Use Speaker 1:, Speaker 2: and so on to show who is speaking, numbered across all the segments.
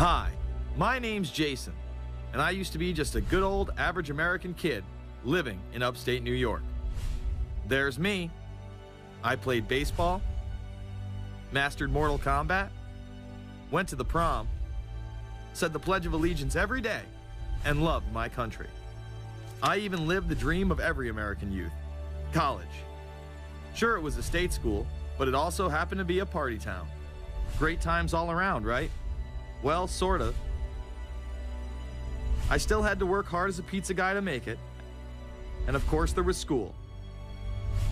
Speaker 1: Hi, my name's Jason, and I used to be just a good old average American kid living in upstate New York. There's me. I played baseball, mastered Mortal Kombat, went to the prom, said the Pledge of Allegiance every day, and loved my country. I even lived the dream of every American youth, college. Sure, it was a state school, but it also happened to be a party town. Great times all around, right? Well, sort of. I still had to work hard as a pizza guy to make it. And of course, there was school.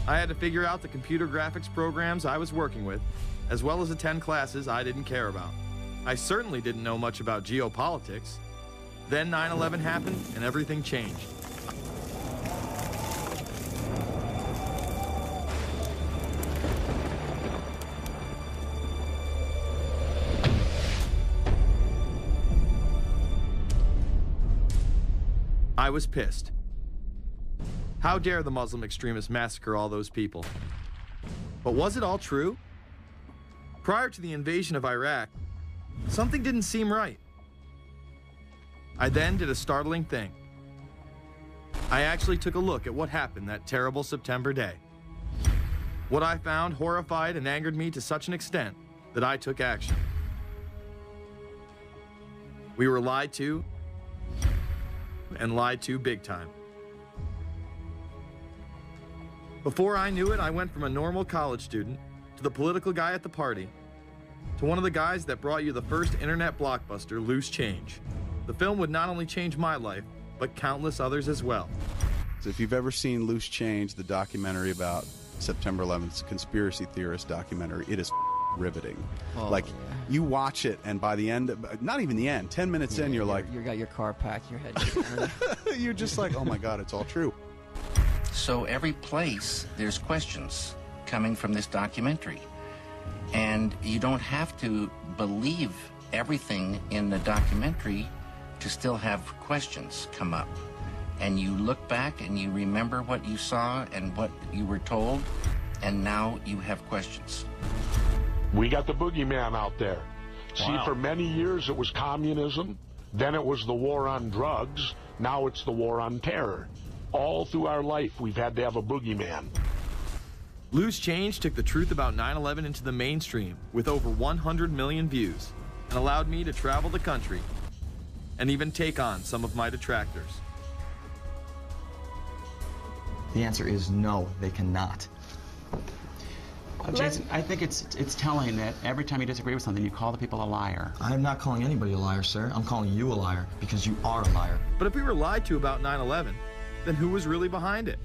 Speaker 1: I had to figure out the computer graphics programs I was working with, as well as attend classes I didn't care about. I certainly didn't know much about geopolitics. Then 9/11 happened and everything changed. I was pissed. How dare the Muslim extremists massacre all those people? But was it all true? Prior to the invasion of Iraq, something didn't seem right. I then did a startling thing. I actually took a look at what happened that terrible September day. What I found horrified and angered me to such an extent that I took action. We were lied to, and lied to big time. Before I knew it, I went from a normal college student to the political guy at the party to one of the guys that brought you the first internet blockbuster, Loose Change. The film would not only change my life, but countless others as well.
Speaker 2: So if you've ever seen Loose Change, the documentary about September 11th, conspiracy theorist documentary, it is riveting.
Speaker 3: Oh,
Speaker 2: like,
Speaker 3: yeah.
Speaker 2: you watch it, and by the end, not even the end, 10 minutes in, you're like...
Speaker 3: You got your car packed, your head...
Speaker 2: You're just like, oh my God, it's all true.
Speaker 4: So every place, there's questions coming from this documentary. And you don't have to believe everything in the documentary to still have questions come up. And you look back and you remember what you saw and what you were told, and now you have questions.
Speaker 5: We got the boogeyman out there.
Speaker 4: Wow.
Speaker 5: See, for many years it was communism, then it was the war on drugs, now it's the war on terror. All through our life, we've had to have a boogeyman.
Speaker 1: Loose Change took the truth about 9/11 into the mainstream with over 100 million views and allowed me to travel the country and even take on some of my detractors.
Speaker 6: The answer is no, they cannot. Jason, I think it's telling that every time you disagree with something, you call the people a liar.
Speaker 7: I'm not calling anybody a liar, sir. I'm calling you a liar because you are a liar.
Speaker 1: But if we were lied to about 9/11, then who was really behind it?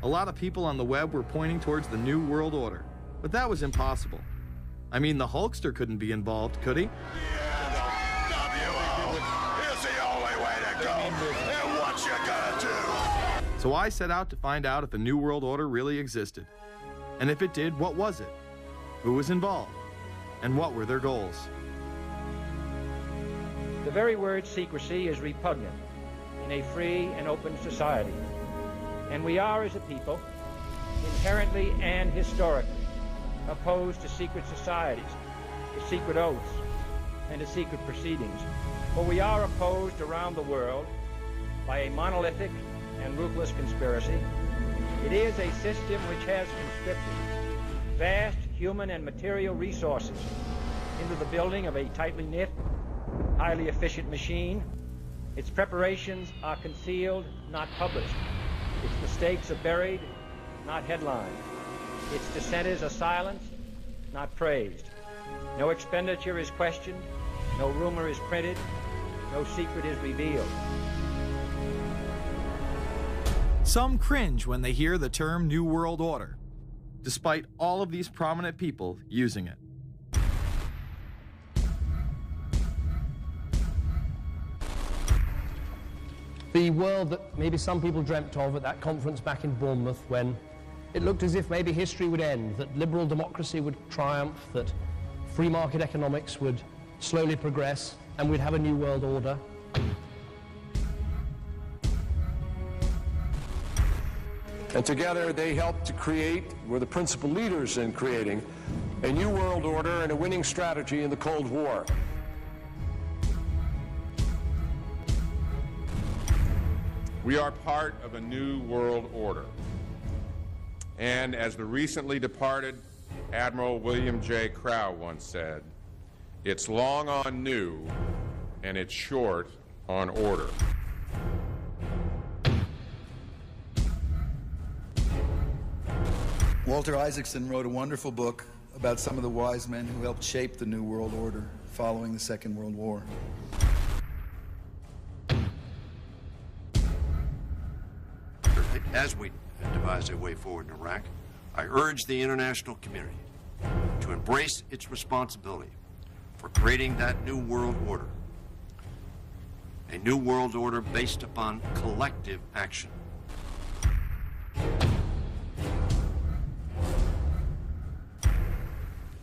Speaker 1: A lot of people on the web were pointing towards the New World Order, but that was impossible. I mean, the Hulkster couldn't be involved, could he?
Speaker 8: The NWO is the only way to go, and what you gonna do?
Speaker 1: So I set out to find out if a New World Order really existed. And if it did, what was it? Who was involved? And what were their goals?
Speaker 9: The very word secrecy is repugnant in a free and open society. And we are, as a people, inherently and historically opposed to secret societies, to secret oaths, and to secret proceedings. For we are opposed around the world by a monolithic and ruthless conspiracy. It is a system which has conscripted vast human and material resources into the building of a tightly knit, highly efficient machine. Its preparations are concealed, not published. Its mistakes are buried, not headlined. Its dissenters are silenced, not praised. No expenditure is questioned, no rumor is printed, no secret is revealed.
Speaker 1: Some cringe when they hear the term New World Order, despite all of these prominent people using it.
Speaker 10: The world that maybe some people dreamt of at that conference back in Bournemouth, when it looked as if maybe history would end, that liberal democracy would triumph, that free market economics would slowly progress, and we'd have a new world order.
Speaker 11: And together they helped to create, were the principal leaders in creating, a new world order and a winning strategy in the Cold War.
Speaker 3: We are part of a new world order. And as the recently departed Admiral William J. Crowe once said, it's long on new and it's short on order.
Speaker 12: Walter Isaacson wrote a wonderful book about some of the wise men who helped shape the New World Order following the Second World War.
Speaker 13: As we devise a way forward in Iraq, I urge the international community to embrace its responsibility for creating that new world order. A new world order based upon collective action.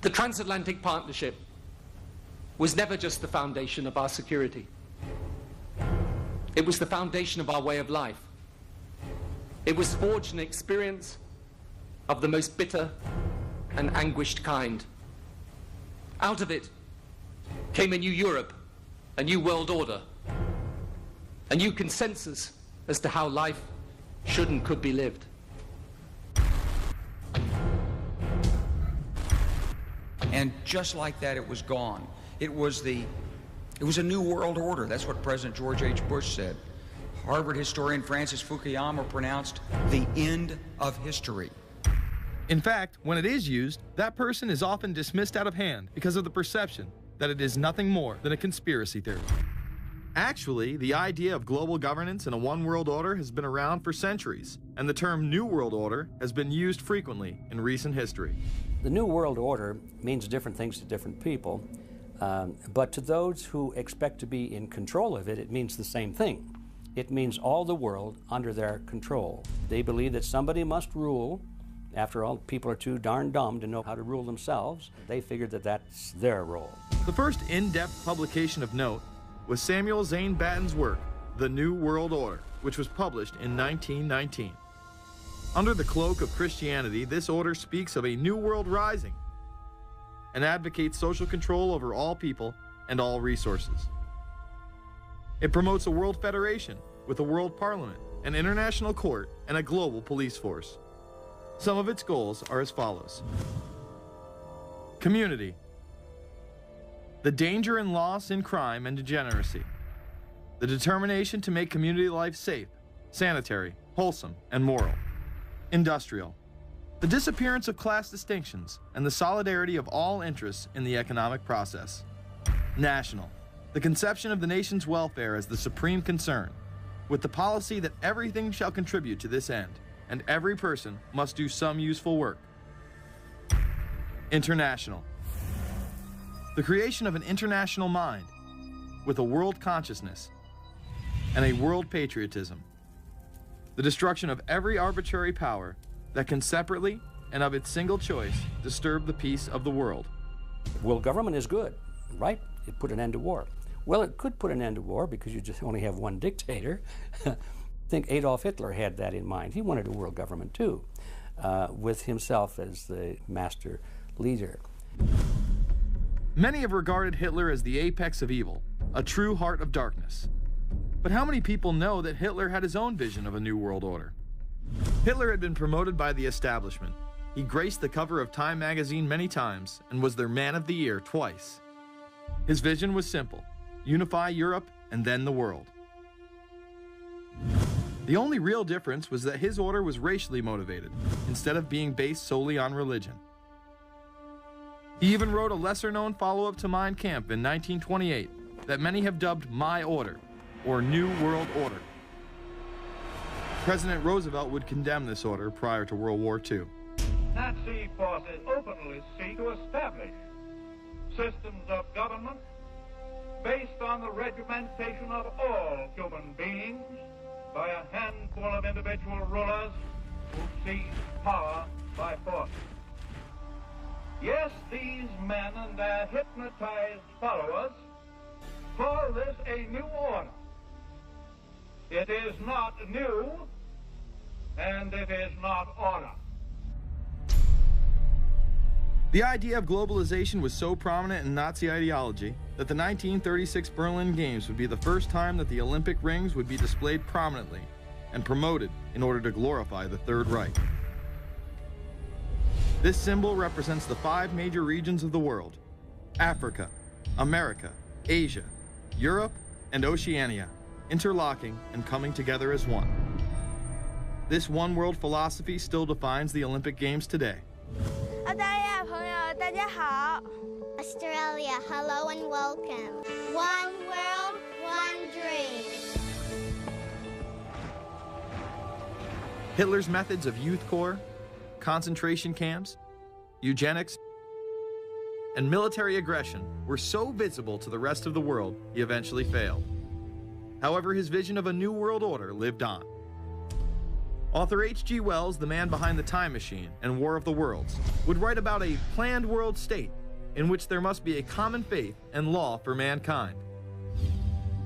Speaker 14: The transatlantic partnership was never just the foundation of our security. It was the foundation of our way of life. It was forged an experience of the most bitter and anguished kind. Out of it came a new Europe, a new world order, a new consensus as to how life should and could be lived.
Speaker 15: And just like that, it was gone. It was a new world order. That's what President George H. Bush said. Harvard historian Francis Fukuyama pronounced the end of history.
Speaker 1: In fact, when it is used, that person is often dismissed out of hand because of the perception that it is nothing more than a conspiracy theory. Actually, the idea of global governance and a one world order has been around for centuries, and the term New World Order has been used frequently in recent history.
Speaker 16: The New World Order means different things to different people, but to those who expect to be in control of it, it means the same thing. It means all the world under their control. They believe that somebody must rule. After all, people are too darn dumb to know how to rule themselves. They figured that that's their role.
Speaker 1: The first in-depth publication of note was Samuel Zane Batten's work, The New World Order, which was published in 1919. Under the cloak of Christianity, this order speaks of a new world rising and advocates social control over all people and all resources. It promotes a world federation with a world parliament, an international court, and a global police force. Some of its goals are as follows. Community. The danger and loss in crime and degeneracy. The determination to make community life safe, sanitary, wholesome, and moral. Industrial. The disappearance of class distinctions and the solidarity of all interests in the economic process. National. The conception of the nation's welfare as the supreme concern, with the policy that everything shall contribute to this end, and every person must do some useful work. International. The creation of an international mind, with a world consciousness and a world patriotism. The destruction of every arbitrary power that can separately and of its single choice disturb the peace of the world.
Speaker 16: World government is good, right? It put an end to war. Well, it could put an end to war because you just only have one dictator. I think Adolf Hitler had that in mind. He wanted a world government too, with himself as the master leader.
Speaker 1: Many have regarded Hitler as the apex of evil, a true heart of darkness. But how many people know that Hitler had his own vision of a new world order? Hitler had been promoted by the establishment. He graced the cover of Time magazine many times and was their Man of the Year twice. His vision was simple: unify Europe and then the world. The only real difference was that his order was racially motivated, instead of being based solely on religion. He even wrote a lesser-known follow-up to Mein Kampf in 1928 that many have dubbed My Order, or New World Order. President Roosevelt would condemn this order prior to World War II.
Speaker 17: Nazi forces openly seek to establish systems of government based on the regimentation of all human beings by a handful of individual rulers who seize power by force. Yes, these men and their hypnotized followers call this a new order. It is not new, and it is not order.
Speaker 1: The idea of globalization was so prominent in Nazi ideology that the 1936 Berlin Games would be the first time that the Olympic rings would be displayed prominently and promoted in order to glorify the Third Reich. This symbol represents the 5 major regions of the world: Africa, America, Asia, Europe, and Oceania, interlocking and coming together as one. This one world philosophy still defines the Olympic Games today.
Speaker 18: Australia, hello and welcome. One world, one dream.
Speaker 1: Hitler's methods of youth corps, concentration camps, eugenics, and military aggression were so visible to the rest of the world, he eventually failed. However, his vision of a new world order lived on. Author H.G. Wells, the man behind The Time Machine and War of the Worlds, would write about a planned world state in which there must be a common faith and law for mankind.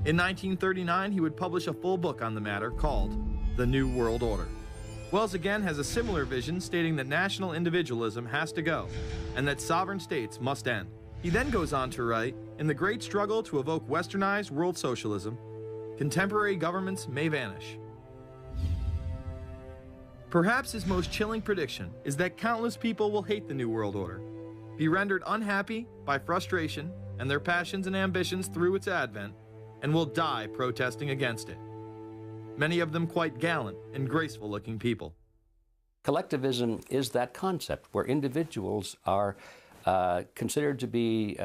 Speaker 1: In 1939, he would publish a full book on the matter called The New World Order. Wells again has a similar vision, stating that national individualism has to go and that sovereign states must end. He then goes on to write, in the great struggle to evoke westernized world socialism, contemporary governments may vanish. Perhaps his most chilling prediction is that countless people will hate the New World Order, be rendered unhappy by frustration and their passions and ambitions through its advent, and will die protesting against it. Many of them quite gallant and graceful-looking people.
Speaker 16: Collectivism is that concept where individuals are considered to be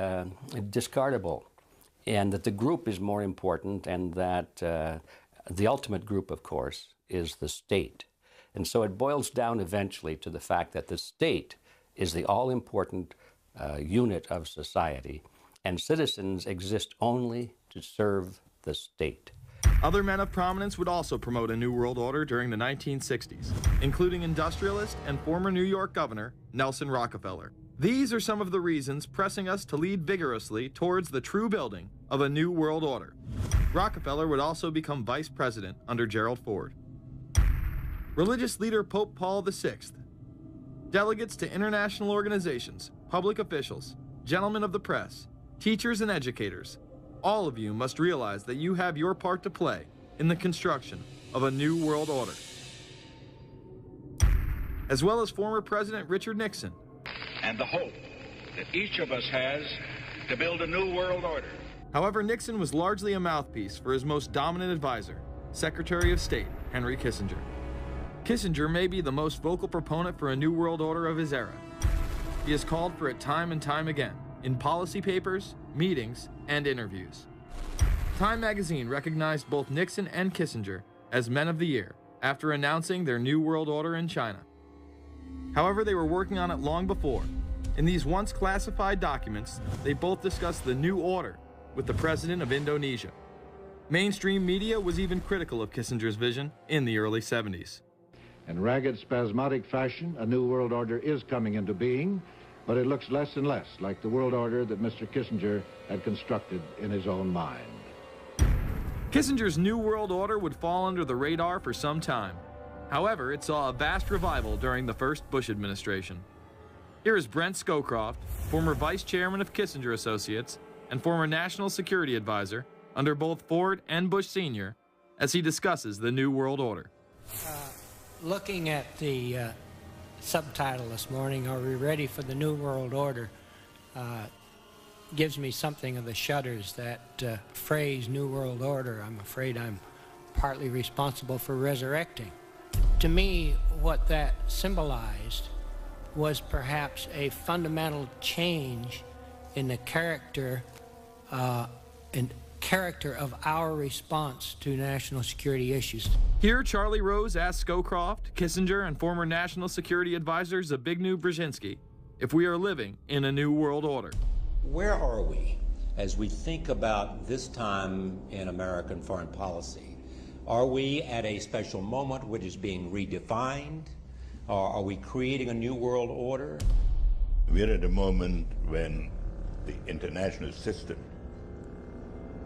Speaker 16: discardable, and that the group is more important, and that the ultimate group, of course, is the state. And so it boils down eventually to the fact that the state is the all-important unit of society, and citizens exist only to serve the state.
Speaker 1: Other men of prominence would also promote a New World Order during the 1960s, including industrialist and former New York Governor Nelson Rockefeller. These are some of the reasons pressing us to lead vigorously towards the true building of a New World Order. Rockefeller would also become vice president under Gerald Ford. Religious leader Pope Paul VI, delegates to international organizations, public officials, gentlemen of the press, teachers and educators, all of you must realize that you have your part to play in the construction of a new world order. As well as former President Richard Nixon.
Speaker 17: And the hope that each of us has to build a new world order.
Speaker 1: However, Nixon was largely a mouthpiece for his most dominant advisor, Secretary of State Henry Kissinger. Kissinger may be the most vocal proponent for a new world order of his era. He has called for it time and time again, in policy papers, meetings, and interviews. Time magazine recognized both Nixon and Kissinger as Men of the Year after announcing their New World Order in China. However, they were working on it long before. In these once classified documents, they both discussed the New Order with the President of Indonesia. Mainstream media was even critical of Kissinger's vision in the early 70s.
Speaker 19: In ragged, spasmodic fashion, a new world order is coming into being, but it looks less and less like the world order that Mr. Kissinger had constructed in his own mind.
Speaker 1: Kissinger's New World Order would fall under the radar for some time. However, it saw a vast revival during the first Bush administration. Here is Brent Scowcroft, former vice chairman of Kissinger Associates and former national security advisor under both Ford and Bush Sr., as he discusses the New World Order.
Speaker 20: Looking at the subtitle this morning, Are We Ready for the New World Order, gives me something of the shudders. That phrase, New World Order, I'm afraid I'm partly responsible for resurrecting. To me, what that symbolized was perhaps a fundamental change in the character of our response to national security issues.
Speaker 1: Here, Charlie Rose asked Scowcroft, Kissinger, and former national security advisor Zbigniew Brzezinski if we are living in a new world order.
Speaker 21: Where are we as we think about this time in American foreign policy? Are we at a special moment which is being redefined? Or are we creating a new world order?
Speaker 22: We're at a moment when the international system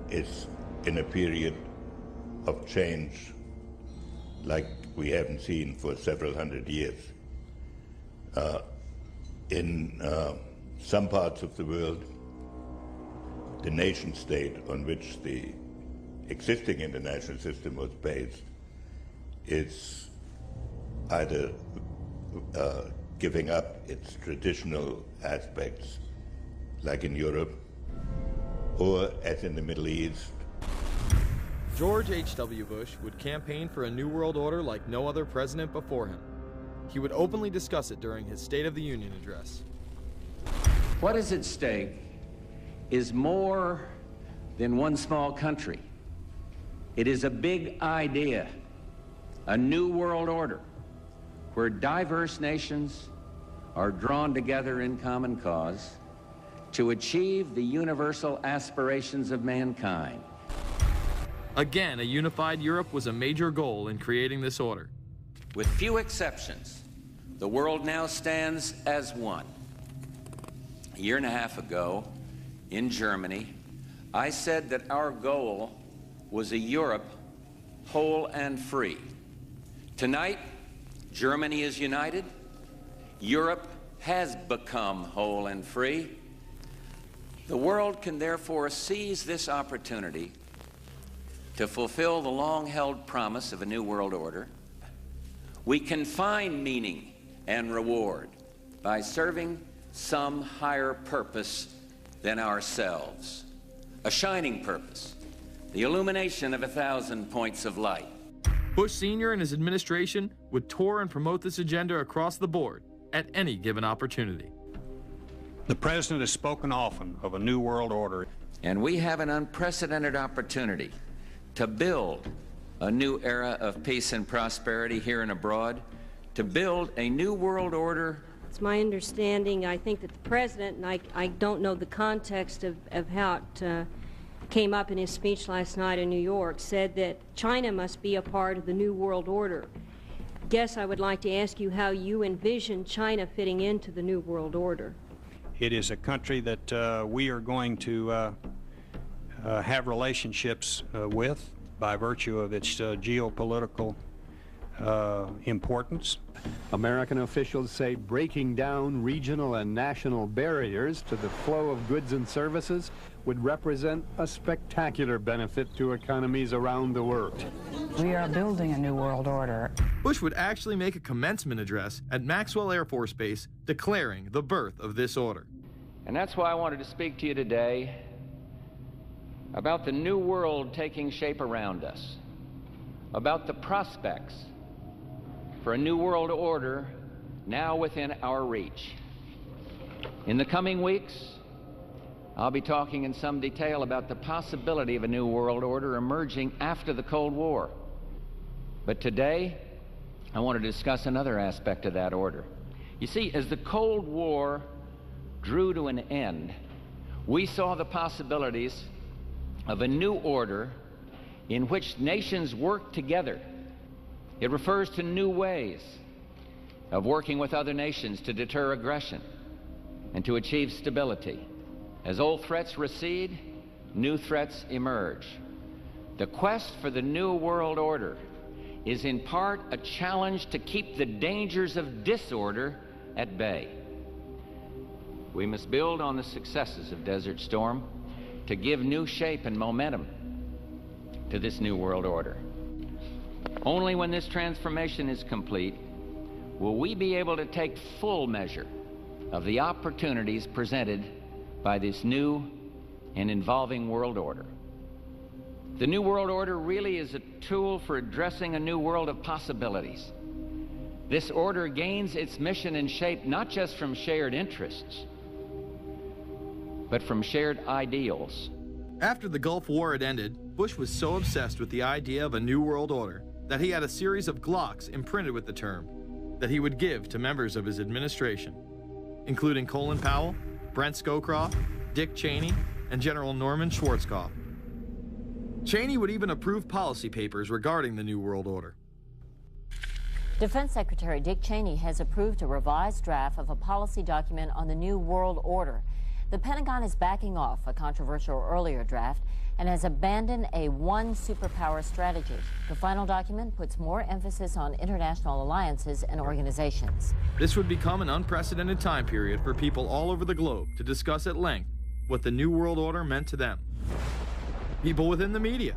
Speaker 22: is in a period of change like we haven't seen for several hundred years. In some parts of the world, the nation state on which the existing international system was based is either giving up its traditional aspects, like in Europe, or as in the Middle East.
Speaker 1: George H.W. Bush would campaign for a new world order like no other president before him. He would openly discuss it during his State of the Union address.
Speaker 2: What is at stake is more than one small country. It is a big idea, a new world order, where diverse nations are drawn together in common cause to achieve the universal aspirations of mankind.
Speaker 1: Again, a unified Europe was a major goal in creating this order.
Speaker 2: With few exceptions, the world now stands as one. A year and a half ago, in Germany, I said that our goal was a Europe whole and free. Tonight, Germany is united. Europe has become whole and free. The world can therefore seize this opportunity to fulfill the long-held promise of a new world order. We can find meaning and reward by serving some higher purpose than ourselves. A shining purpose, the illumination of 1,000 points of light.
Speaker 1: Bush Sr. and his administration would tour and promote this agenda across the board at any given opportunity.
Speaker 4: The President has spoken often of a new world order.
Speaker 2: And we have an unprecedented opportunity to build a new era of peace and prosperity here and abroad, to build a new world order.
Speaker 23: It's my understanding, I think, that the President, and I don't know the context of how it came up in his speech last night in New York, said that China must be a part of the new world order. Guess I would like to ask you how you envision China fitting into the new world order.
Speaker 4: It is a country that we are going to have relationships with by virtue of its geopolitical importance.
Speaker 24: American officials say breaking down regional and national barriers to the flow of goods and services would represent a spectacular benefit to economies around the world.
Speaker 25: We are building a new world order.
Speaker 1: Bush would actually make a commencement address at Maxwell Air Force Base declaring the birth of this order.
Speaker 2: And that's why I wanted to speak to you today about the new world taking shape around us, about the prospects for a new world order now within our reach. In the coming weeks, I'll be talking in some detail about the possibility of a new world order emerging after the Cold War. But today, I want to discuss another aspect of that order. You see, as the Cold War drew to an end, we saw the possibilities of a new order in which nations work together. It refers to new ways of working with other nations to deter aggression and to achieve stability. As old threats recede, new threats emerge. The quest for the new world order is in part a challenge to keep the dangers of disorder at bay. We must build on the successes of Desert Storm to give new shape and momentum to this new world order. Only when this transformation is complete will we be able to take full measure of the opportunities presented by this new and evolving world order. The new world order really is a tool for addressing a new world of possibilities. This order gains its mission and shape not just from shared interests, but from shared ideals.
Speaker 1: After the Gulf War had ended, Bush was so obsessed with the idea of a new world order that he had a series of Glocks imprinted with the term that he would give to members of his administration, including Colin Powell, Brent Scowcroft, Dick Cheney, and General Norman Schwarzkopf. Cheney would even approve policy papers regarding the new world order.
Speaker 26: Defense Secretary Dick Cheney has approved a revised draft of a policy document on the new world order. The Pentagon is backing off a controversial earlier draft and has abandoned a one superpower strategy. The final document puts more emphasis on international alliances and organizations.
Speaker 1: This would become an unprecedented time period for people all over the globe to discuss at length what the new world order meant to them. People within the media.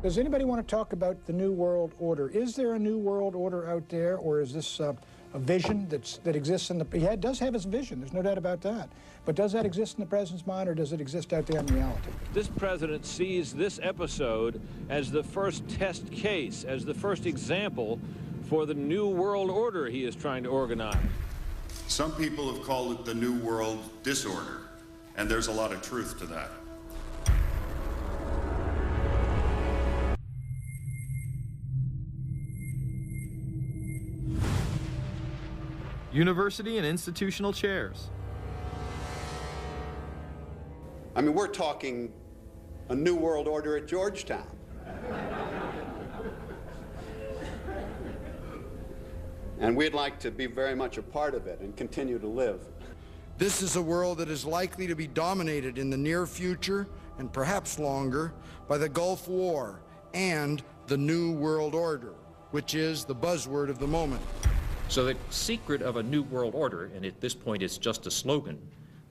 Speaker 5: Does anybody want to talk about the New World Order? Is there a New World Order out there, or is this a vision that exists in the... He does have his vision, there's no doubt about that. But does that exist in the president's mind, or does it exist out there in reality?
Speaker 6: This president sees this episode as the first test case, as the first example for the New World Order he is trying to organize.
Speaker 7: Some people have called it the New World Disorder, and there's a lot of truth to that.
Speaker 1: University and institutional chairs.
Speaker 8: I mean, we're talking a New World Order at Georgetown. And we'd like to be very much a part of it and continue to live.
Speaker 9: This is a world that is likely to be dominated in the near future, and perhaps longer, by the Gulf War and the New World Order, which is the buzzword of the moment.
Speaker 10: So the secret of a New World Order, and at this point it's just a slogan,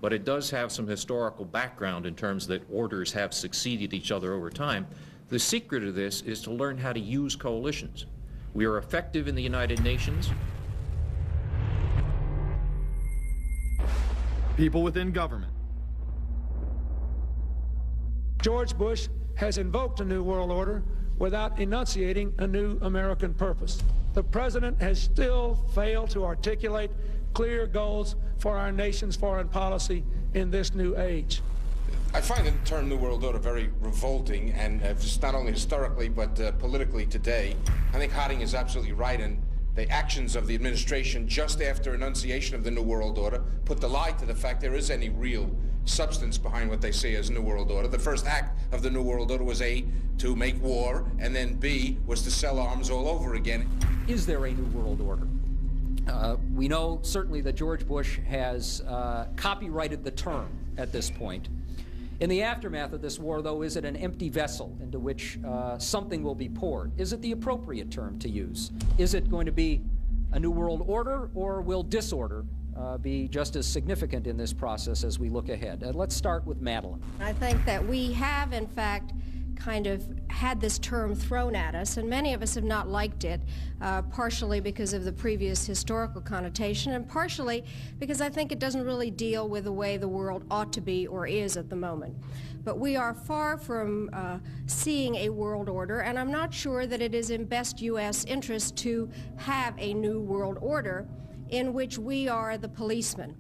Speaker 10: but it does have some historical background in terms that orders have succeeded each other over time. The secret of this is to learn how to use coalitions. We are effective in the United Nations.
Speaker 1: People within government.
Speaker 27: George Bush has invoked a New World Order without enunciating a new American purpose. The president has still failed to articulate clear goals for our nation's foreign policy in this new age.
Speaker 28: I find the term New World Order very revolting, and just not only historically but politically today. I think Harding is absolutely right, and the actions of the administration just after enunciation of the New World Order put the lie to the fact there is any real substance behind what they say as New World Order. The first act of the New World Order was A, to make war, and then B, was to sell arms all over again.
Speaker 29: Is there a New World Order? We know certainly that George Bush has copyrighted the term at this point. In the aftermath of this war, though, is it an empty vessel into which something will be poured? Is it the appropriate term to use? Is it going to be a New World Order, or will disorder be just as significant in this process as we look ahead? Let's start with Madeline.
Speaker 30: I think that we have, in fact, kind of had this term thrown at us, and many of us have not liked it, partially because of the previous historical connotation, and partially because I think it doesn't really deal with the way the world ought to be or is at the moment. But we are far from seeing a world order, and I'm not sure that it is in best U.S. interest to have a new world order in which we are the policeman.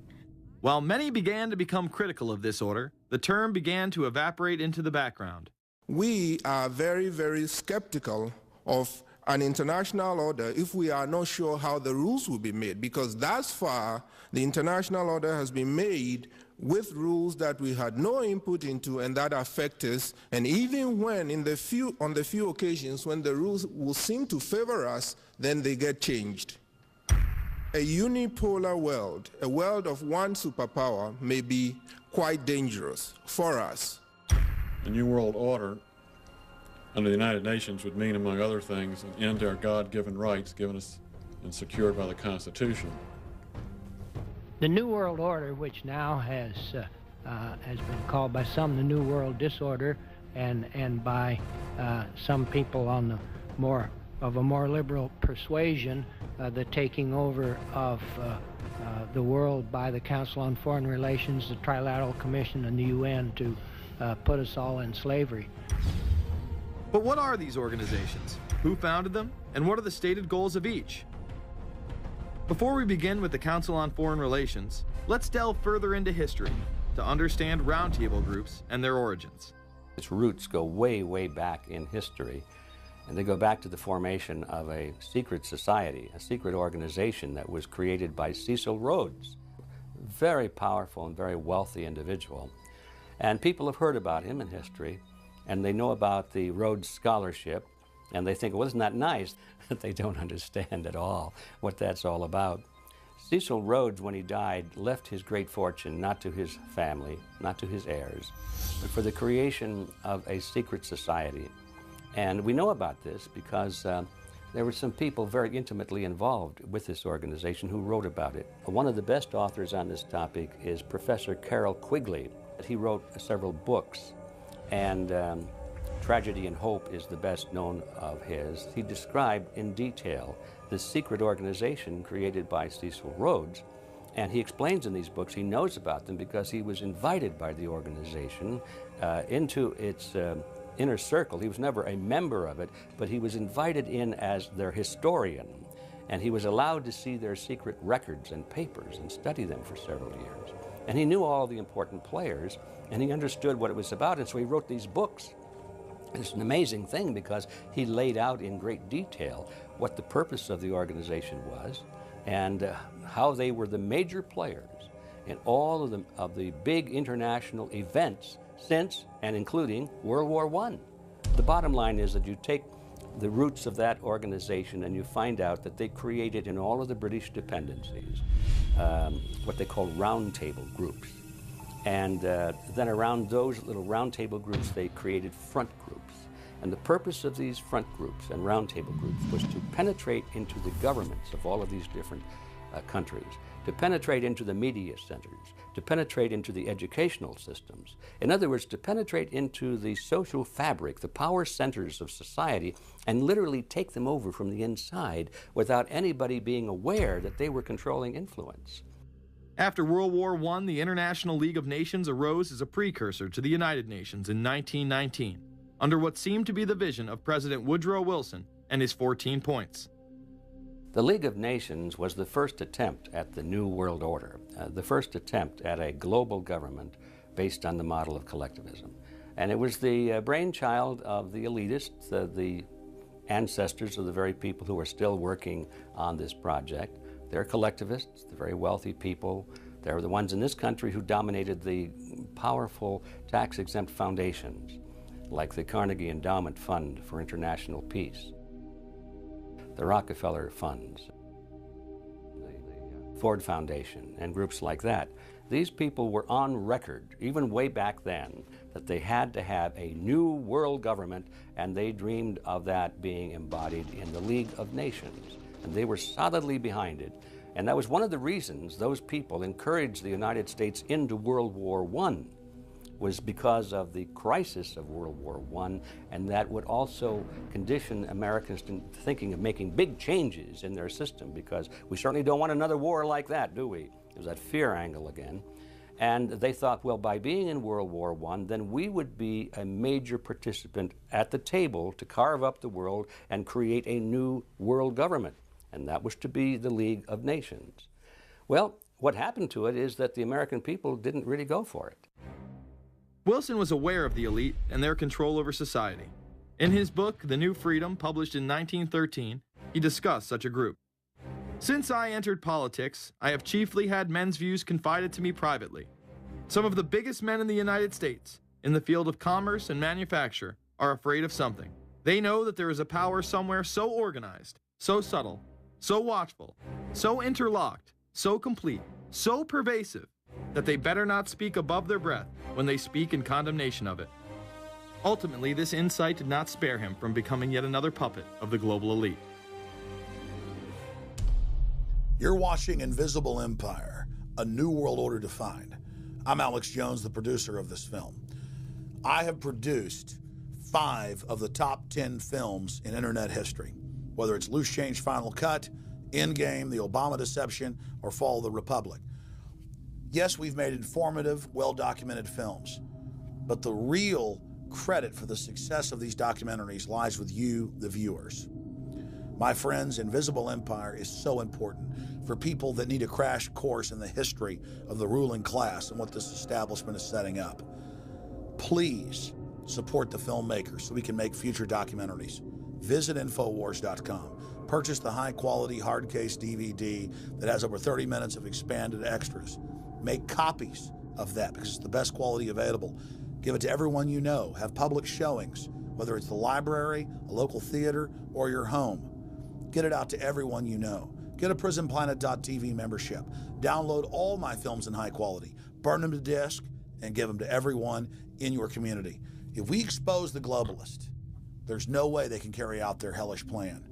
Speaker 1: While many began to become critical of this order, the term began to evaporate into the background.
Speaker 31: We are very, very skeptical of an international order if we are not sure how the rules will be made, because thus far the international order has been made with rules that we had no input into and that affect us, and even when on the few occasions when the rules will seem to favor us, then they get changed. A unipolar world, a world of one superpower, may be quite dangerous for us.
Speaker 32: The New World Order under the United Nations would mean, among other things, an end to our God-given rights given us and secured by the Constitution.
Speaker 20: The New World Order, which now has been called by some the New World Disorder, and by some people on the more liberal persuasion, the taking over of the world by the Council on Foreign Relations, the Trilateral Commission, and the UN to put us all in slavery.
Speaker 1: But what are these organizations? Who founded them? And what are the stated goals of each? Before we begin with the Council on Foreign Relations, let's delve further into history to understand roundtable groups and their origins.
Speaker 16: Its roots go way, way back in history, and they go back to the formation of a secret society, a secret organization that was created by Cecil Rhodes, a very powerful and very wealthy individual. And people have heard about him in history, and they know about the Rhodes Scholarship, and they think, well, isn't that nice? That they don't understand at all what that's all about. Cecil Rhodes, when he died, left his great fortune not to his family, not to his heirs, but for the creation of a secret society. And we know about this because there were some people very intimately involved with this organization who wrote about it. One of the best authors on this topic is Professor Carroll Quigley. He wrote several books, and Tragedy and Hope is the best known of his. He described in detail the secret organization created by Cecil Rhodes, and he explains in these books he knows about them because he was invited by the organization into its inner circle. He was never a member of it, but he was invited in as their historian, and he was allowed to see their secret records and papers and study them for several years. And he knew all the important players, and he understood what it was about, and so he wrote these books. It's an amazing thing because he laid out in great detail what the purpose of the organization was and how they were the major players in all of the big international events since and including World War I. The bottom line is that you take the roots of that organization and you find out that they created in all of the British dependencies what they call roundtable groups. And then around those little roundtable groups, they created front groups. And the purpose of these front groups and roundtable groups was to penetrate into the governments of all of these different countries, to penetrate into the media centers, to penetrate into the educational systems. In other words, to penetrate into the social fabric, the power centers of society, and literally take them over from the inside without anybody being aware that they were controlling influence.
Speaker 1: After World War I, the International League of Nations arose as a precursor to the United Nations in 1919, under what seemed to be the vision of President Woodrow Wilson and his 14 points.
Speaker 16: The League of Nations was the first attempt at the New World Order, the first attempt at a global government based on the model of collectivism. And it was the brainchild of the elitists, the ancestors of the very people who are still working on this project. They're collectivists, they're very wealthy people. They're the ones in this country who dominated the powerful tax-exempt foundations, like the Carnegie Endowment Fund for International Peace, the Rockefeller Funds, the Ford Foundation, and groups like that. These people were on record, even way back then, that they had to have a new world government, and they dreamed of that being embodied in the League of Nations. And they were solidly behind it. And that was one of the reasons those people encouraged the United States into World War I, was because of the crisis of World War I, and that would also condition Americans to thinking of making big changes in their system, because we certainly don't want another war like that, do we? There's that fear angle again. And they thought, well, by being in World War I, then we would be a major participant at the table to carve up the world and create a new world government. And that was to be the League of Nations. Well, what happened to it is that the American people didn't really go for it.
Speaker 1: Wilson was aware of the elite and their control over society. In his book, The New Freedom, published in 1913, he discussed such a group. Since I entered politics, I have chiefly had men's views confided to me privately. Some of the biggest men in the United States, in the field of commerce and manufacture, are afraid of something. They know that there is a power somewhere so organized, so subtle, so watchful, so interlocked, so complete, so pervasive, that they better not speak above their breath when they speak in condemnation of it. Ultimately, this insight did not spare him from becoming yet another puppet of the global elite.
Speaker 3: You're watching Invisible Empire, A New World Order Defined. I'm Alex Jones, the producer of this film. I have produced 5 of the top 10 films in internet history, whether it's Loose Change Final Cut, Endgame, The Obama Deception, or Fall of the Republic. Yes, we've made informative, well-documented films, but the real credit for the success of these documentaries lies with you, the viewers. My friends, Invisible Empire is so important for people that need a crash course in the history of the ruling class and what this establishment is setting up. Please support the filmmakers so we can make future documentaries. Visit Infowars.com. Purchase the high-quality hard case DVD that has over 30 minutes of expanded extras. Make copies of that because it's the best quality available. Give it to everyone you know. Have public showings, whether it's the library, a local theater, or your home. Get it out to everyone you know. Get a PrisonPlanet.tv membership. Download all my films in high quality. Burn them to disk and give them to everyone in your community. If we expose the globalist, there's no way they can carry out their hellish plan.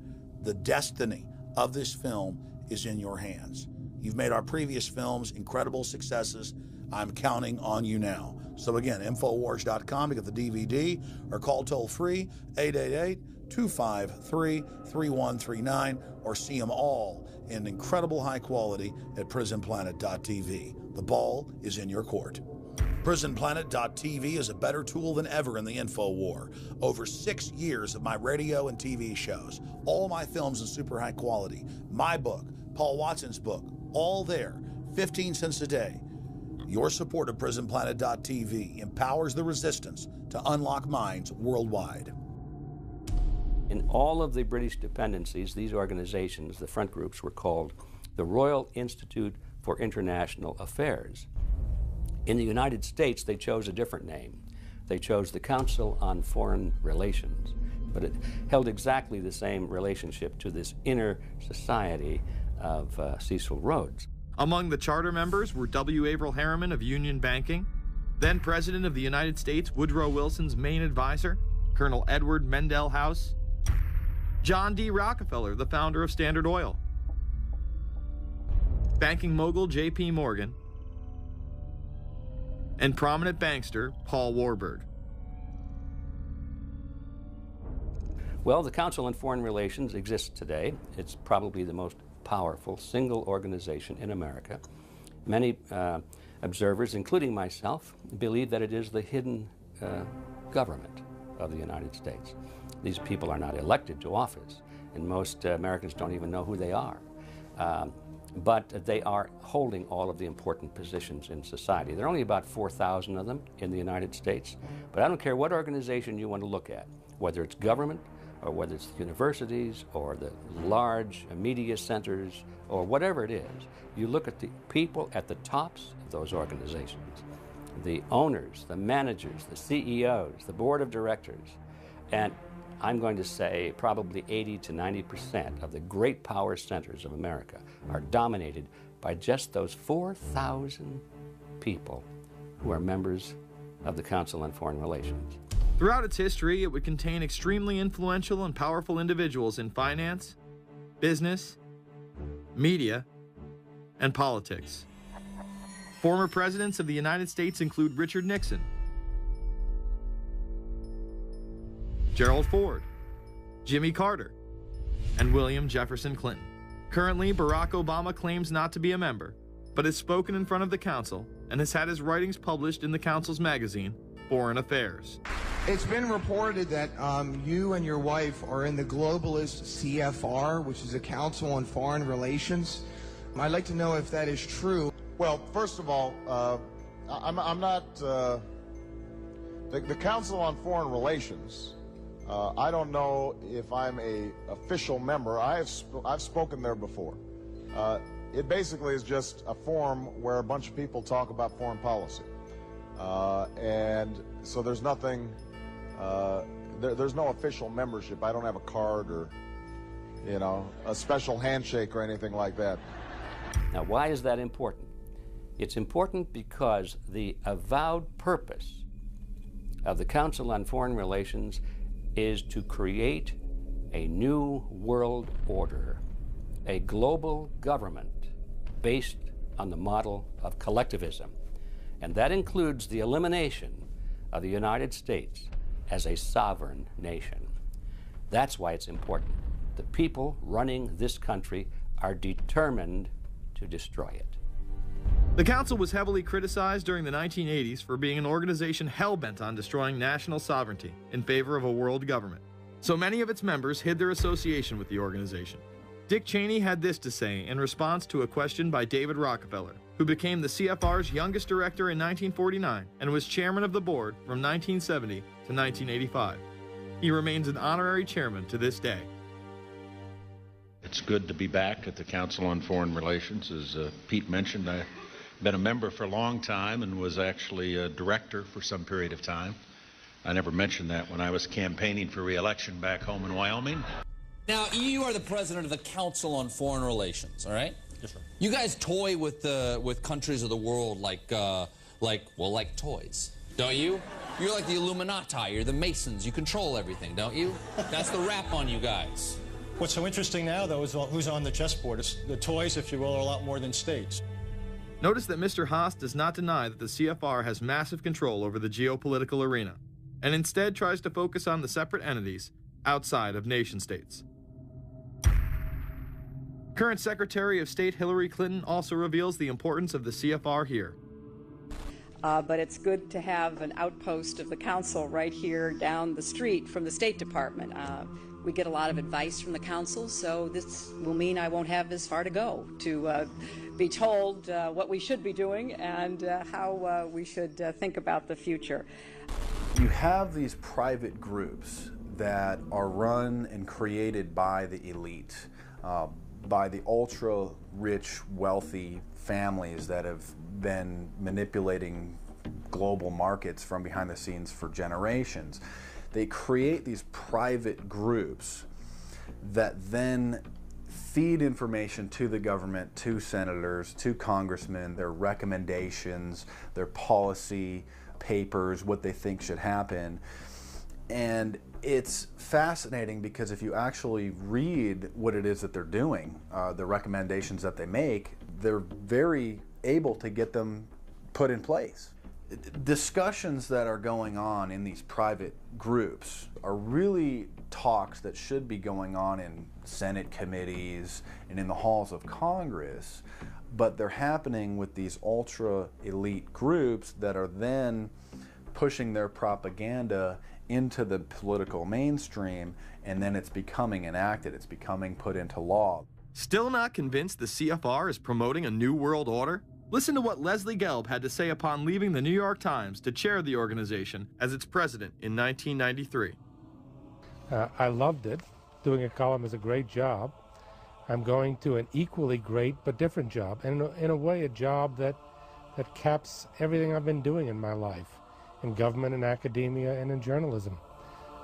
Speaker 3: The destiny of this film is in your hands. You've made our previous films incredible successes. I'm counting on you now. So again, Infowars.com to get the DVD, or call toll-free 888-253-3139, or see them all in incredible high quality at prisonplanet.tv. The ball is in your court. PrisonPlanet.tv is a better tool than ever in the info war. Over 6 years of my radio and TV shows, all my films in super high quality, my book, Paul Watson's book, all there, 15 cents a day. Your support of PrisonPlanet.tv empowers the resistance to unlock minds worldwide.
Speaker 16: In all of the British dependencies, these organizations, the front groups, were called the Royal Institute for International Affairs. In the United States, they chose a different name. They chose the Council on Foreign Relations, but it held exactly the same relationship to this inner society of Cecil Rhodes.
Speaker 1: Among the charter members were W. Averill Harriman of Union Banking, then President of the United States Woodrow Wilson's main advisor, Colonel Edward Mendell House, John D. Rockefeller, the founder of Standard Oil, banking mogul J.P. Morgan, and prominent bankster Paul Warburg.
Speaker 16: Well, the Council on Foreign Relations exists today. It's probably the most powerful single organization in America. Many observers, including myself, believe that it is the hidden government of the United States. These people are not elected to office, and most Americans don't even know who they are. But they are holding all of the important positions in society. There are only about 4,000 of them in the United States, but I don't care what organization you want to look at, whether it's government, or whether it's the universities, or the large media centers, or whatever it is. You look at the people at the tops of those organizations, the owners, the managers, the CEOs, the board of directors, and I'm going to say probably 80 to 90% of the great power centers of America are dominated by just those 4,000 people who are members of the Council on Foreign Relations.
Speaker 1: Throughout its history, it would contain extremely influential and powerful individuals in finance, business, media, and politics. Former presidents of the United States include Richard Nixon, Gerald Ford, Jimmy Carter, and William Jefferson Clinton. Currently, Barack Obama claims not to be a member, but has spoken in front of the Council and has had his writings published in the Council's magazine, Foreign Affairs.
Speaker 4: It's been reported that you and your wife are in the globalist CFR, which is a Council on Foreign Relations. I'd like to know if that is true.
Speaker 11: Well, first of all, I'm not the Council on Foreign Relations. I don't know if I'm a official member. I've spoken there before. It basically is just a forum where a bunch of people talk about foreign policy, and so there's nothing. There's no official membership. I don't have a card or, you know, a special handshake or anything like that.
Speaker 16: Now, why is that important? It's important because the avowed purpose of the Council on Foreign Relations is to create a new world order, a global government based on the model of collectivism. And that includes the elimination of the United States as a sovereign nation. That's why it's important. The people running this country are determined to destroy it.
Speaker 1: The Council was heavily criticized during the 1980s for being an organization hell-bent on destroying national sovereignty in favor of a world government. So many of its members hid their association with the organization. Dick Cheney had this to say in response to a question by David Rockefeller, who became the CFR's youngest director in 1949 and was chairman of the board from 1970 to 1985. He remains an honorary chairman to this day.
Speaker 12: It's good to be back at the Council on Foreign Relations. As Pete mentioned, I've been a member for a long time and was actually a director for some period of time. I never mentioned that when I was campaigning for re-election back home in Wyoming.
Speaker 13: Now, you are the president of the Council on Foreign Relations, all right? Yes, sir. You guys toy with countries of the world like toys, don't you? You're like the Illuminati, you're the Masons, you control everything, don't you? That's the rap on you guys.
Speaker 2: What's so interesting now, though, is who's on the chessboard. It's the toys, if you will, are a lot more than states.
Speaker 1: Notice that Mr. Haas does not deny that the CFR has massive control over the geopolitical arena, and instead tries to focus on the separate entities outside of nation-states. Current Secretary of State Hillary Clinton also reveals the importance of the CFR here.
Speaker 14: But it's good to have an outpost of the council right here down the street from the State Department. We get a lot of advice from the council, so this will mean I won't have as far to go to be told what we should be doing and how we should think about the future.
Speaker 15: You have these private groups that are run and created by the elite, by the ultra-rich, wealthy families that have been manipulating global markets from behind the scenes for generations. They create these private groups that then feed information to the government, to senators, to congressmen, their recommendations, their policy papers, what they think should happen. And it's fascinating because if you actually read what it is that they're doing, the recommendations that they make, they're very able to get them put in place. Discussions that are going on in these private groups are really talks that should be going on in Senate committees and in the halls of Congress, but they're happening with these ultra-elite groups that are then pushing their propaganda into the political mainstream, and then it's becoming enacted, it's becoming put into law.
Speaker 1: Still not convinced the CFR is promoting a new world order? Listen to what Leslie Gelb had to say upon leaving the New York Times to chair the organization as its president in 1993.
Speaker 17: I loved it. Doing a column is a great job. I'm going to an equally great but different job, and in a way a job that caps everything I've been doing in my life, in government and academia and in journalism.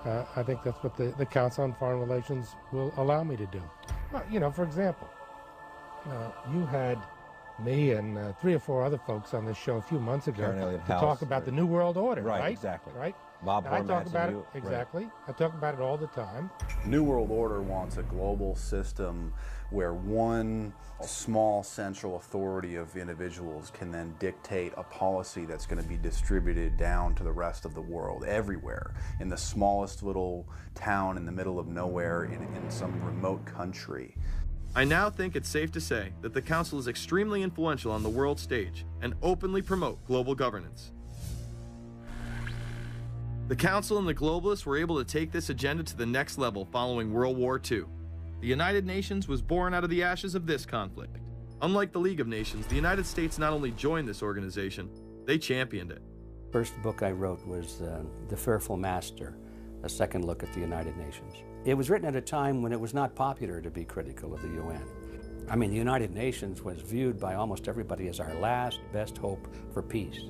Speaker 17: I think that's what the Council on Foreign Relations will allow me to do. Well, you know, for example, you had me and 3 or 4 other folks on this show a few months ago to talk about the New World Order, right?
Speaker 15: Exactly.
Speaker 17: Right?
Speaker 15: Bob
Speaker 17: I talk
Speaker 15: Hormats
Speaker 17: about
Speaker 15: and
Speaker 17: it,
Speaker 15: you,
Speaker 17: exactly.
Speaker 15: right.
Speaker 17: I talk about it all the time.
Speaker 15: New World Order wants a global system where one small central authority of individuals can then dictate a policy that's going to be distributed down to the rest of the world, everywhere, in the smallest little town in the middle of nowhere in some remote country.
Speaker 1: I now think it's safe to say that the Council is extremely influential on the world stage and openly promote global governance. The Council and the globalists were able to take this agenda to the next level following World War II. The United Nations was born out of the ashes of this conflict. Unlike the League of Nations, the United States not only joined this organization, they championed it.
Speaker 16: First book I wrote was The Fearful Master, a second look at the United Nations. It was written at a time when it was not popular to be critical of the UN. I mean, the United Nations was viewed by almost everybody as our last best hope for peace.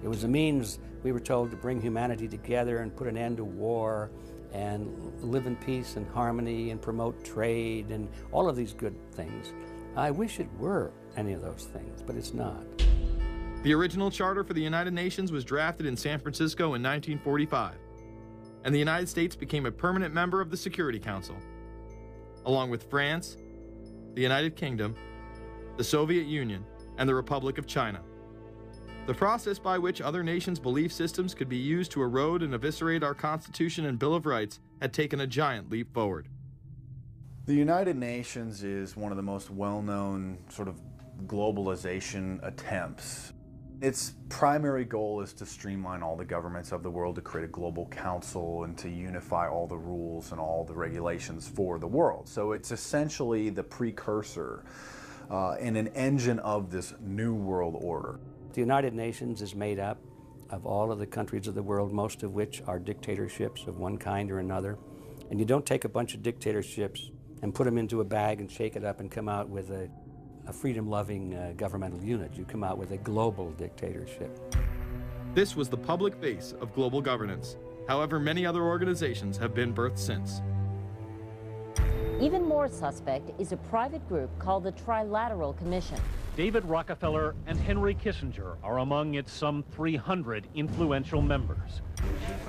Speaker 16: It was a means, we were told, to bring humanity together and put an end to war and live in peace and harmony and promote trade and all of these good things. I wish it were any of those things, but it's not.
Speaker 1: The original charter for the United Nations was drafted in San Francisco in 1945, and the United States became a permanent member of the Security Council, along with France, the United Kingdom, the Soviet Union, and the Republic of China. The process by which other nations' belief systems could be used to erode and eviscerate our Constitution and Bill of Rights had taken a giant leap forward.
Speaker 15: The United Nations is one of the most well-known sort of globalization attempts. Its primary goal is to streamline all the governments of the world, to create a global council and to unify all the rules and all the regulations for the world. So it's essentially the precursor and an engine of this new world order.
Speaker 16: The United Nations is made up of all of the countries of the world, most of which are dictatorships of one kind or another. And you don't take a bunch of dictatorships and put them into a bag and shake it up and come out with a freedom-loving governmental unit. You come out with a global dictatorship.
Speaker 1: This was the public face of global governance. However, many other organizations have been birthed since.
Speaker 18: Even more
Speaker 5: fourth suspect is a private group called the Trilateral Commission.
Speaker 6: David Rockefeller and Henry Kissinger are among its some 300 influential members.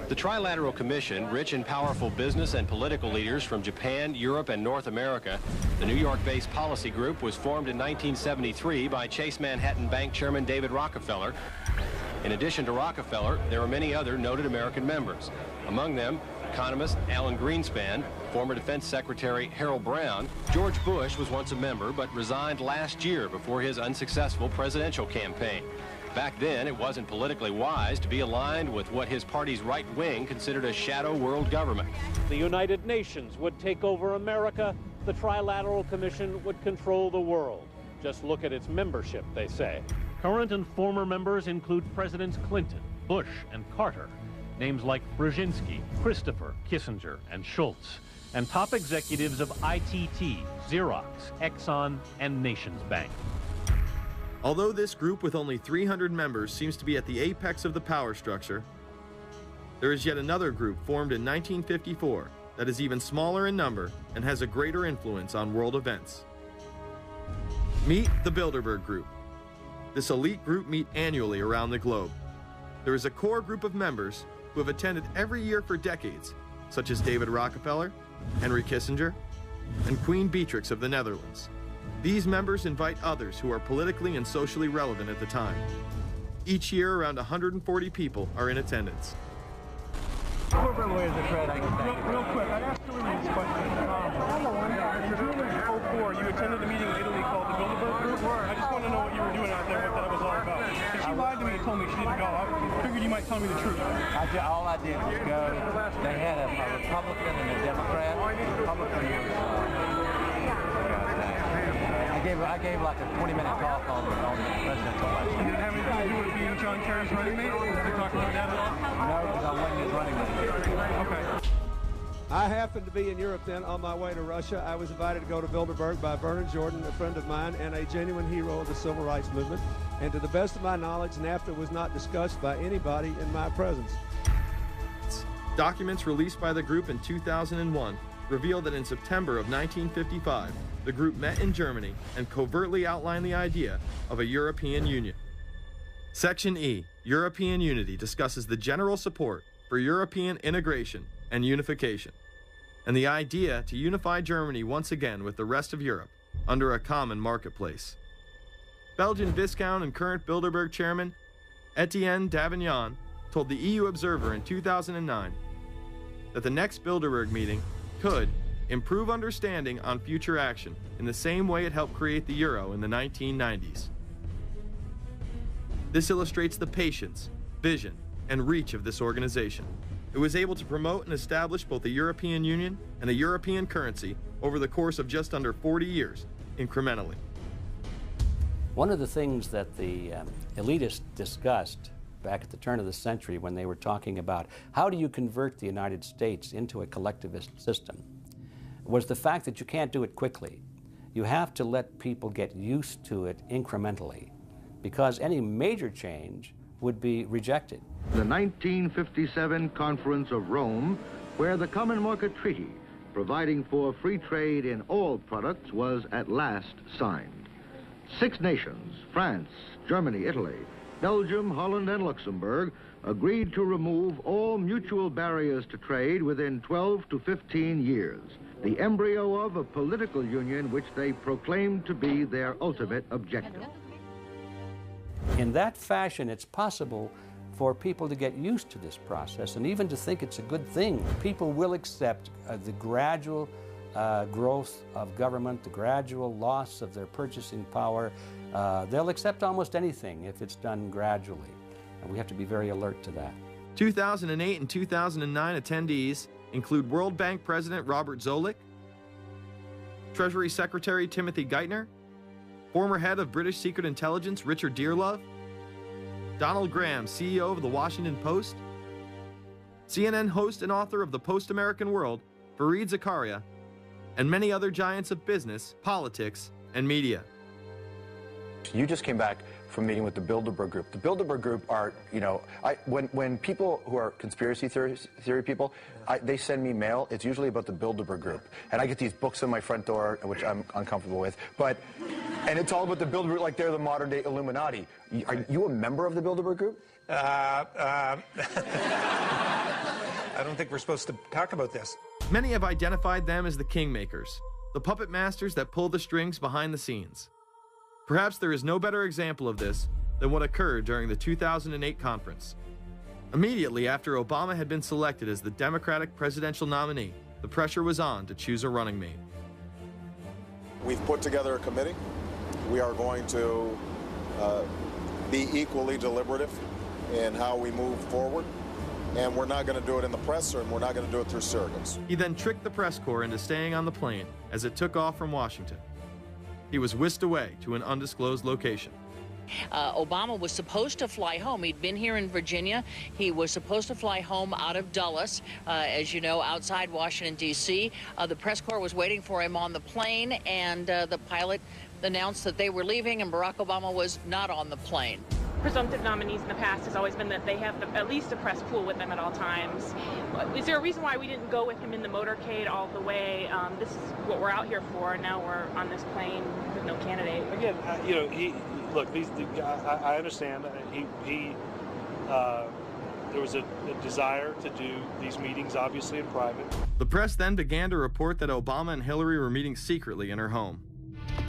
Speaker 7: The Trilateral Commission, rich and powerful business and political leaders from Japan, Europe, and North America. The New York-based policy group was formed in 1973 by Chase Manhattan Bank Chairman David Rockefeller. In addition to Rockefeller, there are many other noted American members. Among them, economist Alan Greenspan, former Defense Secretary Harold Brown. George Bush was once a member, but resigned last year before his unsuccessful presidential campaign. Back then, it wasn't politically wise to be aligned with what his party's right wing considered a shadow world government.
Speaker 6: The United Nations would take over America. The Trilateral Commission would control the world. Just look at its membership, they say. Current and former members include Presidents Clinton, Bush, and Carter. Names like Brzezinski, Christopher, Kissinger, and Schultz. And top executives of ITT, Xerox, Exxon, and Nations Bank.
Speaker 1: Although this group with only 300 members seems to be at the apex of the power structure, there is yet another group formed in 1954 that is even smaller in number and has a greater influence on world events. Meet the Bilderberg Group. This elite group meet annually around the globe. There is a core group of members who have attended every year for decades, such as David Rockefeller, Henry Kissinger, and Queen Beatrix of the Netherlands. These members invite others who are politically and socially relevant at the time. Each year, around 140 people are in attendance.
Speaker 8: Real quick, I asked you this question. In 2004, you attended a meeting in Italy called the Bilderberg Group. I just want to know what you were doing out there, what that was all about. Because she lied to me and told me she didn't go. I figured you might tell me the truth.
Speaker 18: All I did was go. They had a Republican and a Democrat. I gave like a 20-minute talk on the presidential election.
Speaker 8: And did it have anything to do with being John Kerry's running mate? Did you talk about that at all?
Speaker 18: No, because I wasn't his running mate.
Speaker 8: Okay.
Speaker 19: I happened to be in Europe then on my way to Russia. I was invited to go to Bilderberg by Vernon Jordan, a friend of mine and a genuine hero of the civil rights movement. And to the best of my knowledge, NAFTA was not discussed by anybody in my presence.
Speaker 1: Documents released by the group in 2001 reveal that in September of 1955, the group met in Germany and covertly outlined the idea of a European Union. Section E, European Unity, discusses the general support for European integration and unification, and the idea to unify Germany once again with the rest of Europe under a common marketplace. Belgian Viscount and current Bilderberg chairman Etienne Davignon told the EU Observer in 2009 that the next Bilderberg meeting could improve understanding on future action in the same way it helped create the euro in the 1990s. This illustrates the patience, vision, and reach of this organization. It was able to promote and establish both a European Union and a European currency over the course of just under 40 years, incrementally.
Speaker 16: One of the things that the elitists discussed back at the turn of the century when they were talking about how do you convert the United States into a collectivist system was the fact that you can't do it quickly. You have to let people get used to it incrementally, because any major change would be rejected.
Speaker 21: The 1957 Conference of Rome, where the Common Market Treaty, providing for free trade in all products, was at last signed. 6 nations, France, Germany, Italy, Belgium, Holland, and Luxembourg, agreed to remove all mutual barriers to trade within 12 to 15 years, the embryo of a political union which they proclaimed to be their ultimate objective.
Speaker 16: In that fashion, it's possible for people to get used to this process and even to think it's a good thing. People will accept the gradual growth of government, the gradual loss of their purchasing power. They'll accept almost anything if it's done gradually, and we have to be very alert to that.
Speaker 1: 2008 and 2009 attendees include World Bank President Robert Zoellick, Treasury Secretary Timothy Geithner, former head of British Secret Intelligence Richard Dearlove, Donald Graham, CEO of the Washington Post, CNN host and author of The Post-American World, Fareed Zakaria, and many other giants of business, politics, and media.
Speaker 22: You just came back
Speaker 9: from meeting with the Bilderberg Group. The Bilderberg Group are, you know, when people who are conspiracy theory people, they send me mail, it's usually about the Bilderberg Group. And I get these books on my front door, which I'm uncomfortable with, and it's all about the Bilderberg, like they're the modern day Illuminati. Are you a member of the Bilderberg Group?
Speaker 10: I don't think we're supposed to talk about this.
Speaker 1: Many have identified them as the kingmakers, the puppet masters that pull the strings behind the scenes. Perhaps there is no better example of this than what occurred during the 2008 conference. Immediately after Obama had been selected as the Democratic presidential nominee, the pressure was on to choose a running mate.
Speaker 22: We've put together a committee. We are going to be equally deliberative in how we move forward. And we're not going to do it in the press, and we're not going to do it through surrogates.
Speaker 1: He then tricked the press corps into staying on the plane as it took off from Washington. He was whisked away to an undisclosed location.
Speaker 22: Obama was supposed to fly home. He'd been here in Virginia. He was supposed to fly home out of Dulles, as you know, outside Washington, D.C. The press corps was waiting for him on the plane, and the pilot announced that they were leaving, and Barack Obama was not on the plane.
Speaker 23: Presumptive nominees in the past has always been that they have at least a press pool with them at all times. Is there a reason why we didn't go with him in the motorcade all the way? This is what we're out here for, and now we're on this plane with no candidate.
Speaker 8: Again, you know, look, I understand. There was a desire to do these meetings, obviously, in private.
Speaker 1: The press then began to report that Obama and Hillary were meeting secretly in her home.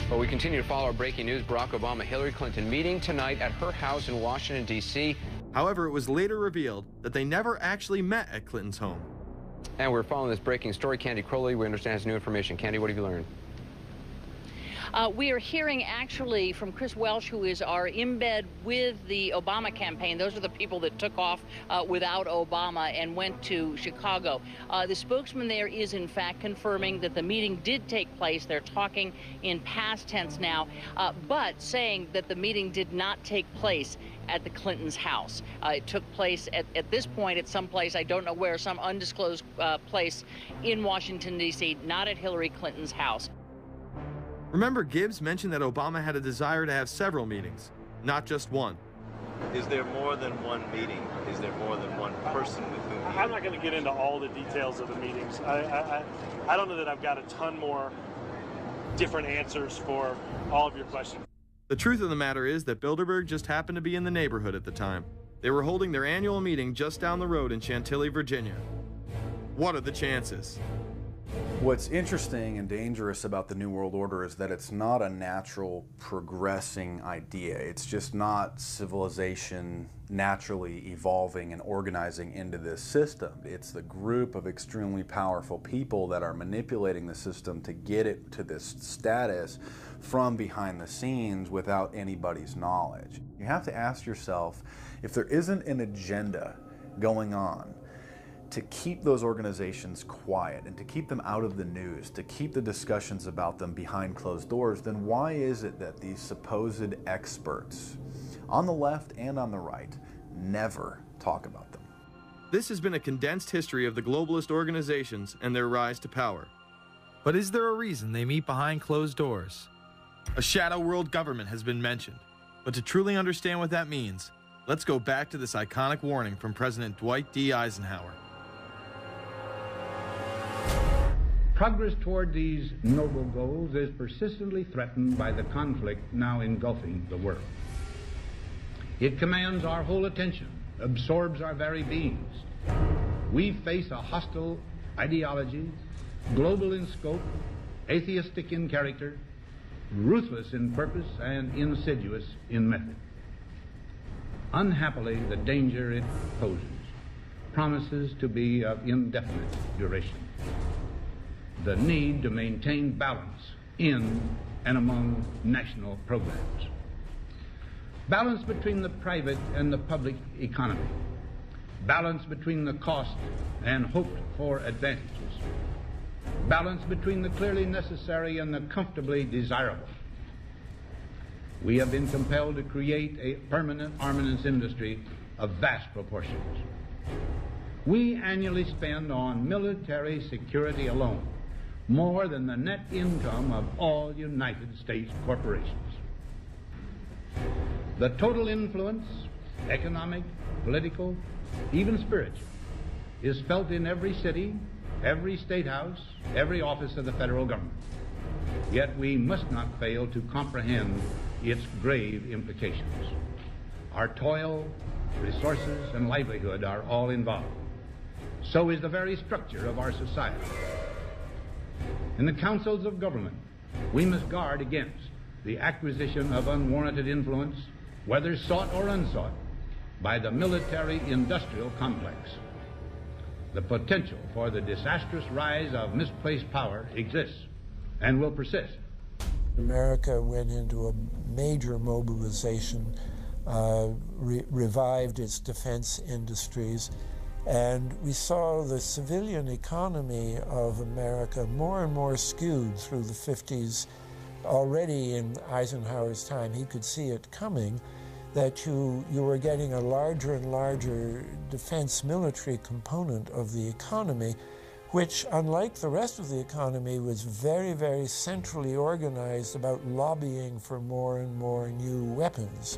Speaker 24: Well, we continue to follow our breaking news. Barack Obama, Hillary Clinton meeting tonight at her house in Washington, D.C.
Speaker 1: However, it was later revealed that they never actually met at Clinton's home.
Speaker 24: And we're following this breaking story. Candy Crowley, we understand, has new information. Candy, what have you learned?
Speaker 22: We are hearing actually from Chris Welsh, who is our embed with the Obama campaign. Those are the people that took off without Obama and went to Chicago. The spokesman there is in fact confirming that the meeting did take place. They're talking in past tense now, but saying that the meeting did not take place at the Clintons' house. It took place at this point at some place, I don't know where, some undisclosed place in Washington, D.C., not at Hillary Clinton's house.
Speaker 1: Remember, Gibbs mentioned that Obama had a desire to have several meetings, not just one.
Speaker 25: Is there more than one meeting? Is there more than one person with whom you...
Speaker 8: I'm not going to get into all the details of the meetings. I don't know that I've got a ton more different answers for all of your questions.
Speaker 1: The truth of the matter is that Bilderberg just happened to be in the neighborhood at the time. They were holding their annual meeting just down the road in Chantilly, Virginia. What are the chances?
Speaker 15: What's interesting and dangerous about the New World Order is that it's not a natural progressing idea. It's just not civilization naturally evolving and organizing into this system. It's the group of extremely powerful people that are manipulating the system to get it to this status from behind the scenes without anybody's knowledge. You have to ask yourself, if there isn't an agenda going on to keep those organizations quiet and to keep them out of the news, to keep the discussions about them behind closed doors, then why is it that these supposed experts on the left and on the right never talk about them?
Speaker 1: This has been a condensed history of the globalist organizations and their rise to power. But is there a reason they meet behind closed doors? A shadow world government has been mentioned, but to truly understand what that means, let's go back to this iconic warning from President Dwight D. Eisenhower.
Speaker 26: Progress toward these noble goals is persistently threatened by the conflict now engulfing the world. It commands our whole attention, absorbs our very beings. We face a hostile ideology, global in scope, atheistic in character, ruthless in purpose, and insidious in method. Unhappily, the danger it poses promises to be of indefinite duration. The need to maintain balance in and among national programs. Balance between the private and the public economy. Balance between the cost and hoped for advantages. Balance between the clearly necessary and the comfortably desirable. We have been compelled to create a permanent armaments industry of vast proportions. We annually spend on military security alone more than the net income of all United States corporations. The total influence, economic, political, even spiritual, is felt in every city, every state house, every office of the federal government. Yet we must not fail to comprehend its grave implications. Our toil, resources, and livelihood are all involved. So is the very structure of our society. In the councils of government, we must guard against the acquisition of unwarranted influence, whether sought or unsought, by the military-industrial complex. The potential for the disastrous rise of misplaced power exists and will persist.
Speaker 3: America went into a major mobilization, revived its defense industries, and we saw the civilian economy of America more and more skewed through the 50s. Already in Eisenhower's time, he could see it coming, that you were getting a larger and larger defense military component of the economy, which, unlike the rest of the economy, was very, very centrally organized about lobbying for more and more new weapons.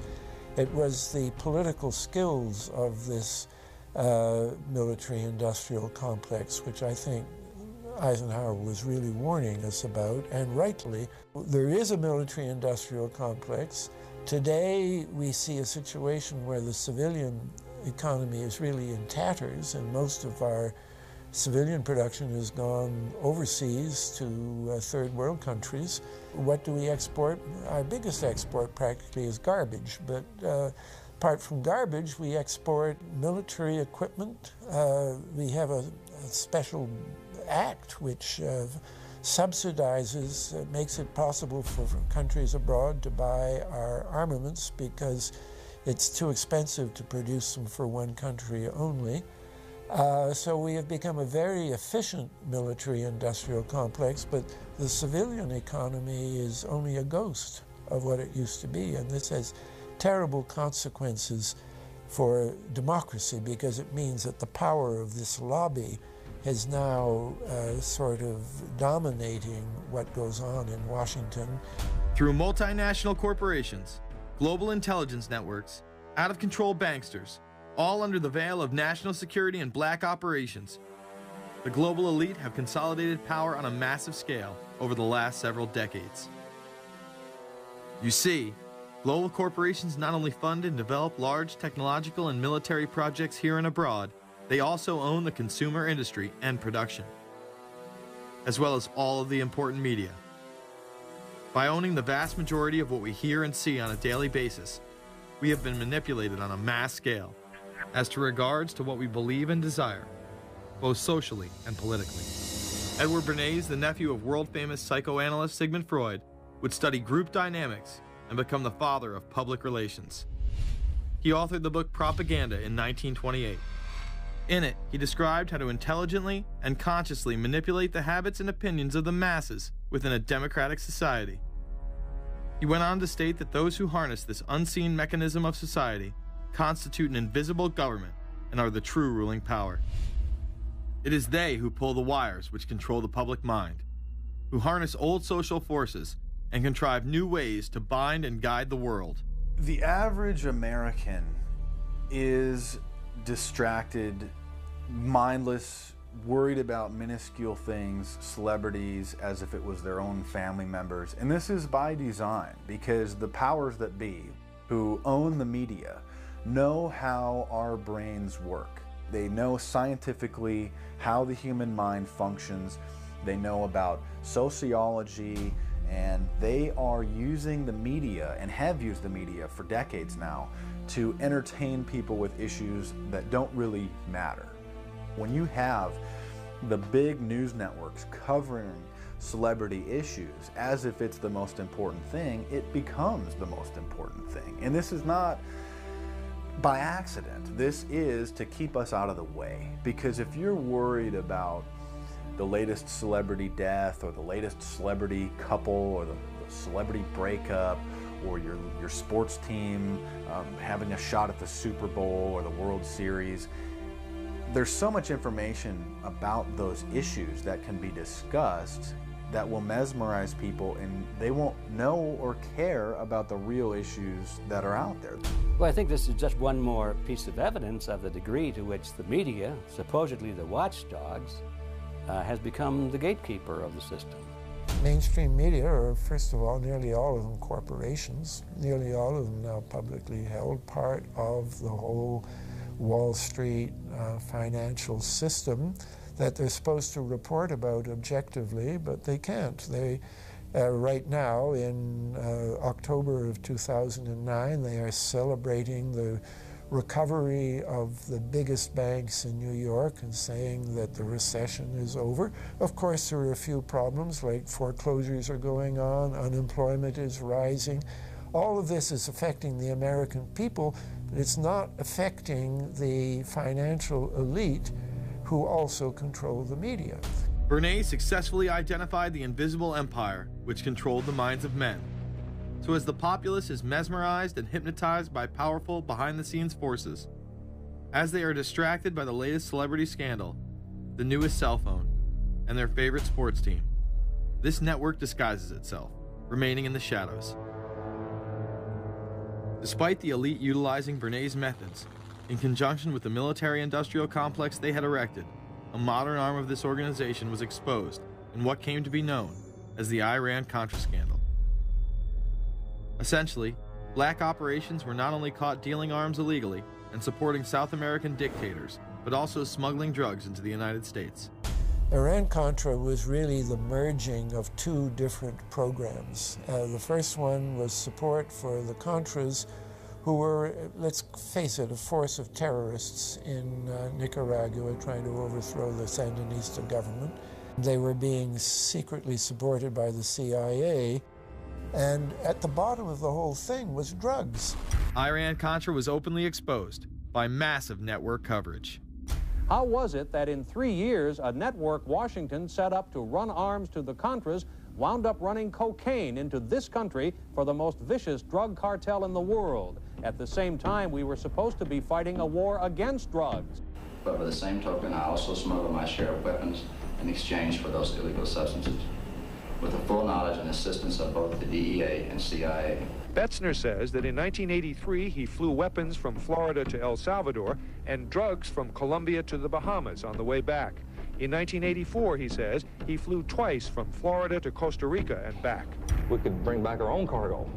Speaker 3: It was the political skills of this military-industrial complex, which I think Eisenhower was really warning us about, and rightly. There is a military-industrial complex. Today, we see a situation where the civilian economy is really in tatters, and most of our civilian production has gone overseas to third world countries. What do we export? Our biggest export practically is garbage, but apart from garbage, we export military equipment. We have a special act which subsidizes, makes it possible for countries abroad to buy our armaments because it's too expensive to produce them for one country only. So we have become a very efficient military-industrial complex, but the civilian economy is only a ghost of what it used to be, and this has terrible consequences for democracy because it means that the power of this lobby is now sort of dominating what goes on in Washington.
Speaker 1: Through multinational corporations, global intelligence networks, out-of-control banksters, all under the veil of national security and black operations, the global elite have consolidated power on a massive scale over the last several decades. You see, global corporations not only fund and develop large technological and military projects here and abroad, they also own the consumer industry and production, as well as all of the important media. By owning the vast majority of what we hear and see on a daily basis, we have been manipulated on a mass scale as to regards to what we believe and desire, both socially and politically. Edward Bernays, the nephew of world-famous psychoanalyst Sigmund Freud, would study group dynamics and become the father of public relations. He authored the book Propaganda in 1928. In it, he described how to intelligently and consciously manipulate the habits and opinions of the masses within a democratic society. He went on to state that those who harness this unseen mechanism of society constitute an invisible government and are the true ruling power. It is they who pull the wires which control the public mind, who harness old social forces and contrive new ways to bind and guide the world.
Speaker 15: The average American is distracted, mindless, worried about minuscule things, celebrities, as if it was their own family members. And this is by design, because the powers that be, who own the media, know how our brains work. They know scientifically how the human mind functions. They know about sociology, and they are using the media, and have used the media for decades now, to entertain people with issues that don't really matter. When you have the big news networks covering celebrity issues as if it's the most important thing, it becomes the most important thing. And this is not by accident. This is to keep us out of the way. Because if you're worried about the latest celebrity death, or the latest celebrity couple, or the celebrity breakup, or your sports team having a shot at the Super Bowl or the World Series, there's so much information about those issues that can be discussed that will mesmerize people, and they won't know or care about the real issues that are out there.
Speaker 16: Well, I think this is just one more piece of evidence of the degree to which the media, supposedly the watchdogs, has become the gatekeeper of the system.
Speaker 3: Mainstream media are, first of all, nearly all of them corporations, nearly all of them now publicly held, part of the whole Wall Street financial system that they're supposed to report about objectively, but they can't. They, right now, in October of 2009, they are celebrating the recovery of the biggest banks in New York and saying that the recession is over. Of course, there are a few problems, like foreclosures are going on, unemployment is rising. All of this is affecting the American people, but it's not affecting the financial elite who also control the media.
Speaker 1: Bernays successfully identified the invisible empire which controlled the minds of men. So as the populace is mesmerized and hypnotized by powerful behind-the-scenes forces, as they are distracted by the latest celebrity scandal, the newest cell phone, and their favorite sports team, this network disguises itself, remaining in the shadows. Despite the elite utilizing Bernays' methods, in conjunction with the military-industrial complex they had erected, a modern arm of this organization was exposed in what came to be known as the Iran-Contra scandal. Essentially, black operations were not only caught dealing arms illegally and supporting South American dictators, but also smuggling drugs into the United States.
Speaker 3: Iran-Contra was really the merging of two different programs. The first one was support for the Contras, who were, let's face it, a force of terrorists in Nicaragua trying to overthrow the Sandinista government. They were being secretly supported by the CIA, and at the bottom of the whole thing was drugs.
Speaker 1: Iran-Contra was openly exposed by massive network coverage.
Speaker 2: How was it that in 3 years, a network Washington set up to run arms to the Contras wound up running cocaine into this country for the most vicious drug cartel in the world? At the same time, we were supposed to be fighting a war against drugs.
Speaker 4: But by the same token, I also smuggled my share of weapons in exchange for those illegal substances, with the full knowledge and assistance of both the DEA and CIA.
Speaker 11: Betzner says that in 1983, he flew weapons from Florida to El Salvador and drugs from Colombia to the Bahamas on the way back. In 1984, he says, he flew twice from Florida to Costa Rica and back.
Speaker 12: We could bring back our own cargo,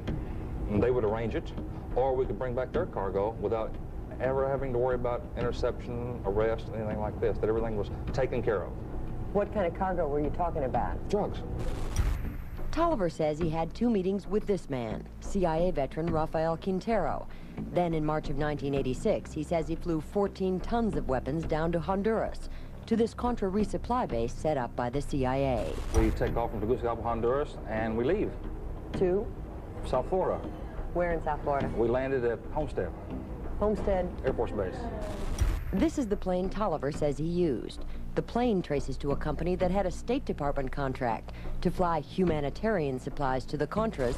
Speaker 12: and they would arrange it, or we could bring back their cargo without ever having to worry about interception, arrest, anything like this, that everything was taken care of.
Speaker 13: What kind of cargo were you talking about?
Speaker 12: Drugs.
Speaker 13: Tolliver says he had 2 meetings with this man, CIA veteran Rafael Quintero. Then in March of 1986, he says he flew 14 tons of weapons down to Honduras, to this Contra resupply base set up by the CIA.
Speaker 12: We take off from Tegucigalpa, Honduras, and we leave.
Speaker 13: To?
Speaker 12: South Florida.
Speaker 13: Where in South Florida?
Speaker 12: We landed at Homestead.
Speaker 13: Homestead?
Speaker 12: Air Force Base.
Speaker 13: This is the plane Tolliver says he used. The plane traces to a company that had a State Department contract to fly humanitarian supplies to the Contras.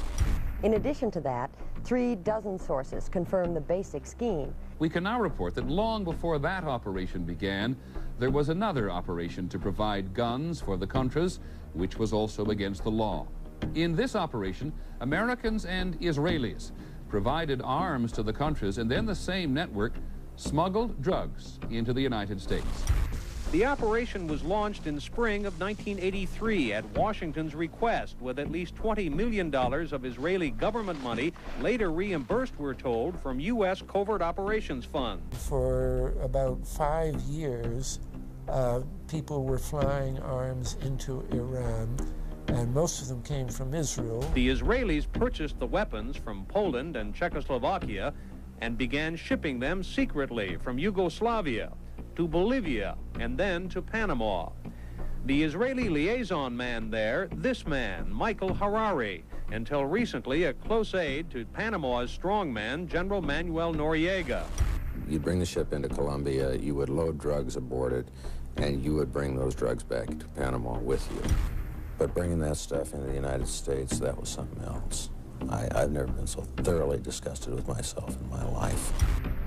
Speaker 13: In addition to that, 3 dozen sources confirm the basic scheme.
Speaker 20: We can now report that long before that operation began, there was another operation to provide guns for the Contras, which was also against the law. In this operation, Americans and Israelis provided arms to the Contras, and then the same network smuggled drugs into the United States.
Speaker 2: The operation was launched in spring of 1983 at Washington's request, with at least $20 million of Israeli government money later reimbursed, we're told, from U.S. Covert Operations Fund.
Speaker 3: For about 5 years, people were flying arms into Iran, and most of them came from Israel.
Speaker 2: The Israelis purchased the weapons from Poland and Czechoslovakia and began shipping them secretly from Yugoslavia to Bolivia, and then to Panama. The Israeli liaison man there, this man, Michael Harari, until recently a close aide to Panama's strongman, General Manuel Noriega.
Speaker 27: You'd bring the ship into Colombia, you would load drugs aboard it, and you would bring those drugs back to Panama with you. But bringing that stuff into the United States, that was something else. I've never been so thoroughly disgusted with myself in my life.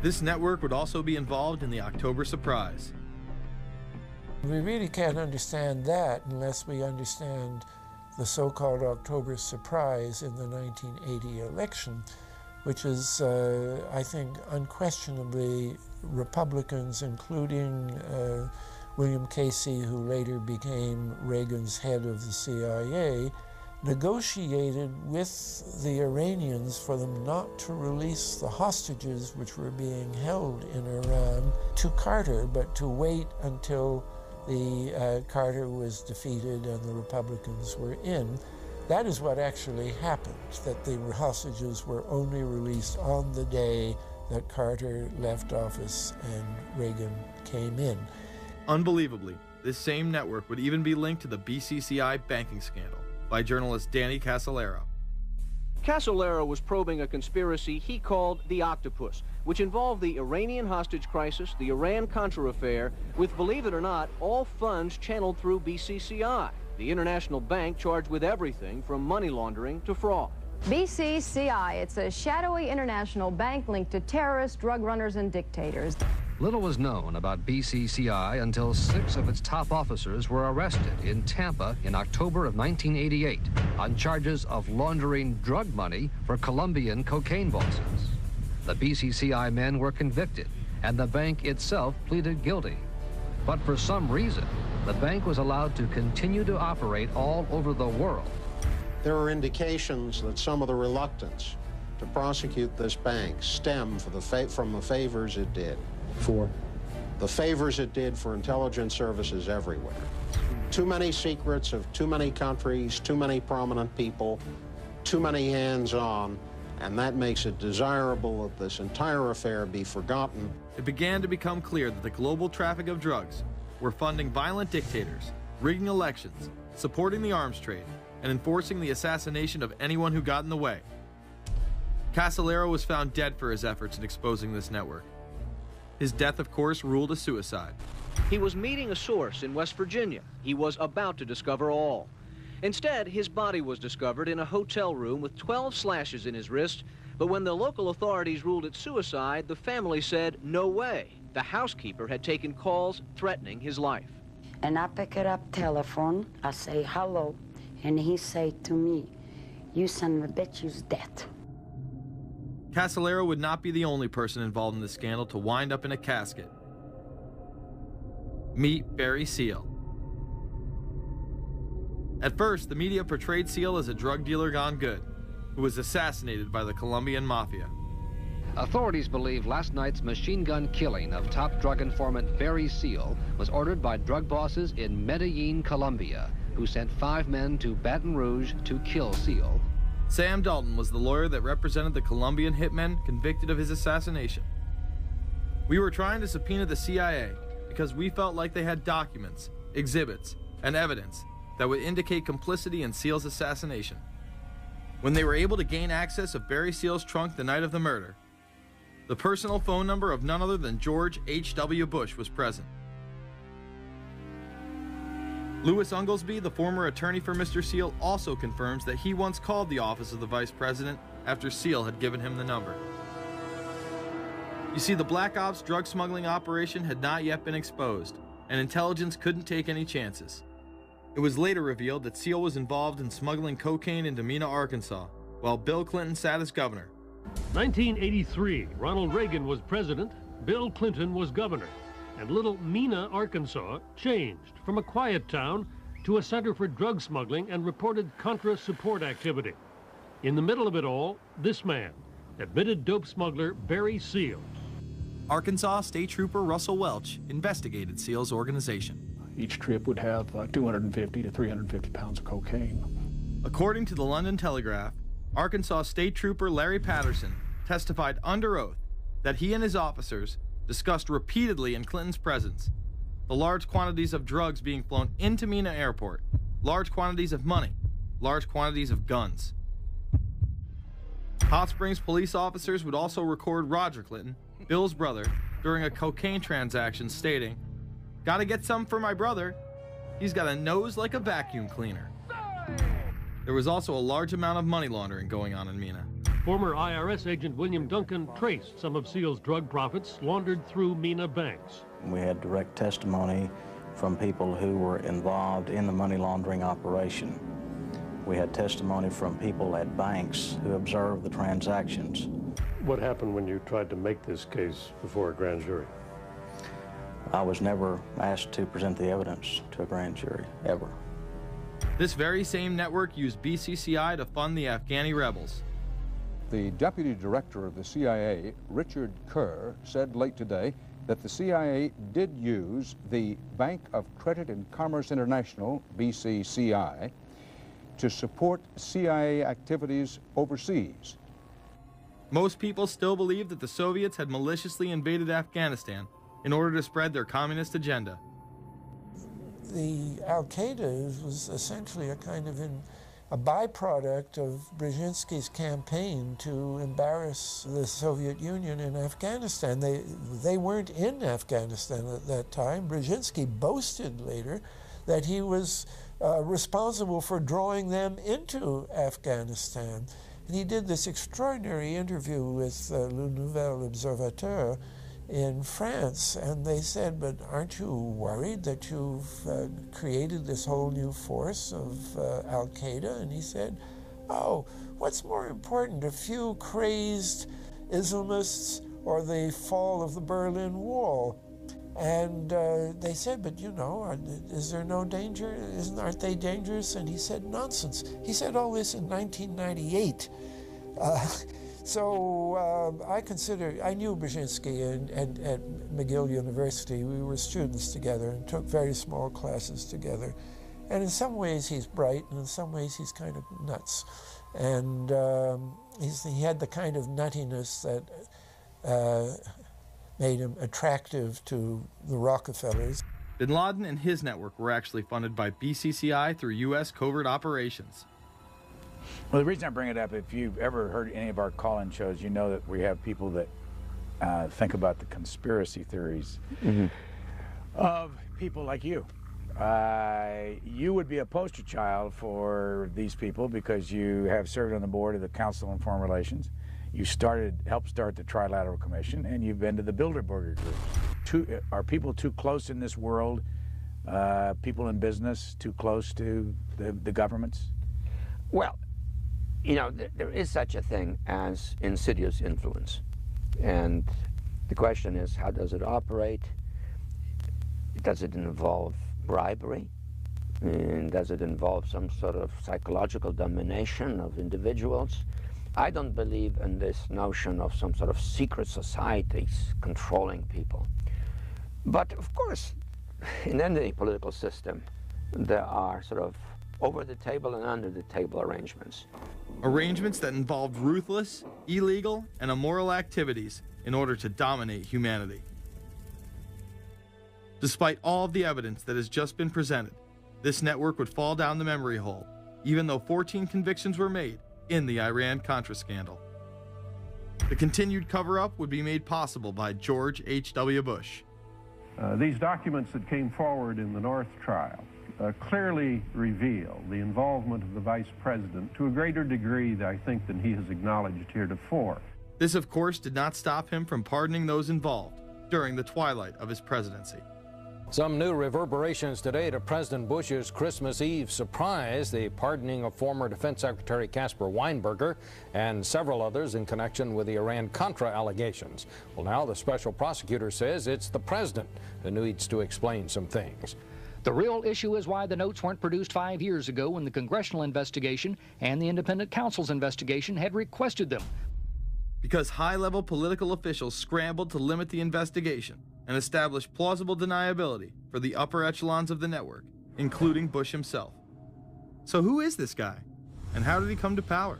Speaker 1: This network would also be involved in the October surprise.
Speaker 3: We really can't understand that unless we understand the so-called October surprise in the 1980 election, which is, I think, unquestionably Republicans, including William Casey, who later became Reagan's head of the CIA, negotiated with the Iranians for them not to release the hostages which were being held in Iran to Carter, but to wait until the Carter was defeated and the Republicans were in. That is what actually happened, that the hostages were only released on the day that Carter left office and Reagan came in.
Speaker 1: Unbelievably, this same network would even be linked to the BCCI banking scandal by journalist Danny Casolaro.
Speaker 5: Casolaro was probing a conspiracy he called the Octopus, which involved the Iranian hostage crisis, the Iran-Contra affair, with, believe it or not, all funds channeled through BCCI, the international bank charged with everything from money laundering to fraud.
Speaker 6: BCCI, it's a shadowy international bank linked to terrorists, drug runners, and dictators.
Speaker 7: Little was known about BCCI until 6 of its top officers were arrested in Tampa in October of 1988 on charges of laundering drug money for Colombian cocaine bosses. The BCCI men were convicted, and the bank itself pleaded guilty. But for some reason, the bank was allowed to continue to operate all over the world.
Speaker 14: There are indications that some of the reluctance to prosecute this bank stem from the favors it did.
Speaker 7: For?
Speaker 14: The favors it did for intelligence services everywhere. Too many secrets of too many countries, too many prominent people, too many hands-on, and that makes it desirable that this entire affair be forgotten.
Speaker 1: It began to become clear that the global traffic of drugs were funding violent dictators, rigging elections, supporting the arms trade, and enforcing the assassination of anyone who got in the way. Casolaro was found dead for his efforts in exposing this network. His death, of course, ruled a suicide.
Speaker 5: He was meeting a source in West Virginia. He was about to discover all. Instead, his body was discovered in a hotel room with 12 slashes in his wrist, but when the local authorities ruled it suicide, the family said, no way. The housekeeper had taken calls threatening his life.
Speaker 17: And I pick it up telephone, I say hello, and he say to me, you son of a bitch, you's dead.
Speaker 1: Casolaro would not be the only person involved in the scandal to wind up in a casket. Meet Barry Seal. At first, the media portrayed Seal as a drug dealer gone good, who was assassinated by the Colombian mafia.
Speaker 7: Authorities believe last night's machine gun killing of top drug informant Barry Seal was ordered by drug bosses in Medellin, Colombia, who sent 5 men to Baton Rouge to kill Seal.
Speaker 1: Sam Dalton was the lawyer that represented the Colombian hitmen convicted of his assassination. We were trying to subpoena the CIA because we felt like they had documents, exhibits, and evidence that would indicate complicity in Seal's assassination. When they were able to gain access of Barry Seal's trunk the night of the murder, the personal phone number of none other than George H.W. Bush was present. Louis Unglesby, the former attorney for Mr. Seal, also confirms that he once called the office of the vice president after Seal had given him the number. You see, the Black Ops drug smuggling operation had not yet been exposed, and intelligence couldn't take any chances. It was later revealed that Seal was involved in smuggling cocaine into Mena, Arkansas, while Bill Clinton sat as governor.
Speaker 18: 1983, Ronald Reagan was president, Bill Clinton was governor. And little Mena, Arkansas, changed from a quiet town to a center for drug smuggling and reported Contra support activity. In the middle of it all, this man, admitted dope smuggler Barry Seal.
Speaker 1: Arkansas State Trooper Russell Welch investigated Seal's organization.
Speaker 19: Each trip would have 250 to 350 pounds of cocaine.
Speaker 1: According to the London Telegraph, Arkansas State Trooper Larry Patterson testified under oath that he and his officers discussed repeatedly in Clinton's presence the large quantities of drugs being flown into Mena Airport, large quantities of money, large quantities of guns. Hot Springs police officers would also record Roger Clinton, Bill's brother, during a cocaine transaction stating, "Gotta get some for my brother. He's got a nose like a vacuum cleaner." There was also a large amount of money laundering going on in Mena.
Speaker 18: Former IRS agent William Duncan traced some of Seal's drug profits laundered through Mena banks.
Speaker 28: We had direct testimony from people who were involved in the money laundering operation.
Speaker 9: We had testimony from people at banks who observed the transactions.
Speaker 18: What happened when you tried to make this case before a grand jury?
Speaker 9: I was never asked to present the evidence to a grand jury, ever.
Speaker 1: This very same network used BCCI to fund the Afghani rebels.
Speaker 10: The deputy director of the CIA, Richard Kerr, said late today that the CIA did use the Bank of Credit and Commerce International, BCCI, to support CIA activities overseas.
Speaker 1: Most people still believe that the Soviets had maliciously invaded Afghanistan in order to spread their communist agenda.
Speaker 3: The Al-Qaeda was essentially a kind of a byproduct of Brzezinski's campaign to embarrass the Soviet Union in Afghanistan. They weren't in Afghanistan at that time. Brzezinski boasted later that he was responsible for drawing them into Afghanistan. And he did this extraordinary interview with Le Nouvel Observateur in France, and they said, but aren't you worried that you've created this whole new force of Al-Qaeda? And he said, oh, what's more important, a few crazed Islamists or the fall of the Berlin Wall? And they said, but you know, is there no danger? Aren't they dangerous? And he said, nonsense. He said all this in 1998. So I knew Brzezinski at McGill University. We were students together and took very small classes together. And in some ways he's bright, and in some ways he's kind of nuts. And he had the kind of nuttiness that made him attractive to the Rockefellers.
Speaker 1: Bin Laden and his network were actually funded by BCCI through U.S. covert operations.
Speaker 21: Well, the reason I bring it up, if you've ever heard any of our call-in shows, you know that we have people that think about the conspiracy theories of people like you. You would be a poster child for these people because you have served on the board of the Council on Foreign Relations. You helped start the Trilateral Commission, and you've been to the Bilderberger groups. Are people too close in this world, people in business, too close to the governments?
Speaker 22: Well, you know, there is such a thing as insidious influence. And the question is, how does it operate? Does it involve bribery? And does it involve some sort of psychological domination of individuals? I don't believe in this notion of some sort of secret societies controlling people. But of course, in any political system, there are sort of over-the-table and under-the-table arrangements.
Speaker 1: Arrangements that involved ruthless, illegal, and immoral activities in order to dominate humanity. Despite all of the evidence that has just been presented, this network would fall down the memory hole, even though 14 convictions were made in the Iran-Contra scandal. The continued cover-up would be made possible by George H.W. Bush.
Speaker 23: These documents that came forward in the North trial clearly reveal the involvement of the Vice President to a greater degree, I think, than he has acknowledged heretofore.
Speaker 1: This, of course, did not stop him from pardoning those involved during the twilight of his presidency.
Speaker 24: Some new reverberations today to President Bush's Christmas Eve surprise, the pardoning of former Defense Secretary Caspar Weinberger and several others in connection with the Iran-Contra allegations. Well, now the special prosecutor says it's the president who needs to explain some things.
Speaker 25: The real issue is why the notes weren't produced 5 years ago when the congressional investigation and the independent counsel's investigation had requested them.
Speaker 1: Because high-level political officials scrambled to limit the investigation and establish plausible deniability for the upper echelons of the network, including Bush himself. So who is this guy, and how did he come to power?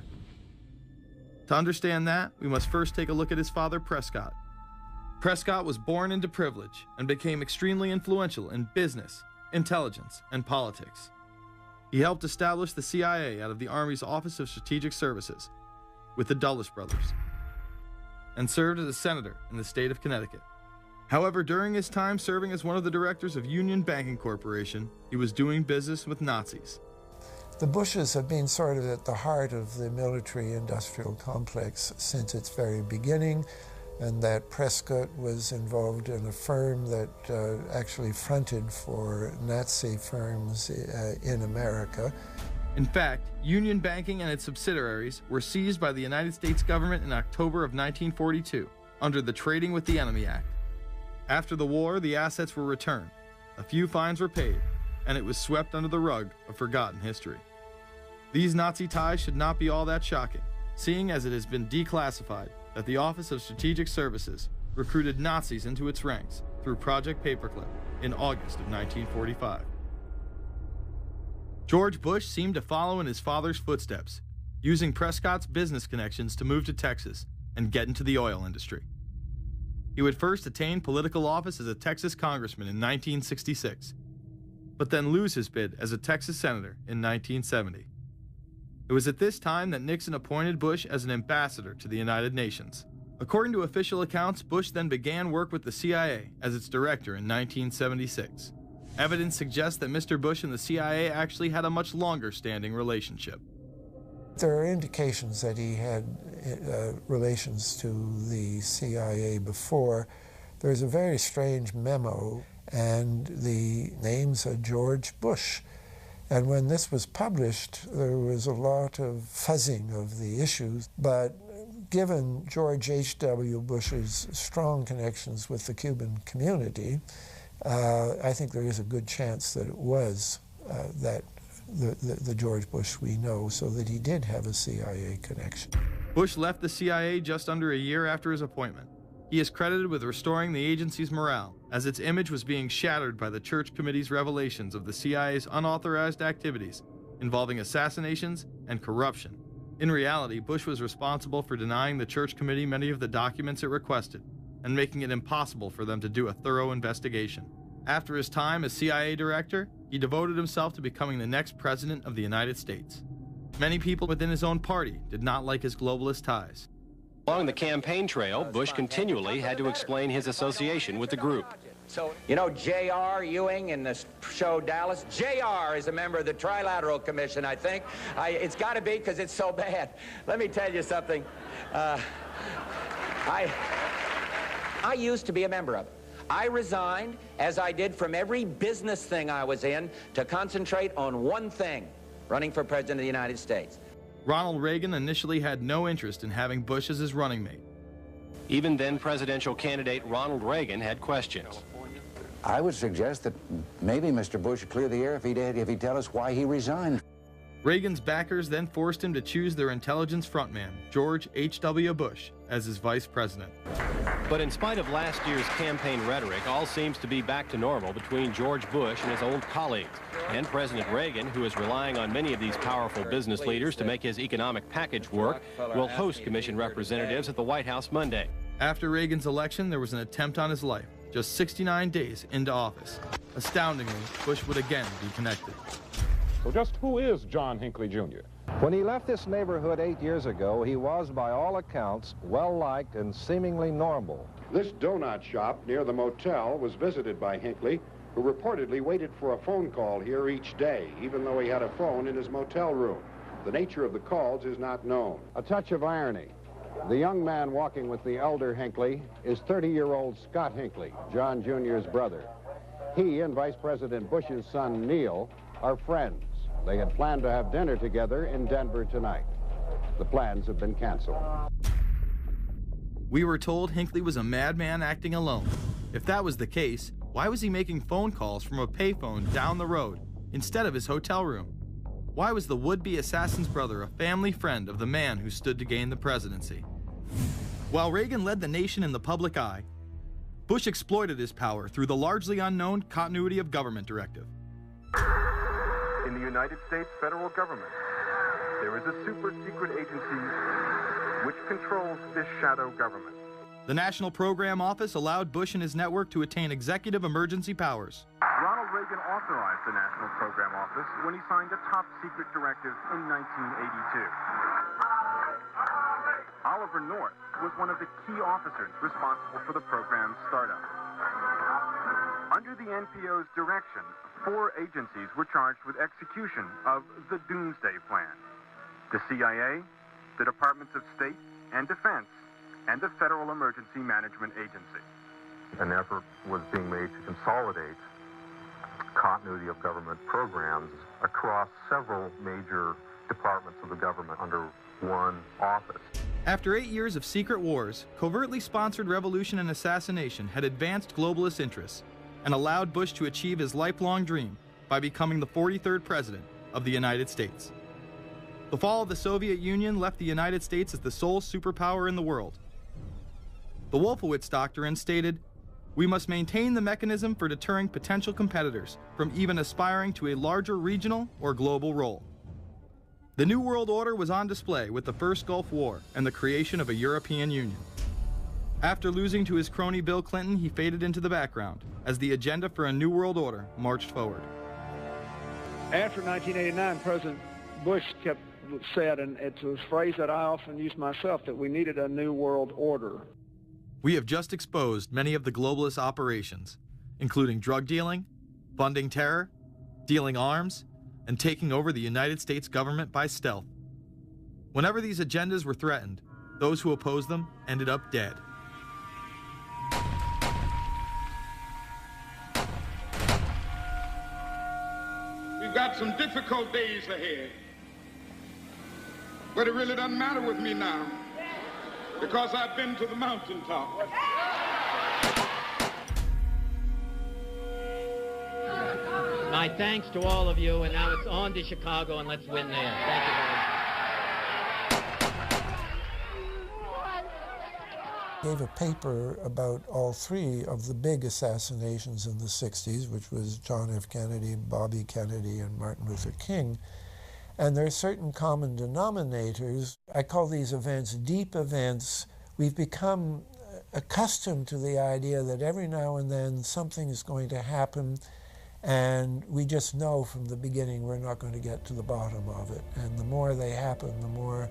Speaker 1: To understand that, we must first take a look at his father, Prescott. Prescott was born into privilege and became extremely influential in business, intelligence, and politics. He helped establish the CIA out of the Army's Office of Strategic Services with the Dulles brothers, and served as a senator in the state of Connecticut. However, during his time serving as one of the directors of Union Banking Corporation, he was doing business with Nazis.
Speaker 3: The Bushes have been sort of at the heart of the military-industrial complex since its very beginning, and that Prescott was involved in a firm that actually fronted for Nazi firms in America.
Speaker 1: In fact, Union Banking and its subsidiaries were seized by the United States government in October of 1942 under the Trading with the Enemy Act. After the war, the assets were returned, a few fines were paid, and it was swept under the rug of forgotten history. These Nazi ties should not be all that shocking, seeing as it has been declassified that the Office of Strategic Services recruited Nazis into its ranks through Project Paperclip in August of 1945. George Bush seemed to follow in his father's footsteps, using Prescott's business connections to move to Texas and get into the oil industry. He would first attain political office as a Texas congressman in 1966, but then lose his bid as a Texas senator in 1970. It was at this time that Nixon appointed Bush as an ambassador to the United Nations. According to official accounts, Bush then began work with the CIA as its director in 1976. Evidence suggests that Mr. Bush and the CIA actually had a much longer-standing relationship.
Speaker 3: There are indications that he had relations to the CIA before. There's a very strange memo, and the name's George Bush. And when this was published, there was a lot of fuzzing of the issues, but given George H.W. Bush's strong connections with the Cuban community, I think there is a good chance that it was the George Bush we know, so that he did have a CIA connection.
Speaker 1: Bush left the CIA just under a year after his appointment. He is credited with restoring the agency's morale, as its image was being shattered by the Church Committee's revelations of the CIA's unauthorized activities involving assassinations and corruption. In reality, Bush was responsible for denying the Church Committee many of the documents it requested and making it impossible for them to do a thorough investigation. After his time as CIA director, he devoted himself to becoming the next president of the United States. Many people within his own party did not like his globalist ties.
Speaker 4: Along the campaign trail, Bush continually had to explain his association with the group.
Speaker 8: You know J.R. Ewing in the show Dallas? J.R. is a member of the Trilateral Commission, I think. It's got to be because it's so bad. Let me tell you something. I used to be a member of it. I resigned, as I did from every business thing I was in, to concentrate on one thing, running for President of the United States.
Speaker 1: Ronald Reagan initially had no interest in having Bush as his running mate.
Speaker 4: Even then presidential candidate Ronald Reagan had questions.
Speaker 11: I would suggest that maybe Mr. Bush would clear the air if he'd tell us why he resigned.
Speaker 1: Reagan's backers then forced him to choose their intelligence frontman, George H.W. Bush, as his vice president.
Speaker 4: But in spite of last year's campaign rhetoric, all seems to be back to normal between George Bush and his old colleagues. And President Reagan, who is relying on many of these powerful business leaders to make his economic package work, will host commission representatives at the White House Monday.
Speaker 1: After Reagan's election, there was an attempt on his life, just 69 days into office. Astoundingly, Bush would again be connected.
Speaker 12: So just who is John Hinckley, Jr.?
Speaker 15: When he left this neighborhood 8 years ago, he was, by all accounts, well-liked and seemingly normal.
Speaker 16: This donut shop near the motel was visited by Hinckley, who reportedly waited for a phone call here each day, even though he had a phone in his motel room. The nature of the calls is not known.
Speaker 15: A touch of irony. The young man walking with the elder Hinckley is 30-year-old Scott Hinckley, John Jr.'s brother. He and Vice President Bush's son, Neil, are friends. They had planned to have dinner together in Denver tonight. The plans have been canceled.
Speaker 1: We were told Hinckley was a madman acting alone. If that was the case, why was he making phone calls from a payphone down the road instead of his hotel room? Why was the would-be assassin's brother a family friend of the man who stood to gain the presidency? While Reagan led the nation in the public eye, Bush exploited his power through the largely unknown Continuity of Government Directive.
Speaker 26: In the United States federal government, there is a super-secret agency which controls this shadow government.
Speaker 1: The National Program Office allowed Bush and his network to attain executive emergency powers.
Speaker 26: Ronald Reagan authorized the National Program Office when he signed a top-secret directive in 1982. Oliver North was one of the key officers responsible for the program's startup. Under the NPO's direction, 4 agencies were charged with execution of the Doomsday Plan: the CIA, the Departments of State and Defense, and the Federal Emergency Management Agency.
Speaker 28: An effort was being made to consolidate continuity of government programs
Speaker 2: across several major departments of the government under one office.
Speaker 1: After 8 years of secret wars, covertly sponsored revolution and assassination had advanced globalist interests and allowed Bush to achieve his lifelong dream by becoming the 43rd president of the United States. The fall of the Soviet Union left the United States as the sole superpower in the world. The Wolfowitz Doctrine stated, "We must maintain the mechanism for deterring potential competitors from even aspiring to a larger regional or global role." The New World Order was on display with the first Gulf War and the creation of a European Union. After losing to his crony Bill Clinton, he faded into the background as the agenda for a New World Order marched forward.
Speaker 5: After 1989, President Bush said, and it's a phrase that I often use myself, that we needed a New World Order.
Speaker 1: We have just exposed many of the globalist operations, including drug dealing, funding terror, dealing arms, and taking over the United States government by stealth. Whenever these agendas were threatened, those who opposed them ended up dead.
Speaker 6: We've got some difficult days ahead, but it really doesn't matter with me now, because I've been to the mountaintop.
Speaker 13: My thanks to all of you, and now it's on to Chicago, and let's win there. Thank you very much.
Speaker 3: Gave a paper about all three of the big assassinations in the 60s, which was John F. Kennedy, Bobby Kennedy, and Martin Luther King. And there are certain common denominators. I call these events deep events. We've become accustomed to the idea that every now and then something is going to happen, and we just know from the beginning we're not going to get to the bottom of it. And the more they happen, the more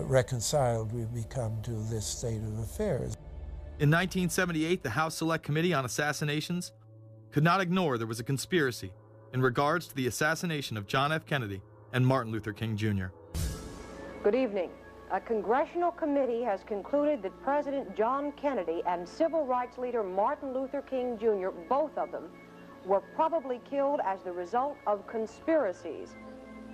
Speaker 3: reconciled we've become to this state of affairs.
Speaker 1: In 1978, the House Select Committee on Assassinations could not ignore there was a conspiracy in regards to the assassination of John F. Kennedy and Martin Luther King Jr.
Speaker 14: Good evening. A congressional committee has concluded that President John Kennedy and civil rights leader Martin Luther King Jr., both of them, were probably killed as the result of conspiracies.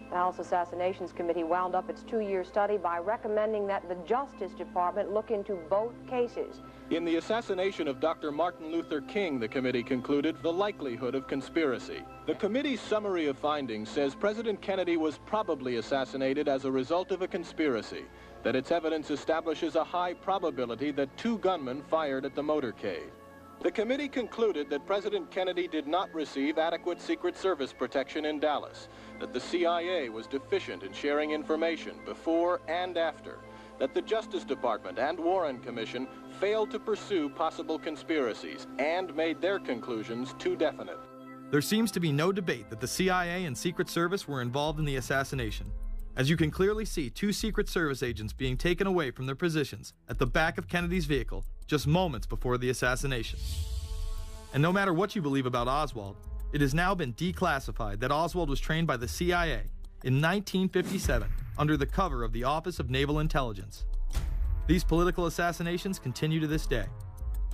Speaker 14: The House Assassinations Committee wound up its 2-year study by recommending that the Justice Department look into both cases.
Speaker 20: In the assassination of Dr. Martin Luther King, the committee concluded the likelihood of conspiracy. The committee's summary of findings says President Kennedy was probably assassinated as a result of a conspiracy, that its evidence establishes a high probability that 2 gunmen fired at the motorcade. The committee concluded that President Kennedy did not receive adequate Secret Service protection in Dallas, that the CIA was deficient in sharing information before and after, that the Justice Department and Warren Commission failed to pursue possible conspiracies and made their conclusions too definite.
Speaker 1: There seems to be no debate that the CIA and Secret Service were involved in the assassination, as you can clearly see 2 Secret Service agents being taken away from their positions at the back of Kennedy's vehicle just moments before the assassination. And no matter what you believe about Oswald, it has now been declassified that Oswald was trained by the CIA in 1957 under the cover of the Office of Naval Intelligence. These political assassinations continue to this day.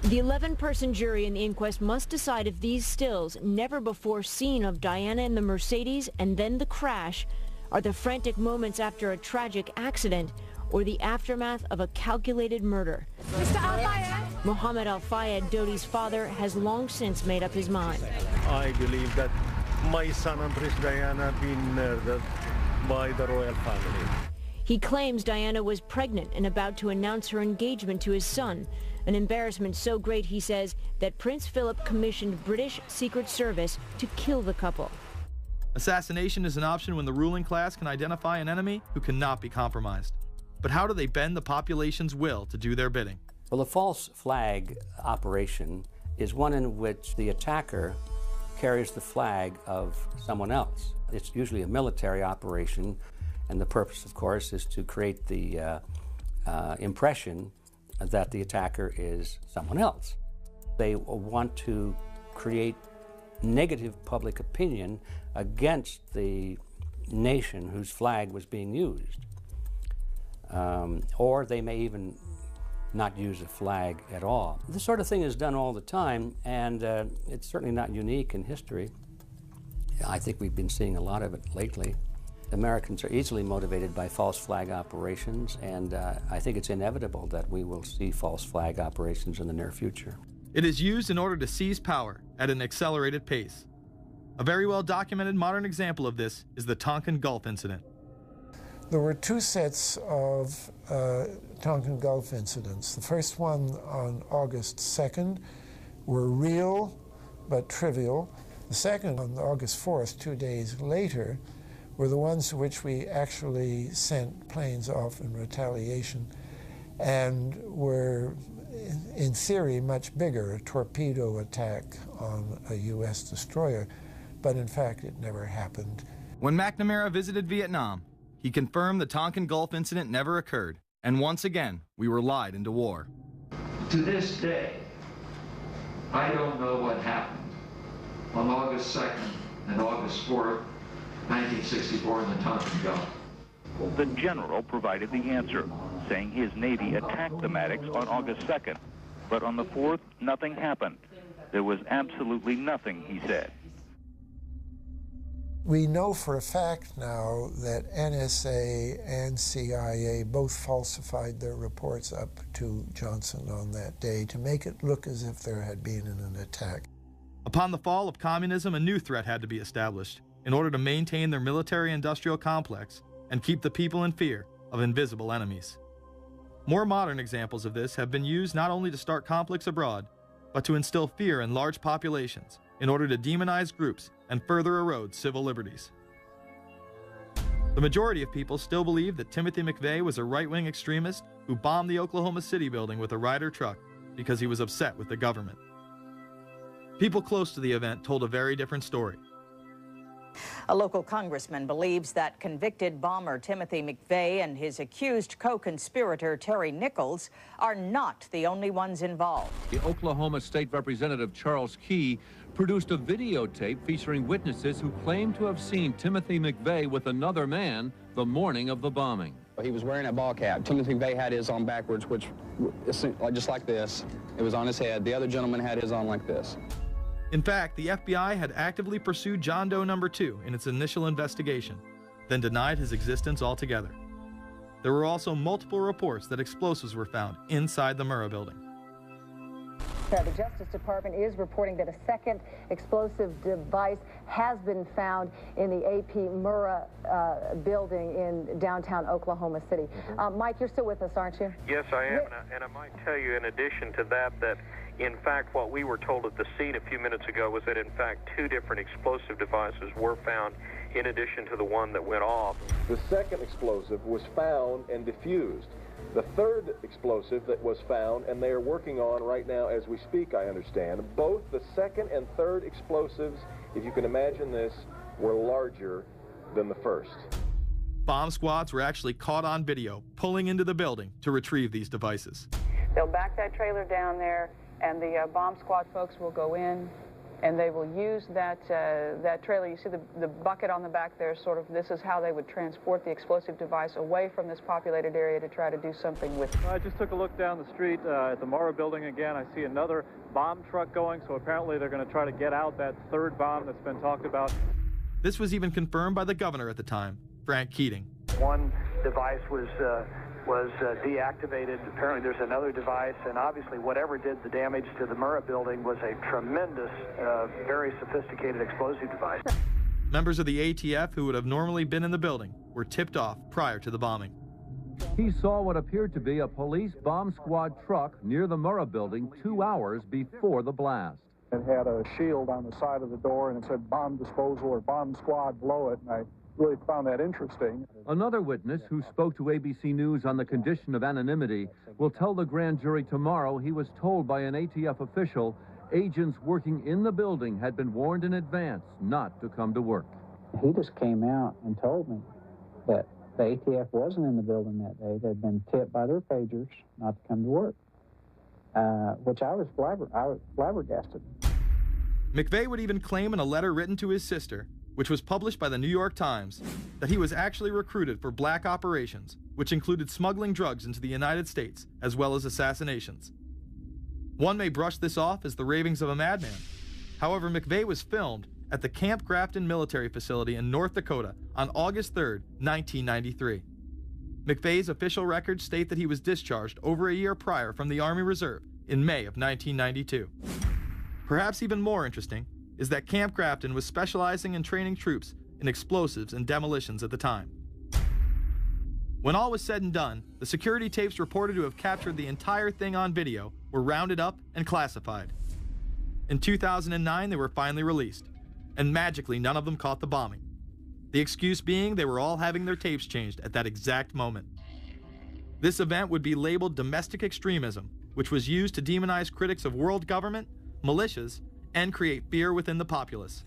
Speaker 27: The 11-person jury in the inquest must decide if these stills, never before seen of Diana in the Mercedes and then the crash, are the frantic moments after a tragic accident or the aftermath of a calculated murder.
Speaker 28: Mr. Al-Fayed?
Speaker 27: Mohammed Al-Fayed, Dodi's father, has long since made up his mind.
Speaker 29: I believe that my son and Princess Diana have been murdered by the royal family.
Speaker 27: He claims Diana was pregnant and about to announce her engagement to his son, an embarrassment so great, he says, that Prince Philip commissioned British Secret Service to kill the couple.
Speaker 1: Assassination is an option when the ruling class can identify an enemy who cannot be compromised. But how do they bend the population's will to do their bidding?
Speaker 30: Well, the false flag operation is one in which the attacker carries the flag of someone else. It's usually a military operation, and the purpose, of course, is to create the impression that the attacker is someone else. They want to create negative public opinion against the nation whose flag was being used. Or they may even not use a flag at all. This sort of thing is done all the time, and it's certainly not unique in history. I think we've been seeing a lot of it lately. Americans are easily motivated by false flag operations, and I think it's inevitable that we will see false flag operations in the near future.
Speaker 1: It is used in order to seize power at an accelerated pace. A very well-documented modern example of this is the Tonkin Gulf incident.
Speaker 3: There were two sets of Tonkin Gulf incidents. The first one on August 2nd were real but trivial. The second on August 4th, 2 days later, were the ones to which we actually sent planes off in retaliation and were, in theory, much bigger, a torpedo attack on a U.S. destroyer, but in fact it never happened.
Speaker 1: When McNamara visited Vietnam, he confirmed the Tonkin Gulf incident never occurred, and once again, we were lied into war.
Speaker 7: To this day, I don't know what happened on August 2nd and August 4th, 1964 in the Tonkin Gulf.
Speaker 9: The general provided the answer, saying his Navy attacked the Maddox on August 2nd. But on the 4th, nothing happened. There was absolutely nothing, he said.
Speaker 3: We know for a fact now that NSA and CIA both falsified their reports up to Johnson on that day to make it look as if there had been an attack.
Speaker 1: Upon the fall of communism, a new threat had to be established in order to maintain their military-industrial complex and keep the people in fear of invisible enemies. More modern examples of this have been used not only to start conflicts abroad, but to instill fear in large populations in order to demonize groups and further erode civil liberties. The majority of people still believe that Timothy McVeigh was a right-wing extremist who bombed the Oklahoma City building with a Ryder truck because he was upset with the government. People close to the event told a very different story.
Speaker 10: A local congressman believes that convicted bomber Timothy McVeigh and his accused co-conspirator Terry Nichols are not the only ones involved.
Speaker 17: The Oklahoma State Representative Charles Key produced a videotape featuring witnesses who claim to have seen Timothy McVeigh with another man the morning of the bombing.
Speaker 18: He was wearing a ball cap. Timothy McVeigh had his on backwards, which just like this. It was on his head. The other gentleman had his on like this.
Speaker 1: In fact, the FBI had actively pursued John Doe No. 2 in its initial investigation, then denied his existence altogether. There were also multiple reports that explosives were found inside the Murrah building.
Speaker 14: The Justice Department is reporting that a second explosive device has been found in the AP Murrah building in downtown Oklahoma City. Mike, you're still with us, aren't you?
Speaker 19: Yes, I am, and I might tell you in addition to that, in fact, what we were told at the scene a few minutes ago was that, in fact, 2 different explosive devices were found in addition to the one that went off.
Speaker 21: The second explosive was found and diffused. The third explosive that was found, and they are working on right now as we speak, I understand, both the second and third explosives, if you can imagine this, were larger than the first.
Speaker 1: Bomb squads were actually caught on video pulling into the building to retrieve these devices.
Speaker 14: They'll back that trailer down there, and the bomb squad folks will go in, and they will use that trailer. You see the bucket on the back there, sort of, this is how they would transport the explosive device away from this populated area to try to do something with it.
Speaker 22: I just took a look down the street at the Murrah building again. I see another bomb truck going, so apparently they're going to try to get out that third bomb that's been talked about.
Speaker 1: This was even confirmed by the governor at the time, Frank Keating.
Speaker 23: One device was deactivated. Apparently there's another device, and obviously whatever did the damage to the Murrah building was a tremendous, very sophisticated explosive device.
Speaker 1: Members of the ATF who would have normally been in the building were tipped off prior to the bombing.
Speaker 17: He saw what appeared to be a police bomb squad truck near the Murrah building 2 hours before the blast.
Speaker 28: It had a shield on the side of the door, and it said bomb disposal or bomb squad below it, and I really found that interesting.
Speaker 17: Another witness who spoke to ABC News on the condition of anonymity will tell the grand jury tomorrow he was told by an ATF official agents working in the building had been warned in advance not to come to work.
Speaker 31: He just came out and told me that the ATF wasn't in the building that day. They'd been tipped by their pagers not to come to work, which I was flabbergasted.
Speaker 1: McVeigh would even claim in a letter written to his sister, which was published by the New York Times, that he was actually recruited for black operations, which included smuggling drugs into the United States, as well as assassinations. One may brush this off as the ravings of a madman. However, McVeigh was filmed at the Camp Grafton military facility in North Dakota on August 3, 1993. McVeigh's official records state that he was discharged over a year prior from the Army Reserve in May of 1992. Perhaps even more interesting is that Camp Grafton was specializing in training troops in explosives and demolitions at the time. When all was said and done, the security tapes reported to have captured the entire thing on video were rounded up and classified. In 2009, they were finally released, and magically none of them caught the bombing. The excuse being they were all having their tapes changed at that exact moment. This event would be labeled domestic extremism, which was used to demonize critics of world government, militias, and create fear within the populace.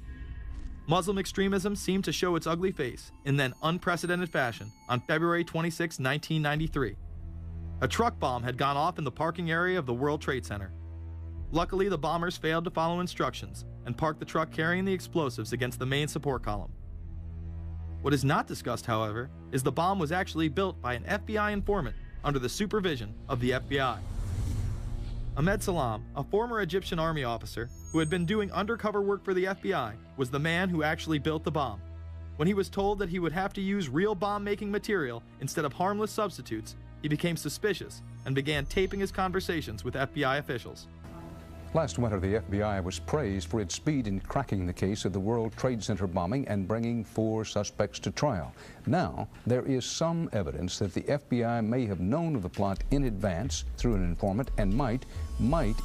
Speaker 1: Muslim extremism seemed to show its ugly face in then unprecedented fashion on February 26, 1993. A truck bomb had gone off in the parking area of the World Trade Center. Luckily, the bombers failed to follow instructions and parked the truck carrying the explosives against the main support column. What is not discussed, however, is the bomb was actually built by an FBI informant under the supervision of the FBI. Ahmed Salam, a former Egyptian army officer who had been doing undercover work for the FBI, was the man who actually built the bomb. When he was told that he would have to use real bomb-making material instead of harmless substitutes, he became suspicious and began taping his conversations with FBI officials.
Speaker 2: Last winter, the FBI was praised for its speed in cracking the case of the World Trade Center bombing and bringing 4 suspects to trial. Now, there is some evidence that the FBI may have known of the plot in advance through an informant and might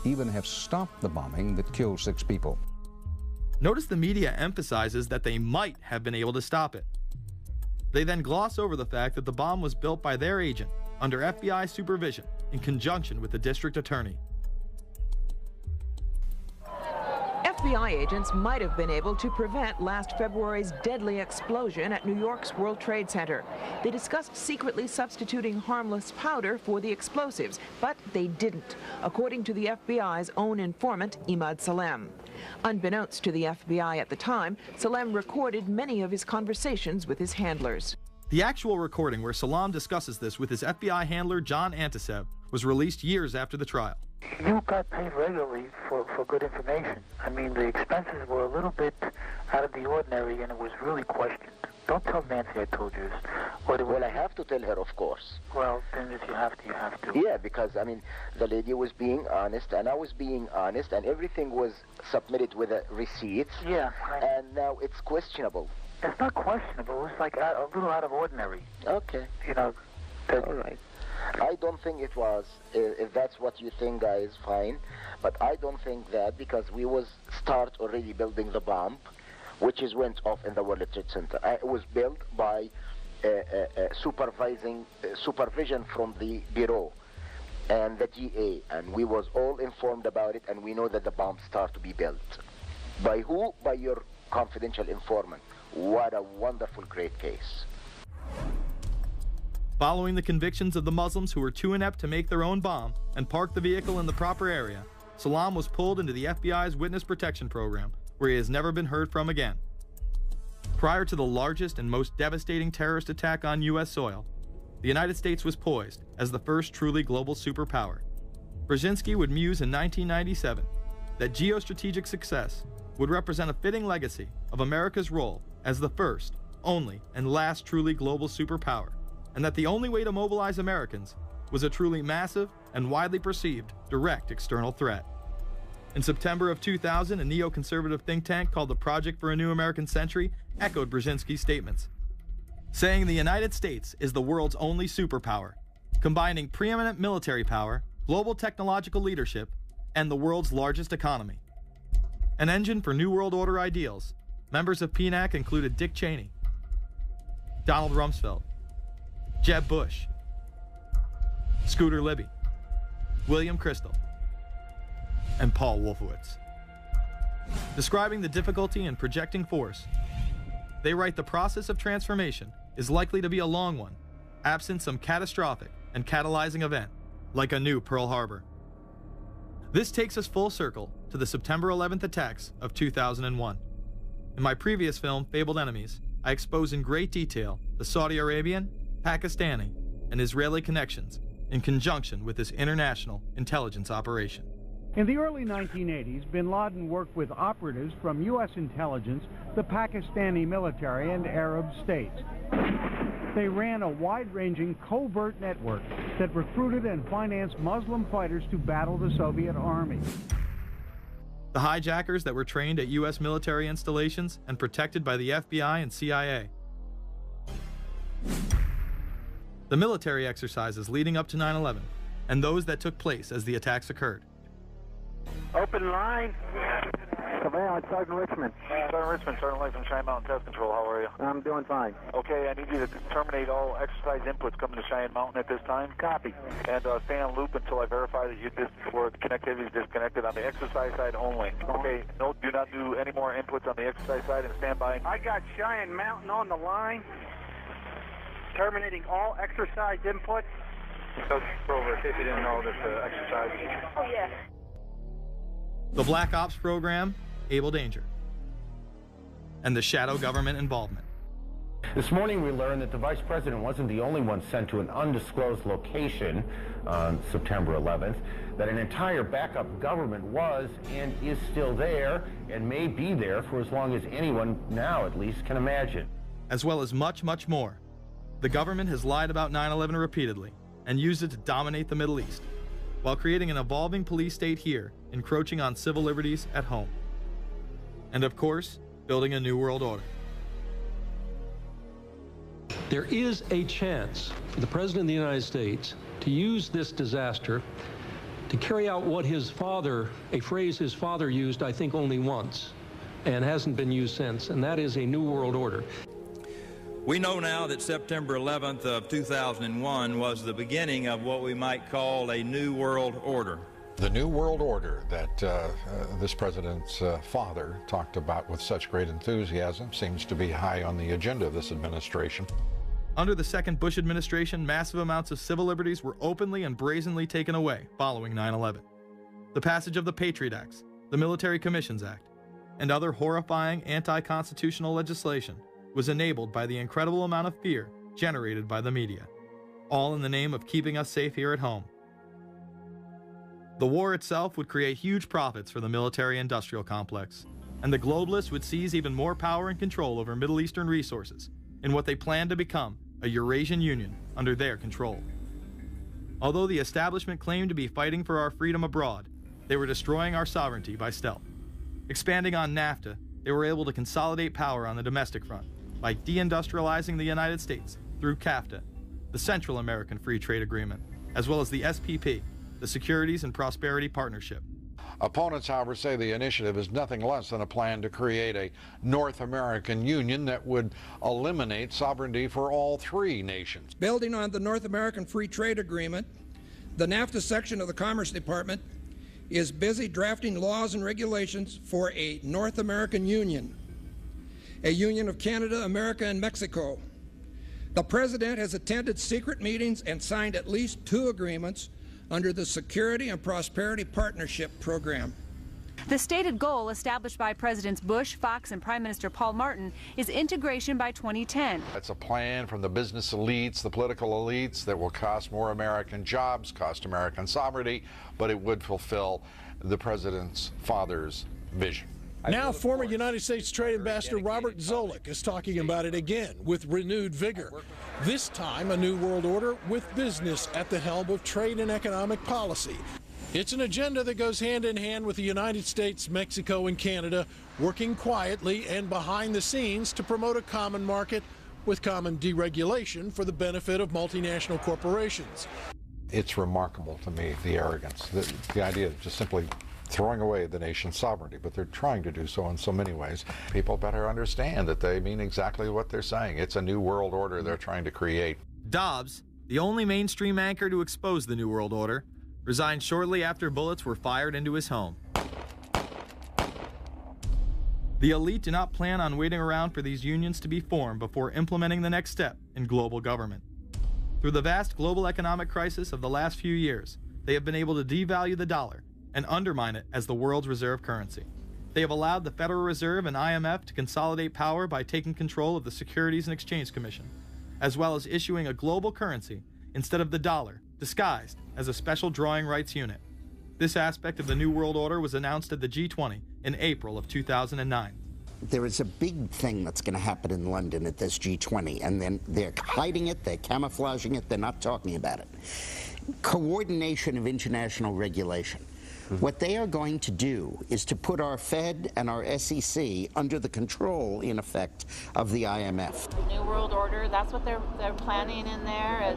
Speaker 2: even have stopped the bombing that killed 6 people.
Speaker 1: Notice the media emphasizes that they might have been able to stop it. They then gloss over the fact that the bomb was built by their agent under FBI supervision in conjunction with the district attorney.
Speaker 4: FBI agents might have been able to prevent last February's deadly explosion at New York's World Trade Center. They discussed secretly substituting harmless powder for the explosives, but they didn't, according to the FBI's own informant, Ahmed Salem. Unbeknownst to the FBI at the time, Salem recorded many of his conversations with his handlers.
Speaker 1: The actual recording where Salam discusses this with his FBI handler, John Antisev, was released years after the trial.
Speaker 23: You got paid regularly for good information. I mean, the expenses were a little bit out of the ordinary, and it was really questioned. Don't tell Nancy I told you this.
Speaker 5: Well, I have to tell her, of course.
Speaker 23: Well, then if you have to, you have to.
Speaker 5: Yeah, because, I mean, the lady was being honest, and I was being honest, and everything was submitted with a receipt.
Speaker 23: Yeah.
Speaker 5: And now it's questionable.
Speaker 23: It's not questionable. It's like a little out of ordinary.
Speaker 5: Okay.
Speaker 23: You know.
Speaker 5: All right. I don't think it was. If that's what you think, guys, fine. But I don't think that, because we was start already building the bomb, which is went off in the World Trade Center. It was built by supervision from the Bureau and the GA, and we was all informed about it, and we know that the bomb start to be built. By who? By your confidential informant. What a wonderful, great case.
Speaker 1: Following the convictions of the Muslims who were too inept to make their own bomb and park the vehicle in the proper area, Salam was pulled into the FBI's Witness Protection Program, where he has never been heard from again. Prior to the largest and most devastating terrorist attack on U.S. soil, the United States was poised as the first truly global superpower. Brzezinski would muse in 1997 that geostrategic success would represent a fitting legacy of America's role as the first, only, and last truly global superpower, and that the only way to mobilize Americans was a truly massive and widely perceived direct external threat. In September of 2000, a neoconservative think tank called the Project for a New American Century echoed Brzezinski's statements, saying the United States is the world's only superpower, combining preeminent military power, global technological leadership, and the world's largest economy. An engine for New World Order ideals, members of PNAC included Dick Cheney, Donald Rumsfeld, Jeb Bush, Scooter Libby, William Kristol, and Paul Wolfowitz. Describing the difficulty in projecting force, they write the process of transformation is likely to be a long one, absent some catastrophic and catalyzing event, like a new Pearl Harbor. This takes us full circle to the September 11th attacks of 2001. In my previous film, Fabled Enemies, I expose in great detail the Saudi Arabian, Pakistani, and Israeli connections in conjunction with this international intelligence operation.
Speaker 6: In the early 1980s, bin Laden worked with operatives from U.S. intelligence, the Pakistani military, and Arab states. They ran a wide-ranging covert network that recruited and financed Muslim fighters to battle the Soviet army.
Speaker 1: The hijackers that were trained at U.S. military installations and protected by the FBI and CIA. The military exercises leading up to 9/11, and those that took place as the attacks occurred.
Speaker 23: Open line.
Speaker 8: Surveillance, Sergeant Richmond.
Speaker 23: Sergeant Richmond, Sergeant Life from Cheyenne Mountain Test Control. How are you?
Speaker 8: I'm doing fine.
Speaker 23: Okay, I need you to terminate all exercise inputs coming to Cheyenne Mountain at this time.
Speaker 8: Copy.
Speaker 23: And stay on loop until I verify that the connectivity is disconnected on the exercise side only. Okay, no, do not do any more inputs on the exercise side and stand by.
Speaker 8: I got Cheyenne Mountain on the line. Terminating all exercise inputs.
Speaker 23: So, over, if you didn't know that exercise.
Speaker 8: Oh, yeah.
Speaker 1: The Black Ops program, Able Danger, and the shadow government involvement.
Speaker 11: This morning we learned that the Vice President wasn't the only one sent to an undisclosed location on September 11th, that an entire backup government was and is still there and may be there for as long as anyone now at least can imagine.
Speaker 1: As well as much, much more. The government has lied about 9/11 repeatedly and used it to dominate the Middle East, while creating an evolving police state here, encroaching on civil liberties at home. And of course, building a new world order.
Speaker 12: There is a chance for the President of the United States to use this disaster to carry out what his father, a phrase his father used, I think, only once, and hasn't been used since, and that is a new world order.
Speaker 13: We know now that September 11th of 2001 was the beginning of what we might call a new world order.
Speaker 15: The New World Order that this president's father talked about with such great enthusiasm seems to be high on the agenda of this administration.
Speaker 1: Under the second Bush administration, massive amounts of civil liberties were openly and brazenly taken away following 9/11. The passage of the Patriot Acts, the Military Commissions Act, and other horrifying anti-constitutional legislation was enabled by the incredible amount of fear generated by the media, all in the name of keeping us safe here at home. The war itself would create huge profits for the military-industrial complex, and the globalists would seize even more power and control over Middle Eastern resources in what they planned to become a Eurasian Union under their control. Although the establishment claimed to be fighting for our freedom abroad, they were destroying our sovereignty by stealth. Expanding on NAFTA, they were able to consolidate power on the domestic front by deindustrializing the United States through CAFTA, the Central American Free Trade Agreement, as well as the SPP, the Securities and Prosperity Partnership.
Speaker 15: Opponents, however, say the initiative is nothing less than a plan to create a North American Union that would eliminate sovereignty for all three nations.
Speaker 16: Building on the North American Free Trade Agreement, the NAFTA section of the Commerce Department is busy drafting laws and regulations for a North American Union, a union of Canada, America, and Mexico. The President has attended secret meetings and signed at least 2 agreements under the Security and Prosperity Partnership Program.
Speaker 20: The stated goal established by Presidents Bush, Fox, and Prime Minister Paul Martin is integration by 2010.
Speaker 15: It's a plan from the business elites, the political elites, that will cost more American jobs, cost American sovereignty, but it would fulfill the president's father's vision.
Speaker 24: Now, former United States Trade Ambassador Robert Zoellick is talking about it again with renewed vigor. This time, a new world order with business at the helm of trade and economic policy. It's an agenda that goes hand in hand with the United States, Mexico, and Canada working quietly and behind the scenes to promote a common market with common deregulation for the benefit of multinational corporations.
Speaker 15: It's remarkable to me, the arrogance, the idea of just simply throwing away the nation's sovereignty, but they're trying to do so in so many ways. People better understand that they mean exactly what they're saying. It's a new world order they're trying to create.
Speaker 1: Dobbs, the only mainstream anchor to expose the New World Order, resigned shortly after bullets were fired into his home. The elite do not plan on waiting around for these unions to be formed before implementing the next step in global government. Through the vast global economic crisis of the last few years, they have been able to devalue the dollar and undermine it as the world's reserve currency. They have allowed the Federal Reserve and IMF to consolidate power by taking control of the Securities and Exchange Commission, as well as issuing a global currency instead of the dollar, disguised as a special drawing rights unit. This aspect of the New World Order was announced at the G20 in April of 2009.
Speaker 3: There is a big thing that's going to happen in London at this G20, and then they're hiding it, they're camouflaging it, they're not talking about it. Coordination of international regulation. What they are going to do is to put our Fed and our SEC under the control, in effect, of the IMF.
Speaker 7: New World Order, that's what they're planning in there,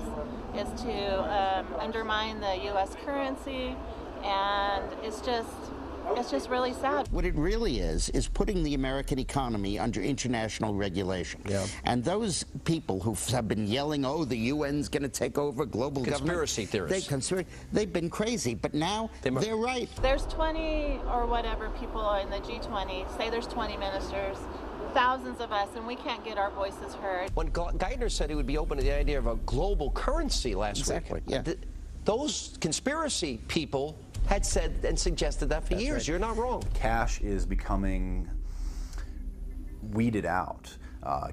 Speaker 7: is to undermine the U.S. currency, and it's just really sad.
Speaker 3: What it really is putting the American economy under international regulation. Yeah. And those people who have been yelling, oh, the UN's going to take over global
Speaker 9: conspiracy
Speaker 3: government.
Speaker 9: Theorists.
Speaker 3: They've been crazy, but now they're right.
Speaker 7: There's 20 or whatever people in the G20, say there's 20 ministers, thousands of us, and we can't get our voices heard.
Speaker 9: When Geithner said he would be open to the idea of a global currency last week,
Speaker 3: exactly, yeah.
Speaker 9: Those conspiracy people had said and suggested that for years. Right. You're not wrong.
Speaker 10: Cash is becoming weeded out.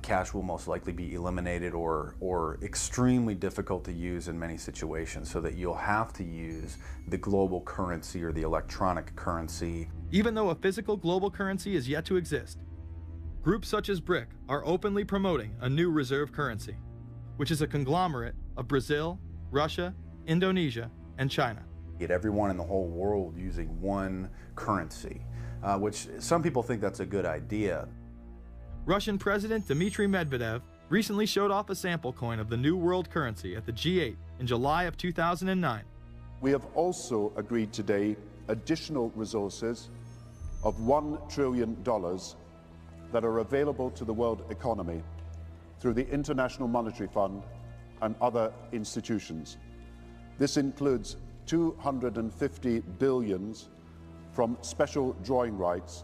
Speaker 10: Cash will most likely be eliminated or extremely difficult to use in many situations, so that you'll have to use the global currency or the electronic currency.
Speaker 1: Even though a physical global currency is yet to exist, groups such as BRIC are openly promoting a new reserve currency, which is a conglomerate of Brazil, Russia, Indonesia, and China.
Speaker 10: Get everyone in the whole world using one currency, which some people think that's a good idea.
Speaker 1: Russian President Dmitry Medvedev recently showed off a sample coin of the new world currency at the G8 in July of 2009.
Speaker 18: We have also agreed today additional resources of $1 trillion that are available to the world economy through the International Monetary Fund and other institutions. This includes 250 billion from special drawing rights,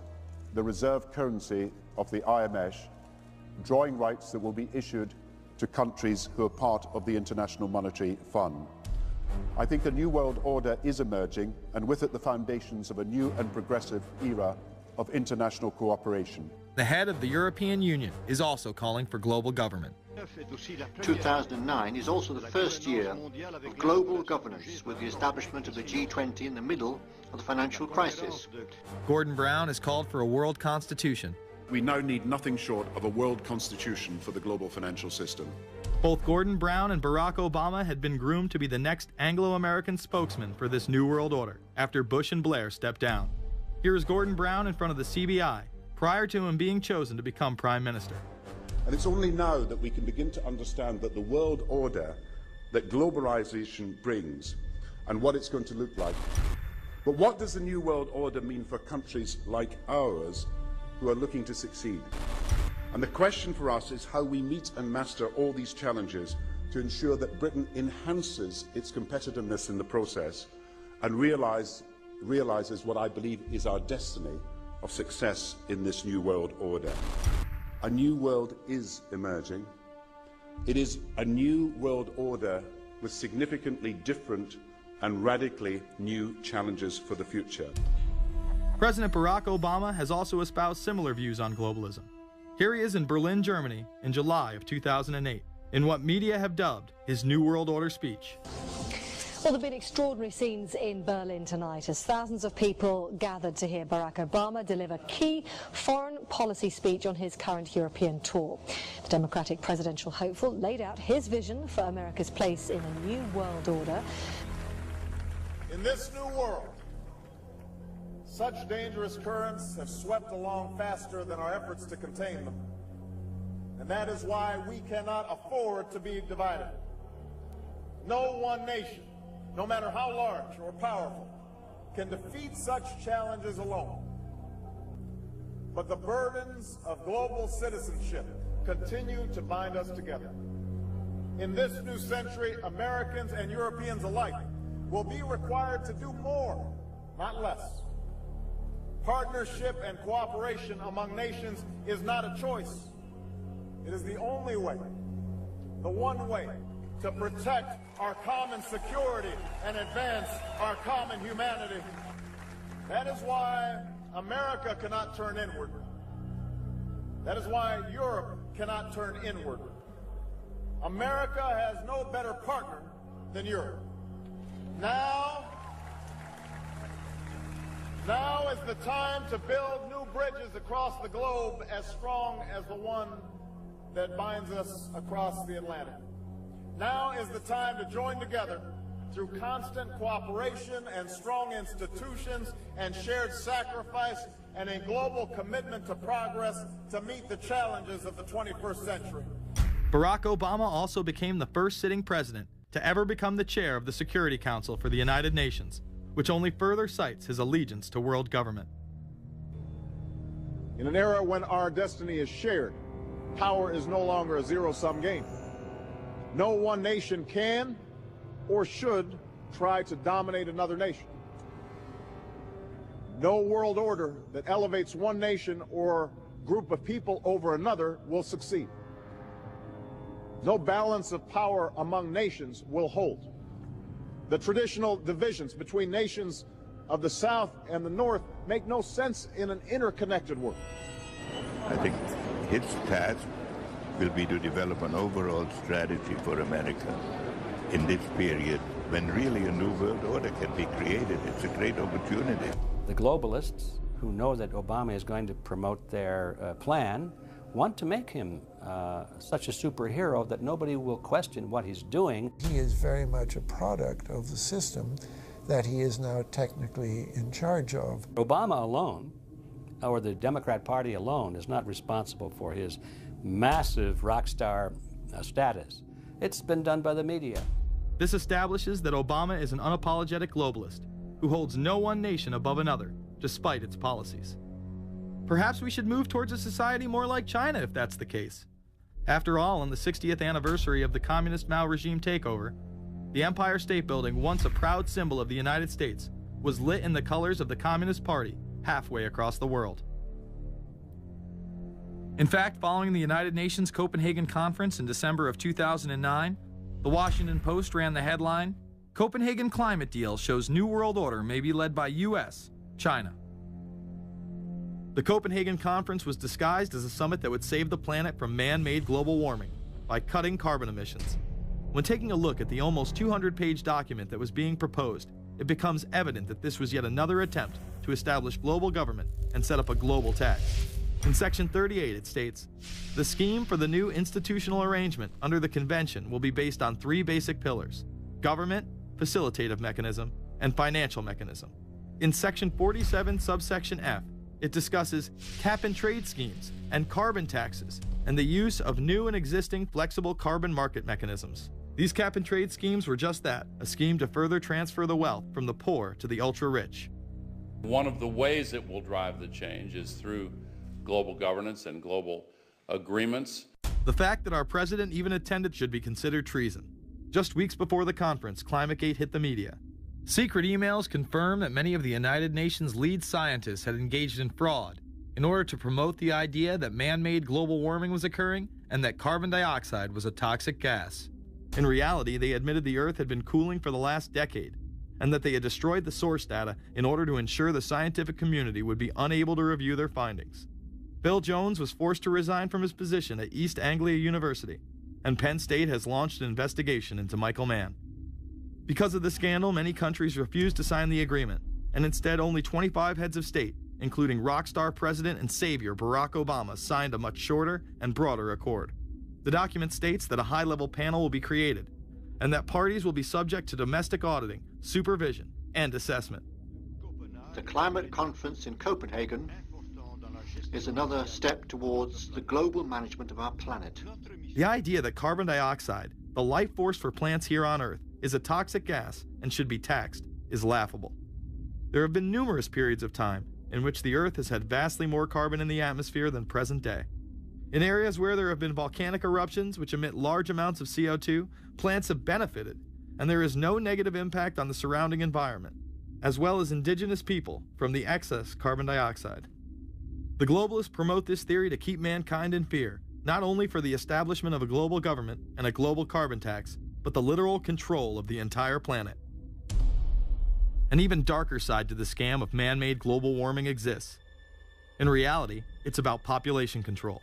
Speaker 18: the reserve currency of the IMF, drawing rights that will be issued to countries who are part of the International Monetary Fund. I think a new world order is emerging, and with it the foundations of a new and progressive era of international cooperation.
Speaker 1: The head of the European Union is also calling for global government.
Speaker 19: 2009 is also the first year of global governance, with the establishment of the G20 in the middle of the financial crisis.
Speaker 1: Gordon Brown has called for a world constitution.
Speaker 18: We now need nothing short of a world constitution for the global financial system.
Speaker 1: Both Gordon Brown and Barack Obama had been groomed to be the next Anglo-American spokesman for this new world order after Bush and Blair stepped down. Here is Gordon Brown in front of the CBI prior to him being chosen to become Prime Minister.
Speaker 18: And it's only now that we can begin to understand that the world order that globalization brings and what it's going to look like. But what does the new world order mean for countries like ours who are looking to succeed? And the question for us is how we meet and master all these challenges to ensure that Britain enhances its competitiveness in the process and realizes what I believe is our destiny of success in this new world order. A new world is emerging. It is a new world order with significantly different and radically new challenges for the future.
Speaker 1: President Barack Obama has also espoused similar views on globalism. Here he is in Berlin, Germany, in July of 2008, in what media have dubbed his New World Order speech.
Speaker 25: Well, there have been extraordinary scenes in Berlin tonight as thousands of people gathered to hear Barack Obama deliver key foreign policy speech on his current European tour. The Democratic presidential hopeful laid out his vision for America's place in a new world order.
Speaker 26: In this new world, such dangerous currents have swept along faster than our efforts to contain them. And that is why we cannot afford to be divided. No one nation, no matter how large or powerful, can defeat such challenges alone. But the burdens of global citizenship continue to bind us together. In this new century, Americans and Europeans alike will be required to do more, not less. Partnership and cooperation among nations is not a choice. It is the only way, the one way, to protect our common security and advance our common humanity. That is why America cannot turn inward. That is why Europe cannot turn inward. America has no better partner than Europe. Now Now is the time to build new bridges across the globe as strong as the one that binds us across the Atlantic. Now is the time to join together through constant cooperation and strong institutions and shared sacrifice and a global commitment to progress to meet the challenges of the 21st century.
Speaker 1: Barack Obama also became the first sitting president to ever become the chair of the Security Council for the United Nations, which only further cites his allegiance to world government.
Speaker 26: In an era when our destiny is shared, power is no longer a zero-sum game. No one nation can or should try to dominate another nation. No world order that elevates one nation or group of people over another will succeed. No balance of power among nations will hold. The traditional divisions between nations of the South and the North make no sense in an interconnected world.
Speaker 2: I think his task will be to develop an overall strategy for America in this period when really a new world order can be created. It's a great opportunity.
Speaker 4: The globalists, who know that Obama is going to promote their plan, want to make him such a superhero that nobody will question what he's doing.
Speaker 14: He is very much a product of the system that he is now technically in charge of.
Speaker 4: Obama alone, or the Democrat Party alone, is not responsible for his massive rock star status. It's been done by the media.
Speaker 1: This establishes that Obama is an unapologetic globalist who holds no one nation above another, despite its policies. Perhaps we should move towards a society more like China if that's the case. After all, on the 60th anniversary of the communist Mao regime takeover, the Empire State Building, once a proud symbol of the United States, was lit in the colors of the Communist Party halfway across the world. In fact, following the United Nations Copenhagen Conference in December of 2009, the Washington Post ran the headline, "Copenhagen Climate Deal Shows New World Order May Be Led by US, China." The Copenhagen Conference was disguised as a summit that would save the planet from man-made global warming by cutting carbon emissions. When taking a look at the almost 200-page document that was being proposed, it becomes evident that this was yet another attempt to establish global government and set up a global tax. In Section 38, it states, "The scheme for the new institutional arrangement under the convention will be based on three basic pillars: government, facilitative mechanism, and financial mechanism." In Section 47, subsection F, it discusses cap-and-trade schemes and carbon taxes and the use of new and existing flexible carbon market mechanisms. These cap-and-trade schemes were just that, a scheme to further transfer the wealth from the poor to the ultra-rich.
Speaker 17: One of the ways it will drive the change is through global governance and global agreements.
Speaker 1: The fact that our president even attended should be considered treason. Just weeks before the conference, ClimateGate hit the media. Secret emails confirm that many of the United Nations lead scientists had engaged in fraud in order to promote the idea that man-made global warming was occurring and that carbon dioxide was a toxic gas. In reality, they admitted the Earth had been cooling for the last decade and that they had destroyed the source data in order to ensure the scientific community would be unable to review their findings. Bill Jones was forced to resign from his position at East Anglia University, and Penn State has launched an investigation into Michael Mann. Because of the scandal, many countries refused to sign the agreement, and instead only 25 heads of state, including rock star president and savior Barack Obama, signed a much shorter and broader accord. The document states that a high-level panel will be created, and that parties will be subject to domestic auditing, supervision, and assessment.
Speaker 19: The climate conference in Copenhagen is another step towards the global management of our planet.
Speaker 1: The idea that carbon dioxide, the life force for plants here on Earth, is a toxic gas and should be taxed is laughable. There have been numerous periods of time in which the Earth has had vastly more carbon in the atmosphere than present day. In areas where there have been volcanic eruptions which emit large amounts of CO2, plants have benefited, and there is no negative impact on the surrounding environment, as well as indigenous people, from the excess carbon dioxide. The globalists promote this theory to keep mankind in fear, not only for the establishment of a global government and a global carbon tax, but the literal control of the entire planet. An even darker side to the scam of man-made global warming exists. In reality, it's about population control.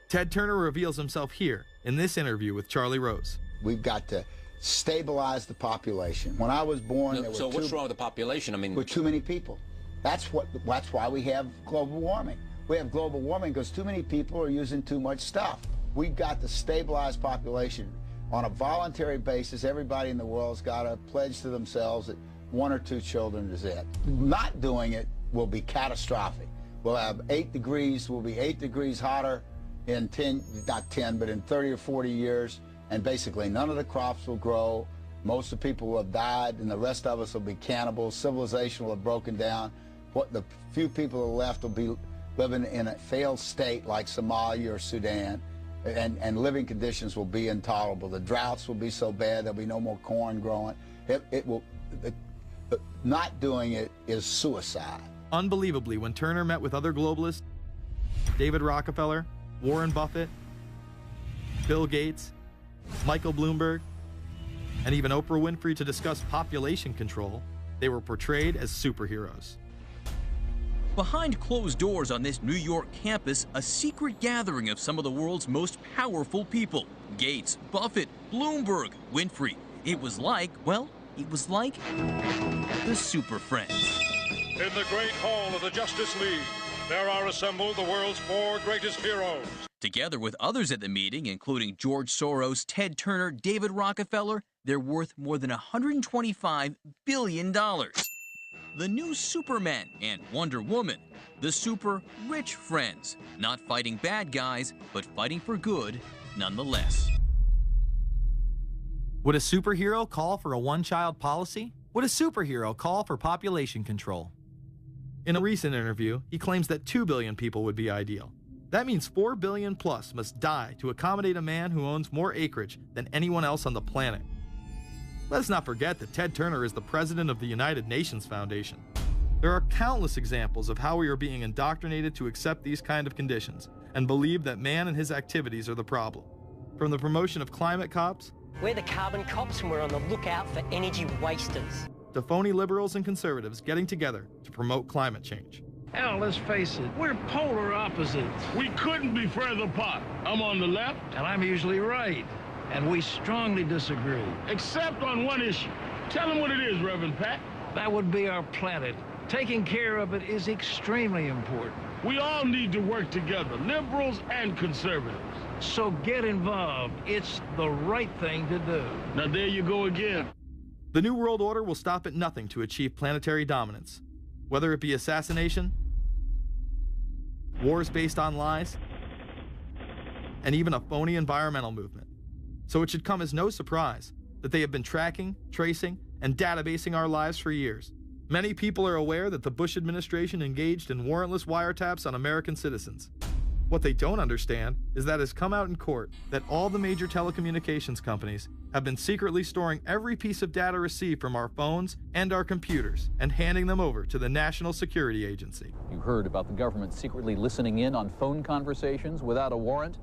Speaker 1: Ted Turner reveals himself here in this interview with Charlie Rose.
Speaker 21: We've got to stabilize the population. When I was born, there were
Speaker 22: what's wrong with the population? I mean,
Speaker 21: too many people.
Speaker 5: That's why we have global warming. We have global warming because too many people are using too much stuff. We've got to stabilize population on a voluntary basis. Everybody in the world's got to pledge to themselves that 1 or 2 children is it. Not doing it will be catastrophic. We'll have 8 degrees, we'll be 8 degrees hotter in 30 or 40 years, and basically none of the crops will grow. Most of the people will have died, and the rest of us will be cannibals. Civilization will have broken down. What the few people who are left will be living in a failed state like Somalia or Sudan, and living conditions will be intolerable. The droughts will be so bad there'll be no more corn growing. Not doing it is suicide.
Speaker 1: Unbelievably, when Turner met with other globalists, David Rockefeller, Warren Buffett, Bill Gates, Michael Bloomberg, and even Oprah Winfrey to discuss population control, they were portrayed as superheroes.
Speaker 6: Behind closed doors on this New York campus, a secret gathering of some of the world's most powerful people. Gates, Buffett, Bloomberg, Winfrey. It was like, well, it was like the Super Friends.
Speaker 8: In the great hall of the Justice League, there are assembled the world's 4 greatest heroes.
Speaker 6: Together with others at the meeting, including George Soros, Ted Turner, David Rockefeller, they're worth more than $125 billion. The new Superman and Wonder Woman, the super rich friends, not fighting bad guys, but fighting for good nonetheless.
Speaker 1: Would a superhero call for a one-child policy? Would a superhero call for population control? In a recent interview, he claims that 2 billion people would be ideal. That means 4 billion plus must die to accommodate a man who owns more acreage than anyone else on the planet. Let's not forget that Ted Turner is the president of the United Nations Foundation. There are countless examples of how we are being indoctrinated to accept these kind of conditions and believe that man and his activities are the problem. From the promotion of climate cops,
Speaker 21: we're the carbon cops and we're on the lookout for energy wasters,
Speaker 1: to phony liberals and conservatives getting together to promote climate change.
Speaker 22: Hell, let's face it, we're polar opposites. We couldn't be further apart. I'm on the left, and I'm usually right. And we strongly disagree. Except on one issue. Tell them what it is, Reverend Pat. That would be our planet. Taking care of it is extremely important. We all need to work together, liberals and conservatives. So get involved. It's the right thing to do. Now there you go again.
Speaker 1: The New World Order will stop at nothing to achieve planetary dominance, whether it be assassination, wars based on lies, and even a phony environmental movement. So it should come as no surprise that they have been tracking, tracing, and databasing our lives for years. Many people are aware that the Bush administration engaged in warrantless wiretaps on American citizens. What they don't understand is that it has come out in court that all the major telecommunications companies have been secretly storing every piece of data received from our phones and our computers and handing them over to the National Security Agency.
Speaker 23: You heard about the government secretly listening in on phone conversations without a warrant,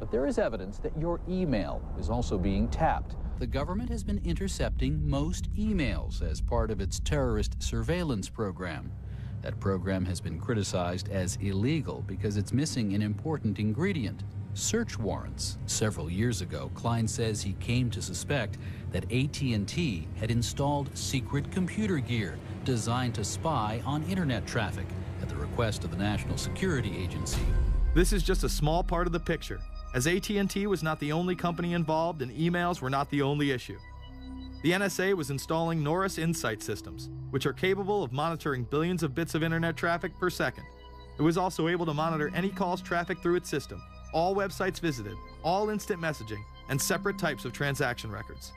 Speaker 23: but there is evidence that your email is also being tapped. The government has been intercepting most emails as part of its terrorist surveillance program. That program has been criticized as illegal because it's missing an important ingredient: search warrants. Several years ago, Klein says he came to suspect that AT&T had installed secret computer gear designed to spy on internet traffic at the request of the National Security Agency.
Speaker 1: This is just a small part of the picture, as AT&T was not the only company involved and emails were not the only issue. The NSA was installing Norris Insight systems, which are capable of monitoring billions of bits of internet traffic per second. It was also able to monitor any calls trafficked through its system, all websites visited, all instant messaging, and separate types of transaction records.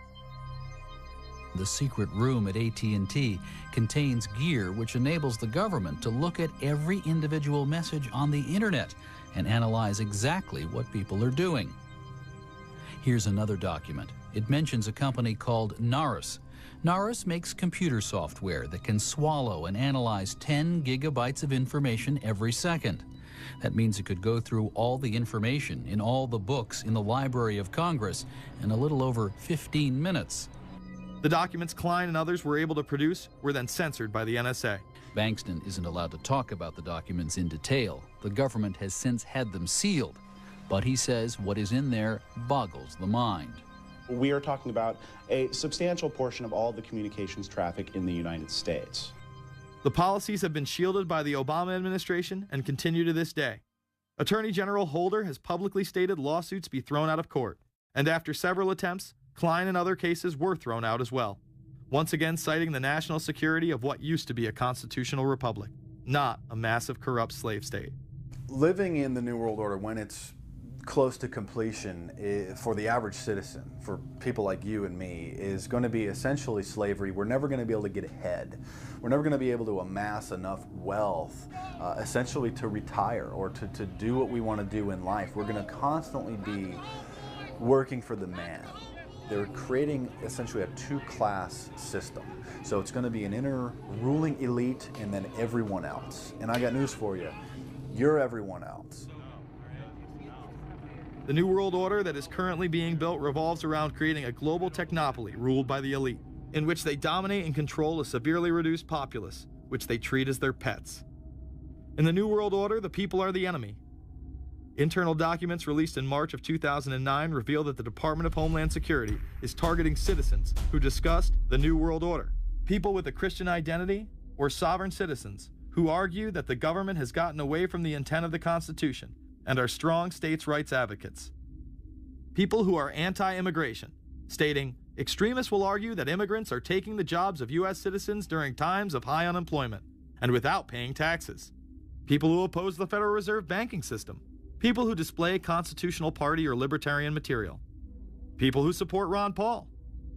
Speaker 23: The secret room at AT&T contains gear which enables the government to look at every individual message on the internet and analyze exactly what people are doing. Here's another document. It mentions a company called Norris. Norris makes computer software that can swallow and analyze 10 gigabytes of information every second. That means it could go through all the information in all the books in the Library of Congress in a little over 15 minutes.
Speaker 1: The documents Klein and others were able to produce were then censored by the NSA.
Speaker 23: Bankston isn't allowed to talk about the documents in detail. The government has since had them sealed. But he says what is in there boggles the mind.
Speaker 27: We are talking about a substantial portion of all the communications traffic in the United States.
Speaker 1: The policies have been shielded by the Obama administration and continue to this day. Attorney General Holder has publicly stated lawsuits be thrown out of court, and after several attempts, Klein and other cases were thrown out as well, once again citing the national security of what used to be a constitutional republic, not a massive corrupt slave state.
Speaker 10: Living in the New World Order, when it's close to completion, for the average citizen, for people like you and me, is going to be essentially slavery. We're never going to be able to get ahead. We're never going to be able to amass enough wealth, essentially to retire or to do what we want to do in life. We're going to constantly be working for the man. They're creating essentially a two-class system. So it's going to be an inner ruling elite and then everyone else. And I got news for you. You're everyone else.
Speaker 1: The New World Order that is currently being built revolves around creating a global technopoly ruled by the elite, in which they dominate and control a severely reduced populace, which they treat as their pets. In the New World Order, the people are the enemy. Internal documents released in March of 2009 reveal that the Department of Homeland Security is targeting citizens who discussed the New World Order, people with a Christian identity or sovereign citizens who argue that the government has gotten away from the intent of the Constitution and are strong states' rights advocates. People who are anti-immigration, stating, extremists will argue that immigrants are taking the jobs of U.S. citizens during times of high unemployment and without paying taxes. People who oppose the Federal Reserve banking system. People who display constitutional party or libertarian material. People who support Ron Paul.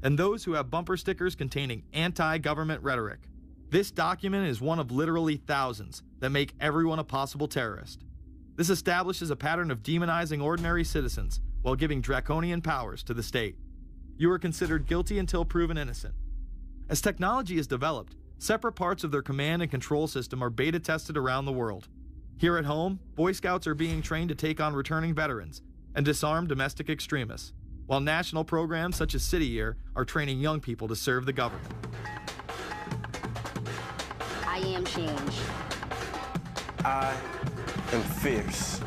Speaker 1: And those who have bumper stickers containing anti-government rhetoric. This document is one of literally thousands that make everyone a possible terrorist. This establishes a pattern of demonizing ordinary citizens while giving draconian powers to the state. You are considered guilty until proven innocent. As technology is developed, separate parts of their command and control system are beta tested around the world. Here at home, Boy Scouts are being trained to take on returning veterans and disarm domestic extremists, while national programs such as City Year are training young people to serve the government.
Speaker 11: I am change.
Speaker 12: I am fierce.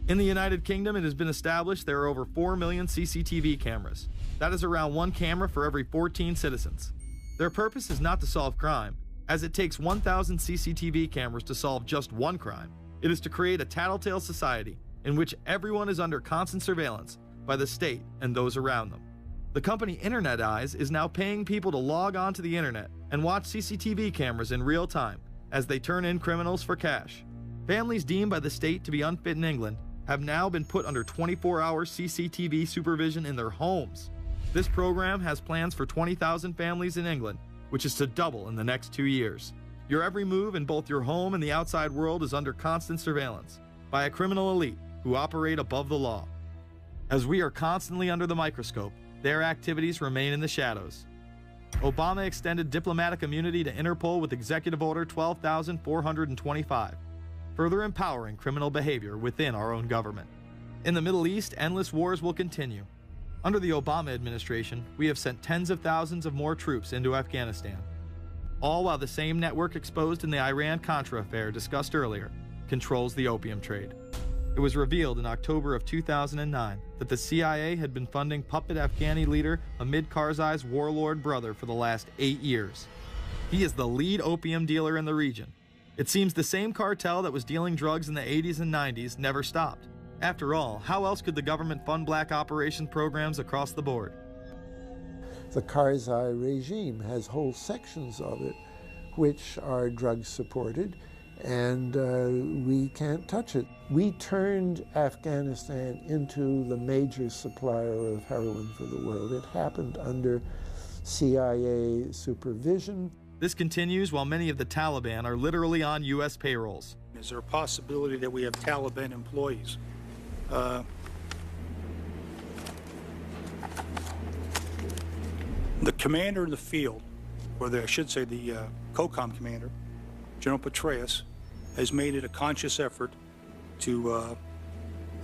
Speaker 1: In the United Kingdom, it has been established there are over 4 million CCTV cameras. That is around 1 camera for every 14 citizens. Their purpose is not to solve crime, as it takes 1,000 CCTV cameras to solve just one crime. It is to create a tattletale society in which everyone is under constant surveillance by the state and those around them. The company Internet Eyes is now paying people to log on to the internet and watch CCTV cameras in real time as they turn in criminals for cash. Families deemed by the state to be unfit in England have now been put under 24-hour CCTV supervision in their homes. This program has plans for 20,000 families in England, which is to double in the next 2 years. Your every move in both your home and the outside world is under constant surveillance by a criminal elite who operate above the law. As we are constantly under the microscope, their activities remain in the shadows. Obama extended diplomatic immunity to Interpol with Executive Order 12,425, further empowering criminal behavior within our own government. In the Middle East, endless wars will continue. Under the Obama administration, we have sent tens of thousands of more troops into Afghanistan, all while the same network exposed in the Iran-Contra affair discussed earlier controls the opium trade. It was revealed in October of 2009 that the CIA had been funding puppet Afghani leader Hamid Karzai's warlord brother for the last 8 years. He is the lead opium dealer in the region. It seems the same cartel that was dealing drugs in the 80s and 90s never stopped. After all, how else could the government fund black operation programs across the board?
Speaker 14: The Karzai regime has whole sections of it which are drug supported, and we can't touch it. We turned Afghanistan into the major supplier of heroin for the world. It happened under CIA supervision.
Speaker 1: This continues while many of the Taliban are literally on U.S. payrolls.
Speaker 13: Is there a possibility that we have Taliban employees? The commander in the field, or I should say the COCOM commander, General Petraeus, has made it a conscious effort to,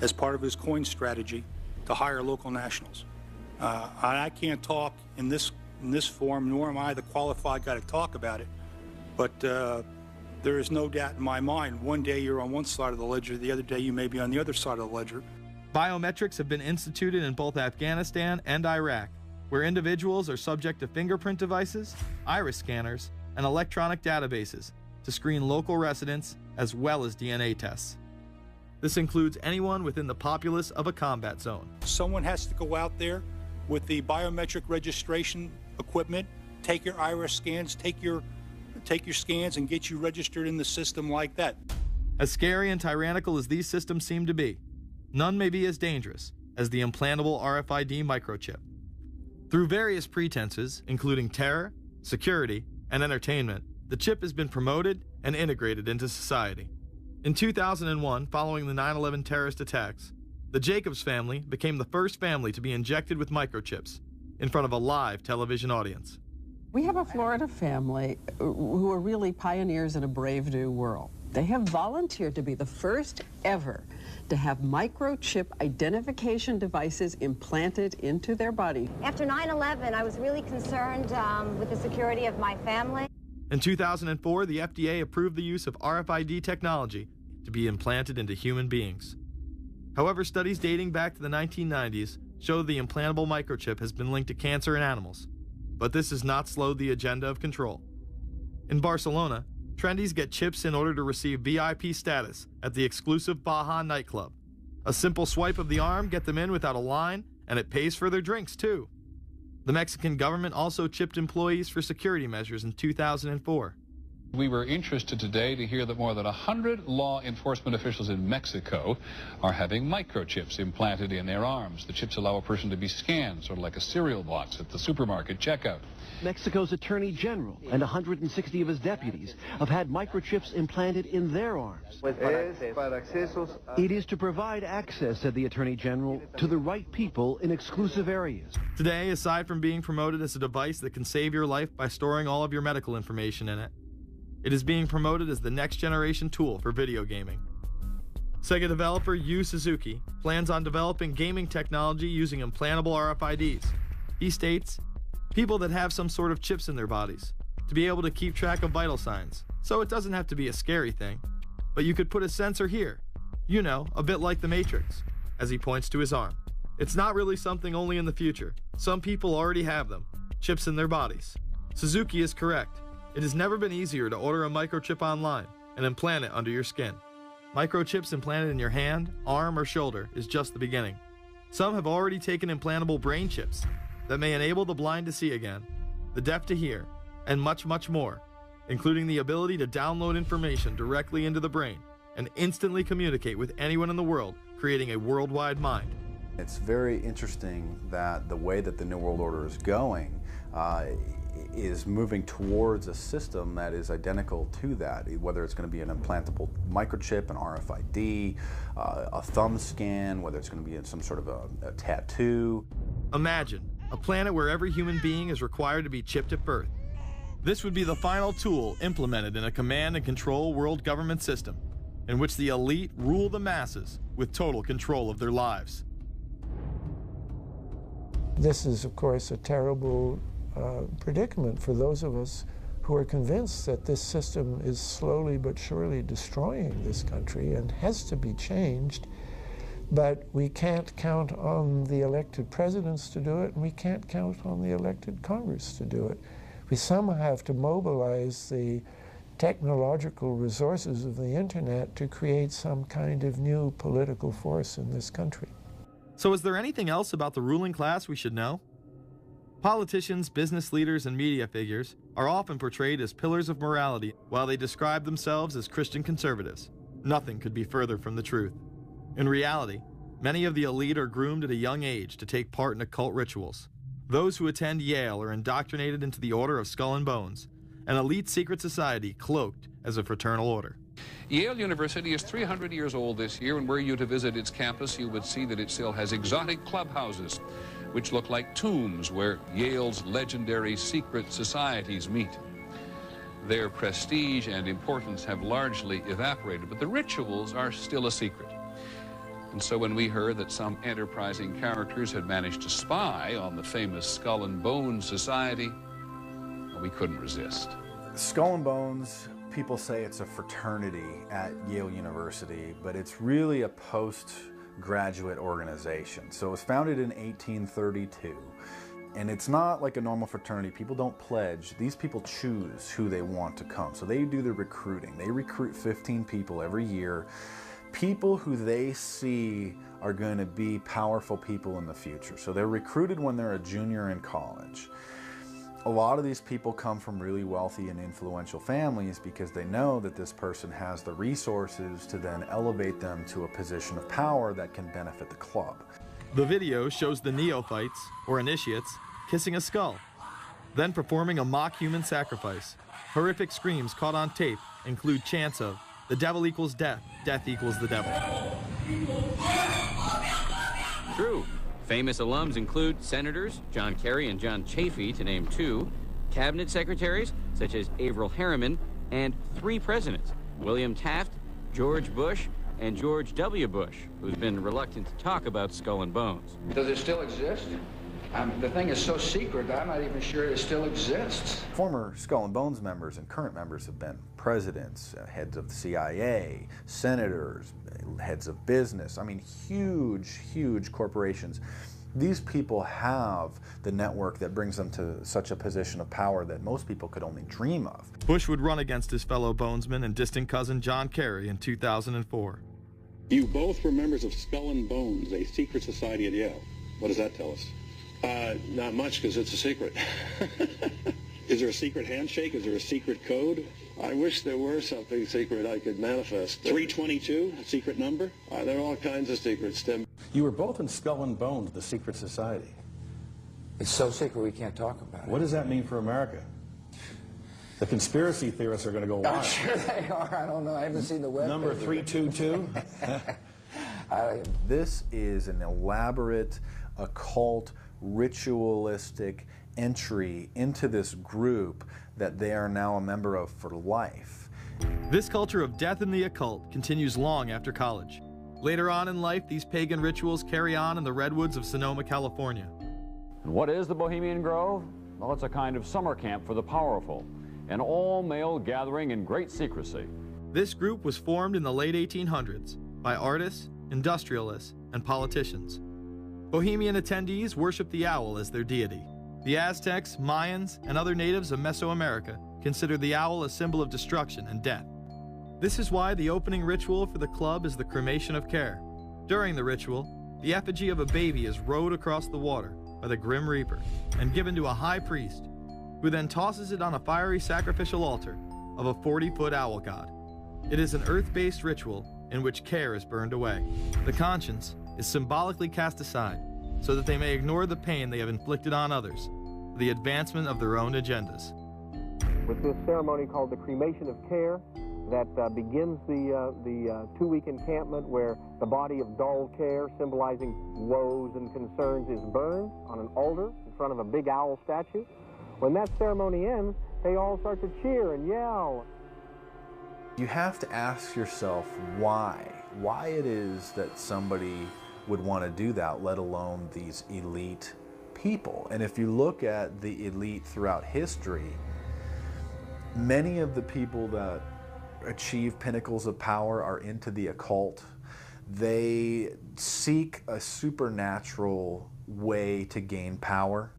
Speaker 13: as part of his coin strategy, to hire local nationals. I can't talk in this form, nor am I the qualified guy to talk about it, but there is no doubt in my mind, one day you're on one side of the ledger, the other day you may be on the other side of the ledger.
Speaker 1: Biometrics have been instituted in both Afghanistan and Iraq, where individuals are subject to fingerprint devices, iris scanners, and electronic databases, to screen local residents as well as DNA tests. This includes anyone within the populace of a combat zone.
Speaker 13: Someone has to go out there with the biometric registration equipment, take your iris scans, take your scans and get you registered in the system like that.
Speaker 1: As scary and tyrannical as these systems seem to be, none may be as dangerous as the implantable RFID microchip. Through various pretenses, including terror, security, and entertainment, the chip has been promoted and integrated into society. In 2001, following the 9/11 terrorist attacks, the Jacobs family became the first family to be injected with microchips in front of a live television audience.
Speaker 3: We have a Florida family who are really pioneers in a brave new world. They have volunteered to be the first ever to have microchip identification devices implanted into their body.
Speaker 7: After 9/11, I was really concerned with the security of my family.
Speaker 1: In 2004, the FDA approved the use of RFID technology to be implanted into human beings. However, studies dating back to the 1990s show the implantable microchip has been linked to cancer in animals, but this has not slowed the agenda of control. In Barcelona, trendies get chips in order to receive VIP status at the exclusive Baja nightclub. A simple swipe of the arm gets them in without a line, and it pays for their drinks too. The Mexican government also chipped employees for security measures in 2004.
Speaker 15: We were interested today to hear that more than 100 law enforcement officials in Mexico are having microchips implanted in their arms. The chips allow a person to be scanned, sort of like a cereal box at the supermarket checkout.
Speaker 16: Mexico's Attorney General and 160 of his deputies have had microchips implanted in their arms. It is to provide access, said the Attorney General, to the right people in exclusive areas.
Speaker 1: Today, aside from being promoted as a device that can save your life by storing all of your medical information in it, it is being promoted as the next generation tool for video gaming. Sega developer Yu Suzuki plans on developing gaming technology using implantable RFIDs. He states, people that have some sort of chips in their bodies to be able to keep track of vital signs, so it doesn't have to be a scary thing. But you could put a sensor here, you know, a bit like the Matrix, as he points to his arm. It's not really something only in the future. Some people already have them, chips in their bodies. Suzuki is correct. It has never been easier to order a microchip online and implant it under your skin. Microchips implanted in your hand, arm, or shoulder is just the beginning. Some have already taken implantable brain chips that may enable the blind to see again, the deaf to hear, and much, much more, including the ability to download information directly into the brain and instantly communicate with anyone in the world, creating a worldwide mind.
Speaker 10: It's very interesting that the way that the New World Order is going is moving towards a system that is identical to that, whether it's going to be an implantable microchip, an RFID, a thumb scan, whether it's going to be some sort of a tattoo.
Speaker 1: Imagine a planet where every human being is required to be chipped at birth. This would be the final tool implemented in a command and control world government system in which the elite rule the masses with total control of their lives.
Speaker 14: This is, of course, a terrible predicament for those of us who are convinced that this system is slowly but surely destroying this country and has to be changed. But we can't count on the elected presidents to do it, and we can't count on the elected Congress to do it. We somehow have to mobilize the technological resources of the internet to create some kind of new political force in this country.
Speaker 1: So is there anything else about the ruling class we should know? Politicians, business leaders, and media figures are often portrayed as pillars of morality while they describe themselves as Christian conservatives. Nothing could be further from the truth. In reality, many of the elite are groomed at a young age to take part in occult rituals. Those who attend Yale are indoctrinated into the Order of Skull and Bones, an elite secret society cloaked as a fraternal order.
Speaker 17: Yale University is 300 years old this year, and were you to visit its campus, you would see that it still has exotic clubhouses, which look like tombs where Yale's legendary secret societies meet. Their prestige and importance have largely evaporated, but the rituals are still a secret. And so when we heard that some enterprising characters had managed to spy on the famous Skull and Bones Society, we couldn't resist.
Speaker 10: Skull and Bones, people say it's a fraternity at Yale University, but it's really a postgraduate organization. So it was founded in 1832. And it's not like a normal fraternity. People don't pledge. These people choose who they want to come. So they do the recruiting. They recruit 15 people every year, people who they see are going to be powerful people in the future. So they're recruited when they're a junior in college. A lot of these people come from really wealthy and influential families because they know that this person has the resources to then elevate them to a position of power that can benefit the club.
Speaker 1: The video shows the neophytes, or initiates, kissing a skull, then performing a mock human sacrifice. Horrific screams caught on tape include chants of, "The devil equals death, death equals the devil."
Speaker 9: True. Famous alums include Senators John Kerry and John Chafee, to name two, cabinet secretaries such as Averell Harriman, and 3 presidents, William Taft, George Bush, and George W. Bush, who's been reluctant to talk about Skull and Bones.
Speaker 18: Does it still exist? The thing is so secret, I'm not even sure it still exists.
Speaker 10: Former Skull and Bones members and current members have been presidents, heads of the CIA, senators, heads of business. I mean, huge, huge corporations. These people have the network that brings them to such a position of power that most people could only dream of.
Speaker 1: Bush would run against his fellow Bonesman and distant cousin John Kerry in 2004.
Speaker 20: You both were members of Skull and Bones, a secret society at Yale. What does that tell us? Not much, because it's a secret. Is there a secret handshake? Is there a secret code? I wish there were something secret I could manifest. 322, a secret number? There are all kinds of secrets, Tim.
Speaker 24: You were both in Skull and Bones, the secret society.
Speaker 18: It's so secret we can't talk about it.
Speaker 24: What does that mean for America? The conspiracy theorists are going to go wild.
Speaker 18: I'm sure they are. I don't know. I haven't seen the web.
Speaker 24: Number 322?
Speaker 10: This is an elaborate, occult, ritualistic entry into this group that they are now a member of for life.
Speaker 1: This culture of death and the occult continues long after college. Later on in life, these pagan rituals carry on in the redwoods of Sonoma, California.
Speaker 25: And what is the Bohemian Grove? Well, it's a kind of summer camp for the powerful, an all-male gathering in great secrecy.
Speaker 1: This group was formed in the late 1800s by artists, industrialists, and politicians. Bohemian attendees worship the owl as their deity. The Aztecs, Mayans, and other natives of Mesoamerica considered the owl a symbol of destruction and death. This is why the opening ritual for the club is the cremation of care. During the ritual, the effigy of a baby is rowed across the water by the Grim Reaper and given to a high priest, who then tosses it on a fiery sacrificial altar of a 40-foot owl god. It is an earth-based ritual in which care is burned away. The conscience is symbolically cast aside so that they may ignore the pain they have inflicted on others for the advancement of their own agendas.
Speaker 26: With this ceremony called the cremation of care, that begins the 2-week encampment where the body of dull care, symbolizing woes and concerns, is burned on an altar in front of a big owl statue. When that ceremony ends, they all start to cheer and yell.
Speaker 10: You have to ask yourself why it is that somebody would want to do that, let alone these elite people. And if you look at the elite throughout history, many of the people that achieve pinnacles of power are into the occult. They seek a supernatural way to gain power.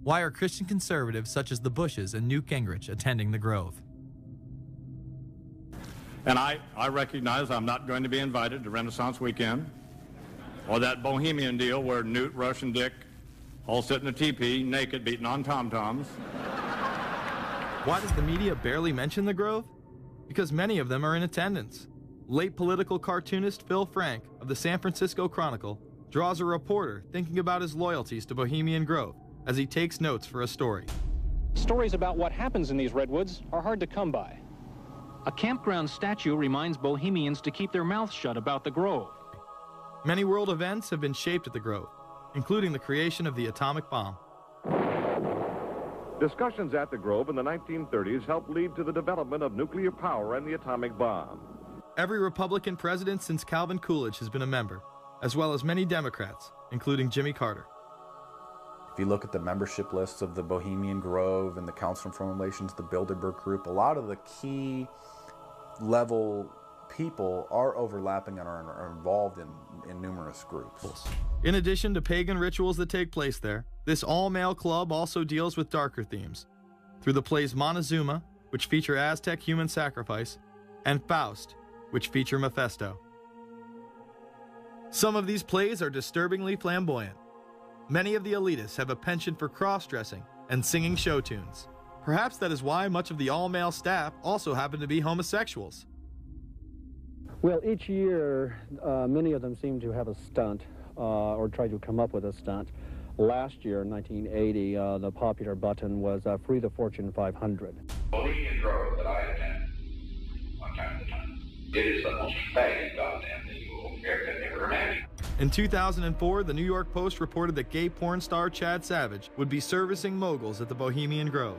Speaker 1: Why are Christian conservatives such as the Bushes and Newt Gingrich attending the Grove?
Speaker 27: And I recognize I'm not going to be invited to Renaissance Weekend or that Bohemian deal where Newt, Rush, and Dick all sit in a teepee naked beating on tom-toms.
Speaker 1: Why does the media barely mention the Grove? Because many of them are in attendance. Late political cartoonist Phil Frank of the San Francisco Chronicle draws a reporter thinking about his loyalties to Bohemian Grove as he takes notes for a story.
Speaker 28: Stories about what happens in these redwoods are hard to come by. A campground statue reminds Bohemians to keep their mouths shut about the Grove.
Speaker 1: Many world events have been shaped at the Grove, including the creation of the atomic bomb.
Speaker 29: Discussions at the Grove in the 1930s helped lead to the development of nuclear power and the atomic bomb.
Speaker 1: Every Republican president since Calvin Coolidge has been a member, as well as many Democrats, including Jimmy Carter.
Speaker 10: If you look at the membership lists of the Bohemian Grove and the Council on Foreign Relations, the Bilderberg Group, a lot of the key level people are overlapping and are involved in numerous groups.
Speaker 1: In addition to pagan rituals that take place there, This all-male club also deals with darker themes through the plays Montezuma, which feature Aztec human sacrifice, and Faust, which feature Mephisto. Some of these plays are disturbingly flamboyant. Many of the elitists have a penchant for cross-dressing and singing show tunes. Perhaps that is why much of the all-male staff also happen to be homosexuals.
Speaker 26: Well, each year, many of them seem to have a stunt or try to come up with a stunt. Last year, in 1980, the popular button was Free the Fortune 500.
Speaker 2: Bohemian Grove that I attend one time to time. It is the most faggot goddamn thing you will ever imagine.
Speaker 1: In 2004, the New York Post reported that gay porn star Chad Savage would be servicing moguls at the Bohemian Grove.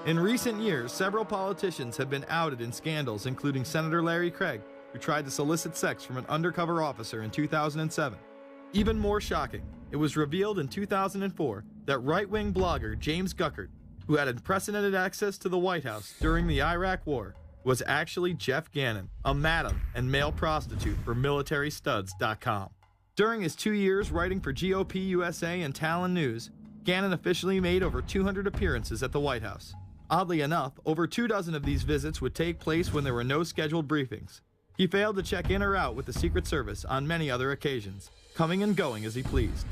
Speaker 1: In recent years, several politicians have been outed in scandals, including Senator Larry Craig, who tried to solicit sex from an undercover officer in 2007. Even more shocking, it was revealed in 2004 that right-wing blogger James Guckert, who had unprecedented access to the White House during the Iraq War, was actually Jeff Gannon, a madam and male prostitute for MilitaryStuds.com. During his 2 years writing for GOP USA and Talon News, Gannon officially made over 200 appearances at the White House. Oddly enough, over 24 of these visits would take place when there were no scheduled briefings. He failed to check in or out with the Secret Service on many other occasions, coming and going as he pleased.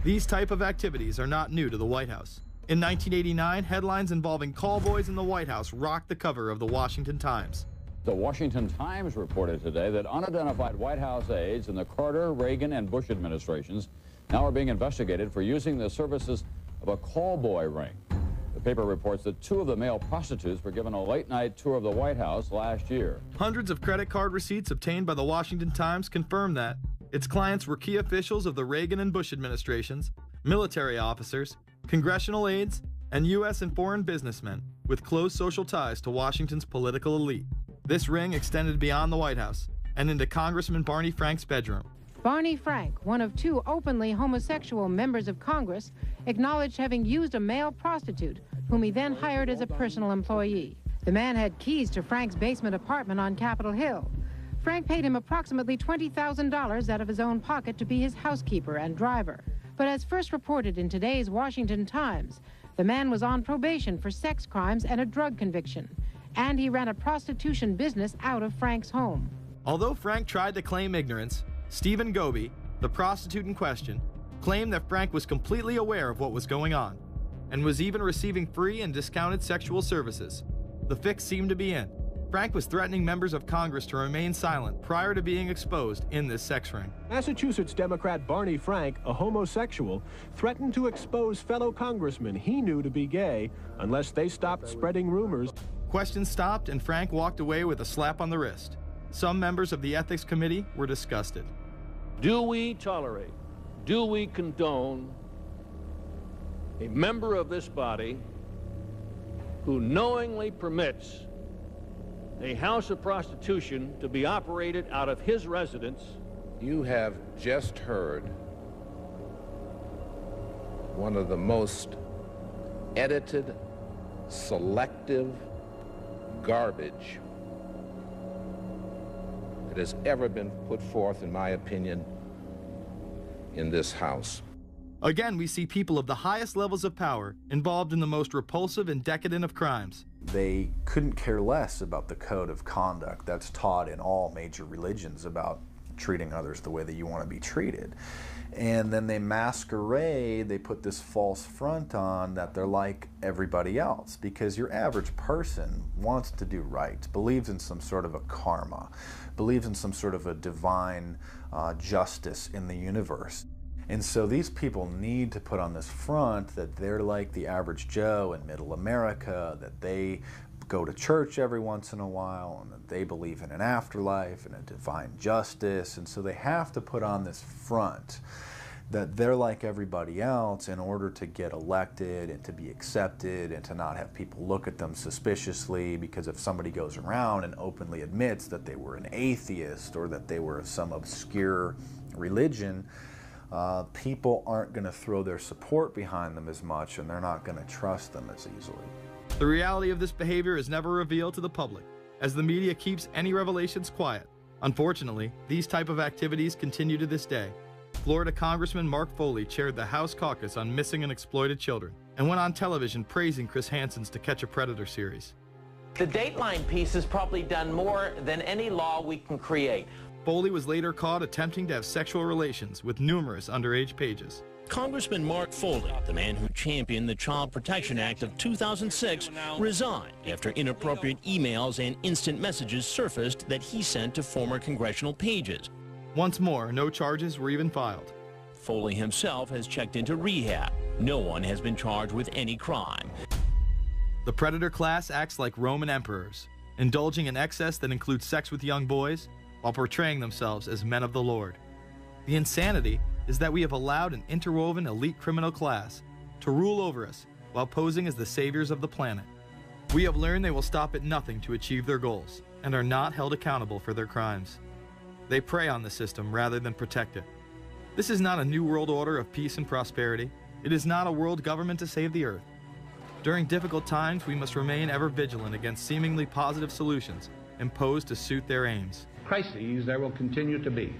Speaker 1: These type of activities are not new to the White House. In 1989, headlines involving callboys in the White House rocked the cover of the Washington Times.
Speaker 25: The Washington Times reported today that unidentified White House aides in the Carter, Reagan, and Bush administrations now are being investigated for using the services of a callboy ring. The paper reports that 2 of the male prostitutes were given a late-night tour of the White House last year.
Speaker 1: Hundreds of credit card receipts obtained by the Washington Times confirm that its clients were key officials of the Reagan and Bush administrations, military officers, congressional aides, and U.S. and foreign businessmen with close social ties to Washington's political elite. This ring extended beyond the White House and into Congressman Barney Frank's bedroom.
Speaker 4: Barney Frank, one of 2 openly homosexual members of Congress, acknowledged having used a male prostitute, whom he then hired as a personal employee. The man had keys to Frank's basement apartment on Capitol Hill. Frank paid him approximately $20,000 out of his own pocket to be his housekeeper and driver. But as first reported in today's Washington Times, the man was on probation for sex crimes and a drug conviction, and he ran a prostitution business out of Frank's home.
Speaker 1: Although Frank tried to claim ignorance, Stephen Goby, the prostitute in question, claimed that Frank was completely aware of what was going on and was even receiving free and discounted sexual services. The fix seemed to be in. Frank was threatening members of Congress to remain silent prior to being exposed in this sex ring.
Speaker 26: Massachusetts Democrat Barney Frank, a homosexual, threatened to expose fellow congressmen he knew to be gay unless they stopped spreading rumors.
Speaker 1: Questions stopped and Frank walked away with a slap on the wrist. Some members of the Ethics Committee were disgusted.
Speaker 5: Do we tolerate, do we condone a member of this body who knowingly permits a house of prostitution to be operated out of his residence?
Speaker 6: You have just heard one of the most edited, selective garbage that has ever been put forth, in my opinion, in this House.
Speaker 1: Again, we see people of the highest levels of power involved in the most repulsive and decadent of crimes.
Speaker 10: They couldn't care less about the code of conduct that's taught in all major religions about treating others the way that you want to be treated. And then they masquerade, they put this false front on that they're like everybody else, because your average person wants to do right, believes in some sort of a karma, believes in some sort of a divine justice in the universe. And so these people need to put on this front that they're like the average Joe in middle America, that they go to church every once in a while, and that they believe in an afterlife and a divine justice. And so they have to put on this front that they're like everybody else in order to get elected and to be accepted and to not have people look at them suspiciously, because if somebody goes around and openly admits that they were an atheist or that they were of some obscure religion, people aren't going to throw their support behind them as much, and they're not going to trust them as easily.
Speaker 1: The reality of this behavior is never revealed to the public, as the media keeps any revelations quiet. Unfortunately, these type of activities continue to this day. Florida Congressman Mark Foley chaired the House caucus on missing and exploited children and went on television praising Chris Hansen's To Catch a Predator series.
Speaker 3: The Dateline piece has probably done more than any law we can create.
Speaker 1: Foley was later caught attempting to have sexual relations with numerous underage pages.
Speaker 8: Congressman Mark Foley, the man who championed the Child Protection Act of 2006, resigned after inappropriate emails and instant messages surfaced that he sent to former congressional pages.
Speaker 1: Once more, no charges were even filed.
Speaker 8: Foley himself has checked into rehab. No one has been charged with any crime.
Speaker 1: The predator class acts like Roman emperors, indulging in excess that includes sex with young boys while portraying themselves as men of the Lord. The insanity is that we have allowed an interwoven elite criminal class to rule over us while posing as the saviors of the planet. We have learned they will stop at nothing to achieve their goals and are not held accountable for their crimes. They prey on the system rather than protect it. This is not a new world order of peace and prosperity. It is not a world government to save the earth. During difficult times, we must remain ever vigilant against seemingly positive solutions imposed to suit their aims.
Speaker 11: Crises there will continue to be.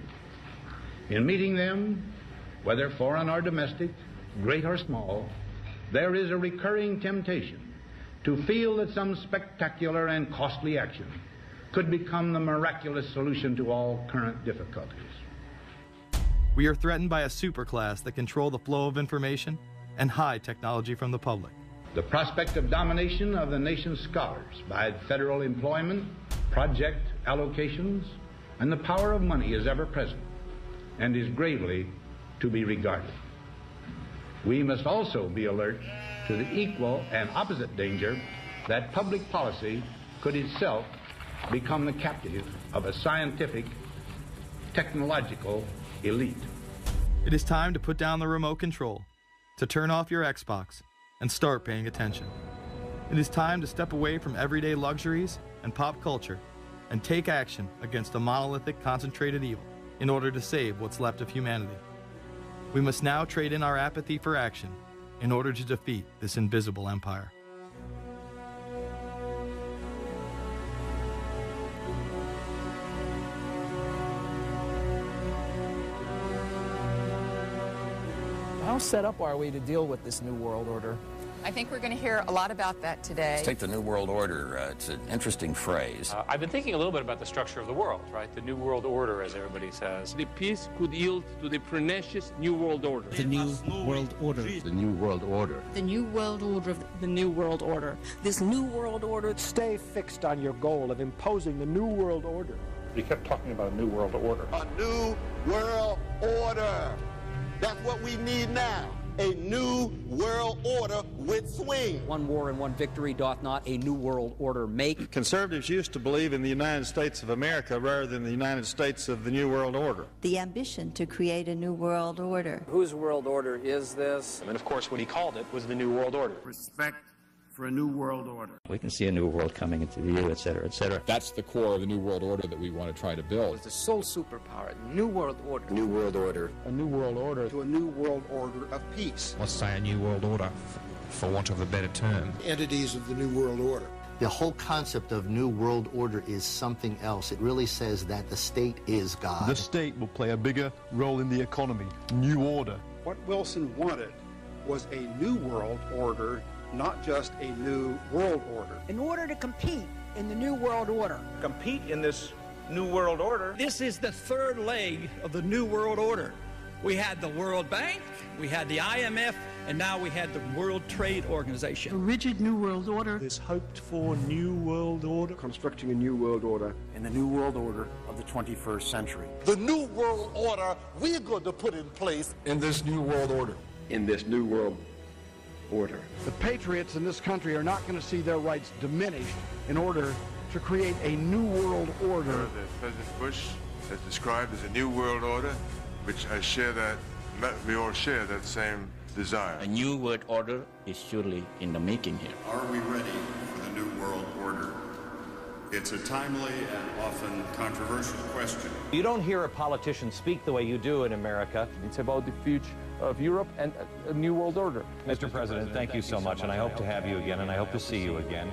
Speaker 11: In meeting them, whether foreign or domestic, great or small, there is a recurring temptation to feel that some spectacular and costly action could become the miraculous solution to all current difficulties.
Speaker 1: We are threatened by a superclass that control the flow of information and hide technology from the public.
Speaker 11: The prospect of domination of the nation's scholars by federal employment, project allocations, and the power of money is ever present and is gravely to be regarded. We must also be alert to the equal and opposite danger that public policy could itself become the captive of a scientific, technological elite.
Speaker 1: It is time to put down the remote control, to turn off your Xbox, and start paying attention. It is time to step away from everyday luxuries and pop culture and take action against a monolithic, concentrated evil in order to save what's left of humanity. We must now trade in our apathy for action in order to defeat this invisible empire.
Speaker 12: How set up are we to deal with this New World Order?
Speaker 13: I think we're going to hear a lot about that today.
Speaker 19: Let's take the New World Order. It's an interesting phrase.
Speaker 21: I've been thinking a little bit about the structure of the world, right? The New World Order, as everybody says.
Speaker 22: The peace could yield to the pernicious New World Order.
Speaker 23: The New World Order.
Speaker 19: The New World Order.
Speaker 30: The New World Order.
Speaker 23: The New World Order.
Speaker 30: This New World Order.
Speaker 26: Stay fixed on your goal of imposing the New World Order.
Speaker 27: We kept talking about a New World Order.
Speaker 31: A New World Order. That's what we need now. A new world order with swing.
Speaker 32: One war and one victory doth not a new world order make.
Speaker 24: Conservatives used to believe in the United States of America rather than the United States of the New World Order.
Speaker 33: The ambition to create a new world order.
Speaker 22: Whose world order is this?
Speaker 21: And of course, what he called it was the New World Order.
Speaker 31: Respect for a new world order.
Speaker 22: We can see a new world coming into view, et cetera, et cetera.
Speaker 34: That's the core of the New World Order that we want to try to build.
Speaker 23: It's the sole superpower, New World Order.
Speaker 19: New World Order.
Speaker 24: A New World Order.
Speaker 31: To a new world order of peace.
Speaker 35: Let's say a New World Order, for want of a better term.
Speaker 31: Entities of the New World Order.
Speaker 36: The whole concept of New World Order is something else. It really says that the state is God.
Speaker 37: The state will play a bigger role in the economy. New order.
Speaker 20: What Wilson wanted was a new world order, not just a new world order.
Speaker 30: In order to compete in the New World Order.
Speaker 38: Compete in this New World Order.
Speaker 39: This is the third leg of the New World Order. We had the World Bank, we had the IMF, and now we had the World Trade Organization.
Speaker 30: A rigid New World Order.
Speaker 37: This hoped-for New World Order.
Speaker 20: Constructing a new world order.
Speaker 36: In the New World Order of the 21st century.
Speaker 31: The new world order we're going to put in place
Speaker 37: In this New World Order.
Speaker 20: In this new world order.
Speaker 26: The patriots in this country are not going to see their rights diminished in order to create a new world order.
Speaker 40: That President Bush has described as a new world order, which we all share that same desire.
Speaker 22: A new world order is surely in the making here.
Speaker 41: Are we ready for the new world order? It's a timely and often controversial question.
Speaker 3: You don't hear a politician speak the way you do in America.
Speaker 28: It's about the future of Europe and a new world order.
Speaker 9: Mr. President, thank you so much, and I hope to have you again, and I hope to see you again.